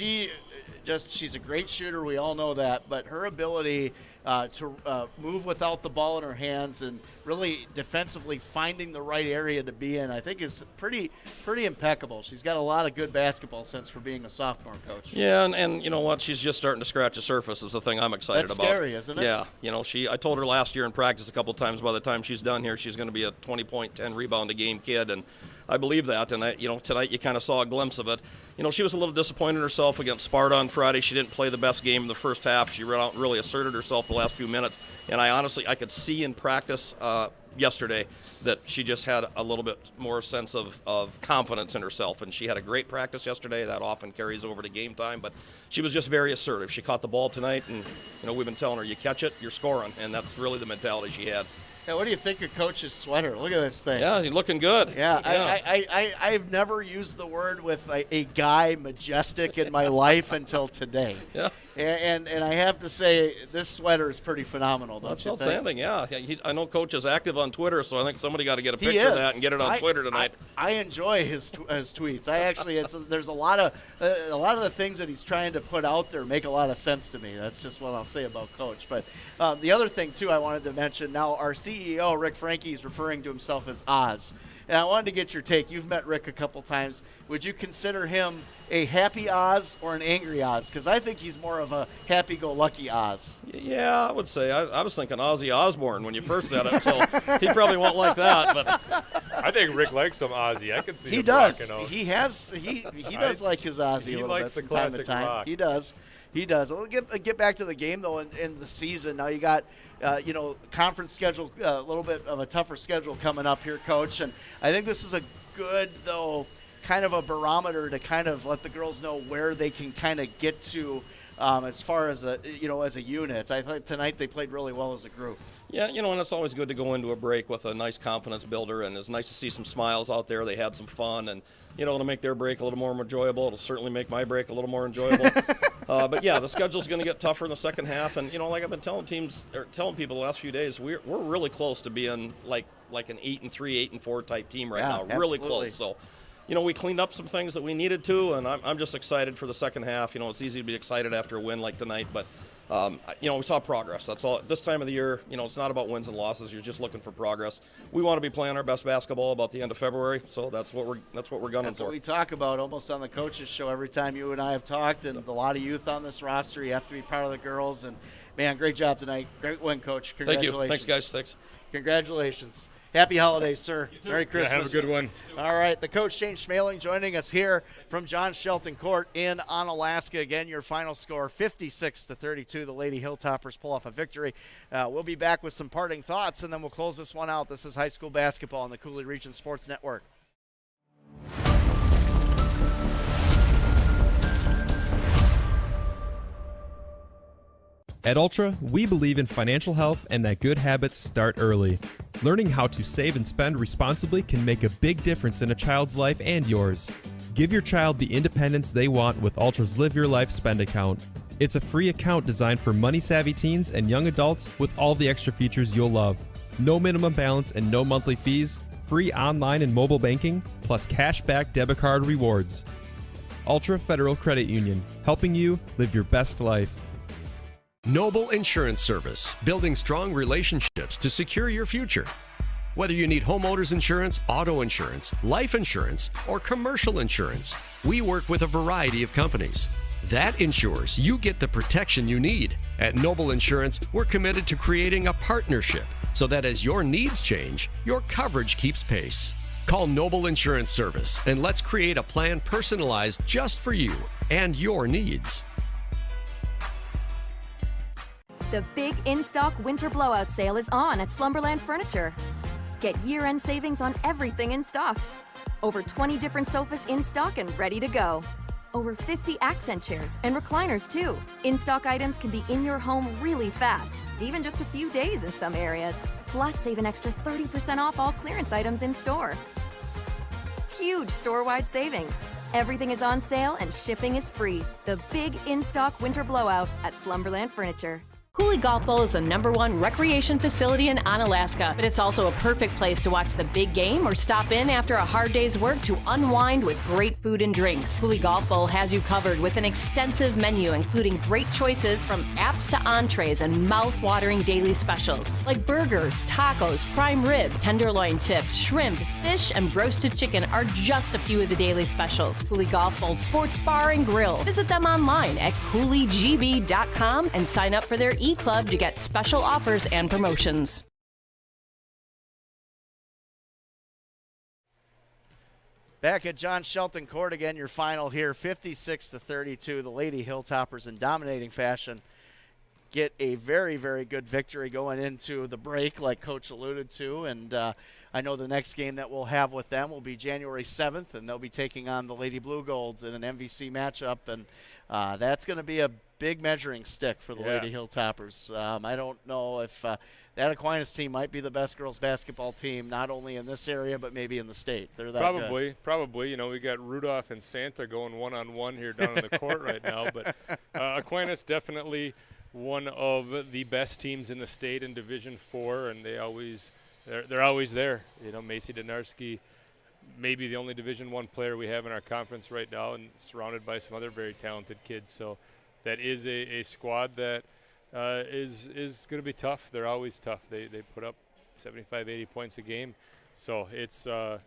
a great shooter. We all know that, but her ability to move without the ball in her hands and really defensively finding the right area to be in, I think is pretty impeccable. She's got a lot of good basketball sense for being a sophomore, Coach. Yeah, and you know what? She's just starting to scratch the surface is the thing I'm excited about. That's scary, isn't it? Yeah, I told her last year in practice a couple times by the time she's done here, she's going to be a 20-point, 10-rebound-a-game kid, and I believe that, and tonight you kind of saw a glimpse of it. She was a little disappointed in herself against Sparta on Friday. She didn't play the best game in the first half. She really asserted herself the last few minutes, and I could see in practice yesterday that she just had a little bit more sense of confidence in herself, and she had a great practice yesterday. That often carries over to game time, but she was just very assertive. She caught the ball tonight, and we've been telling her, you catch it, you're scoring, and that's really the mentality she had. Yeah, what do you think of Coach's sweater? Look at this thing. Yeah, he's looking good. Yeah, I've never used the word with a guy majestic in my life until today. Yeah. And I have to say, this sweater is pretty phenomenal, don't That's you think? outstanding, yeah. I know Coach is active on Twitter, so I think somebody got to get a picture of that and get it on Twitter tonight. I enjoy his tweets. I actually, there's a lot of the things that he's trying to put out there make a lot of sense to me. That's just what I'll say about Coach. But the other thing, too, I wanted to mention, now our CEO, Rick Franke, is referring to himself as Oz. And I wanted to get your take. You've met Rick a couple times. Would you consider him a happy Oz or an angry Oz? Because I think he's more of a happy-go-lucky Oz. Yeah, I would say. I was thinking Ozzy Osbourne when you first said it, so he probably won't like that. But I think Rick likes some Ozzy. I can see he him does. rocking out. He does like his Ozzy a little likes bit the from time to classic time. rock. He does. We'll get back to the game, though, in the season. Now you got conference schedule, a little bit of a tougher schedule coming up here, Coach. And I think this is a good, though, kind of a barometer to kind of let the girls know where they can kind of get to as far as as a unit. I thought tonight they played really well as a group. Yeah, and it's always good to go into a break with a nice confidence builder, and it's nice to see some smiles out there. They had some fun, and it'll make their break a little more enjoyable. It'll certainly make my break a little more enjoyable. But yeah, the schedule's going to get tougher in the second half, and like I've been telling people the last few days, we're really close to being like an 8-3, 8-4 type team right now. Absolutely. Really close. So. We cleaned up some things that we needed to, and I'm just excited for the second half. It's easy to be excited after a win like tonight, but, we saw progress. That's all. This time of the year, it's not about wins and losses. You're just looking for progress. We want to be playing our best basketball about the end of February, so that's what we're gunning That's for. what we talk about almost on the coaches show every time you and I have talked, and a lot of youth on this roster. You have to be part of the girls, and, man, great job tonight. Great win, Coach. Congratulations. Thank you. Thanks, guys. Thanks. Congratulations. Happy holidays, sir. Merry Christmas. Yeah, have a good one. All right, the coach, Shane Schmaling, joining us here from John Shelton Court in Onalaska. Again, your final score, 56-32. The Lady Hilltoppers pull off a victory. We'll be back with some parting thoughts, and then we'll close this one out. This is high school basketball on the Cooley Region Sports Network. At Ultra, we believe in financial health and that good habits start early. Learning how to save and spend responsibly can make a big difference in a child's life and yours. Give your child the independence they want with Ultra's Live Your Life Spend account. It's a free account designed for money-savvy teens and young adults with all the extra features you'll love. No minimum balance and no monthly fees, free online and mobile banking, plus cashback debit card rewards. Ultra Federal Credit Union, helping you live your best life. Noble Insurance Service, building strong relationships to secure your future. Whether you need homeowners insurance, auto insurance, life insurance, or commercial insurance, we work with a variety of companies. That ensures you get the protection you need. At Noble Insurance, we're committed to creating a partnership so that as your needs change, your coverage keeps pace. Call Noble Insurance Service and let's create a plan personalized just for you and your needs. The big in-stock winter blowout sale is on at Slumberland Furniture. Get year-end savings on everything in stock. Over 20 different sofas in stock and ready to go. Over 50 accent chairs and recliners too. In-stock items can be in your home really fast, even just a few days in some areas. Plus, save an extra 30% off all clearance items in store. Huge store-wide savings. Everything is on sale and shipping is free. The big in-stock winter blowout at Slumberland Furniture. Cooley Golf Bowl is the #1 recreation facility in Onalaska, but it's also a perfect place to watch the big game or stop in after a hard day's work to unwind with great food and drinks. Cooley Golf Bowl has you covered with an extensive menu, including great choices from apps to entrees and mouth-watering daily specials like burgers, tacos, prime rib, tenderloin tips, shrimp, fish, and roasted chicken are just a few of the daily specials. Cooley Golf Bowl Sports Bar and Grill. Visit them online at CooleyGB.com and sign up for their e-club to get special offers and promotions. Back at John Shelton Court again, your final here, 56-32. The Lady Hilltoppers in dominating fashion get a very, very good victory going into the break, like Coach alluded to. And I know the next game that we'll have with them will be January 7th, and they'll be taking on the Lady Blue Golds in an MVC matchup. And that's going to be a big measuring stick for the Lady Hilltoppers. I don't know if that Aquinas team might be the best girls basketball team, not only in this area, but maybe in the state. They're that good. Probably. You know, we got Rudolph and Santa going one-on-one here down in the court right now. But Aquinas definitely one of the best teams in the state in Division IV, and they're always there. You know, Macy Donarski, maybe the only Division I player we have in our conference right now, and surrounded by some other very talented kids. So that is a squad that is going to be tough. They're always tough. They put up 75, 80 points a game. So it's a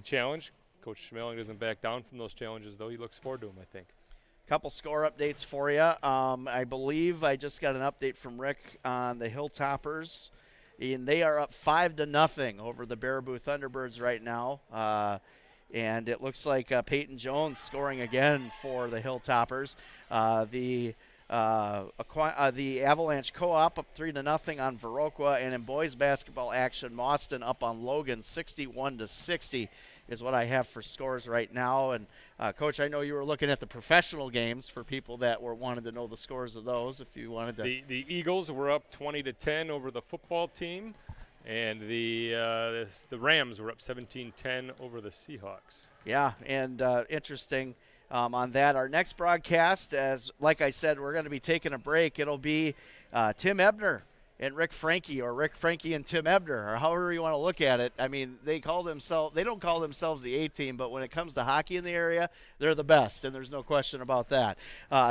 challenge. Coach Schmeling doesn't back down from those challenges, though. He looks forward to them, I think. Couple score updates for you. I believe I just got an update from Rick on the Hilltoppers, and they are up 5-0 over the Baraboo Thunderbirds right now. And it looks like Peyton Jones scoring again for the Hilltoppers. The Avalanche Co-op up 3-0 on Viroqua, and in boys basketball action, Mauston up on Logan 61-60 is what I have for scores right now. And Coach, I know you were looking at the professional games for people that wanted to know the scores of those. If you wanted to, the Eagles were up 20-10 over the football team, and the Rams were up 17-10 over the Seahawks. Yeah, and interesting. On that, our next broadcast, like I said, we're going to be taking a break. It'll be Tim Ebner and Rick Franke, or Rick Franke and Tim Ebner, or however you want to look at it. I mean, they don't call themselves the A team, but when it comes to hockey in the area, they're the best, and there's no question about that.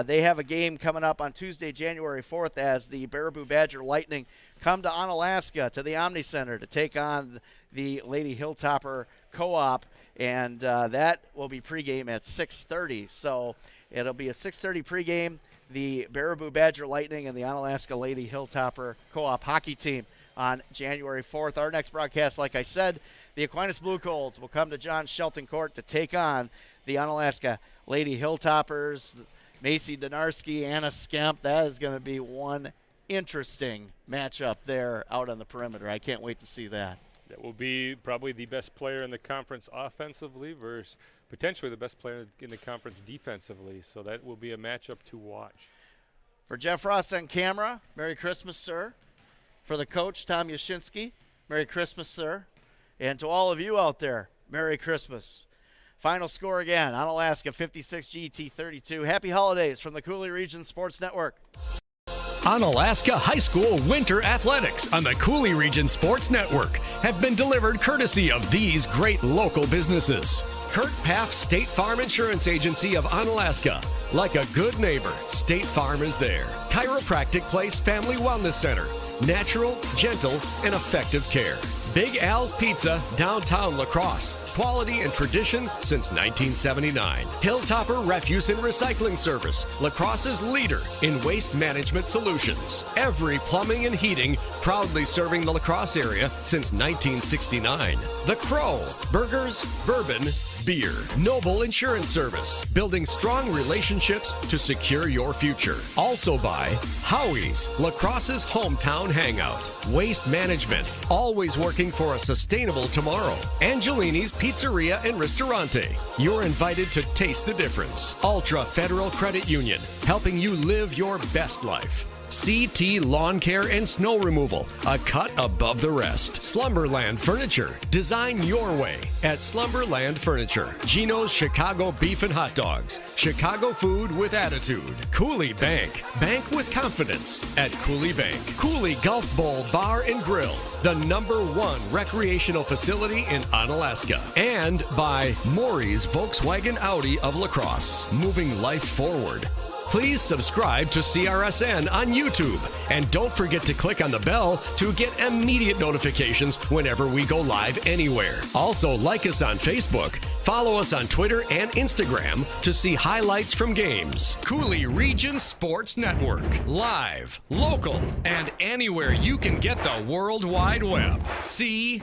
They have a game coming up on Tuesday, January 4th, as the Baraboo Badger Lightning come to Onalaska to the Omni Center to take on the Lady Hilltopper Co-op, and that will be pregame at 6:30. So it'll be a 6:30 pregame. The Baraboo Badger Lightning and the Onalaska Lady Hilltopper Co-op hockey team on January 4th. Our next broadcast, like I said, the Aquinas Blue Colts will come to John Shelton Court to take on the Onalaska Lady Hilltoppers. Macy Donarski, Anna Skemp. That is going to be one interesting matchup there out on the perimeter. I can't wait to see that. That will be probably the best player in the conference offensively versus potentially the best player in the conference defensively. So that will be a matchup to watch. For Jeff Ross on camera, Merry Christmas, sir. For the coach, Tom Yashinsky, Merry Christmas, sir. And to all of you out there, Merry Christmas. Final score again, Onalaska 56, GT 32. Happy holidays from the Cooley Region Sports Network. Onalaska High School Winter Athletics on the Cooley Region Sports Network have been delivered courtesy of these great local businesses. Kurt Paff State Farm Insurance Agency of Onalaska. Like a good neighbor, State Farm is there. Chiropractic Place Family Wellness Center. Natural, gentle, and effective care. Big Al's Pizza, downtown La Crosse. Quality and tradition since 1979. Hilltopper Refuse and Recycling Service, La Crosse's leader in waste management solutions. Every Plumbing and Heating, proudly serving the La Crosse area since 1969. The Crow, burgers, bourbon, beer. Noble Insurance Service, building strong relationships to secure your future. Also by Howie's, La Crosse's hometown hangout. Waste Management, always working for a sustainable tomorrow. Angelini's Pizzeria and Ristorante. You're invited to taste the difference. Ultra Federal Credit Union, helping you live your best life. CT Lawn Care and Snow Removal, a cut above the rest. Slumberland Furniture, design your way at Slumberland Furniture. Gino's Chicago Beef and Hot Dogs, Chicago food with attitude. Cooley Bank, bank with confidence at Cooley Bank. Cooley Golf Bowl Bar and Grill, the #1 recreational facility in Onalaska. And by Maury's Volkswagen Audi of La Crosse, moving life forward. Please subscribe to CRSN on YouTube. And don't forget to click on the bell to get immediate notifications whenever we go live anywhere. Also, like us on Facebook. Follow us on Twitter and Instagram to see highlights from games. Cooley Region Sports Network. Live, local, and anywhere you can get the World Wide Web. CRSN.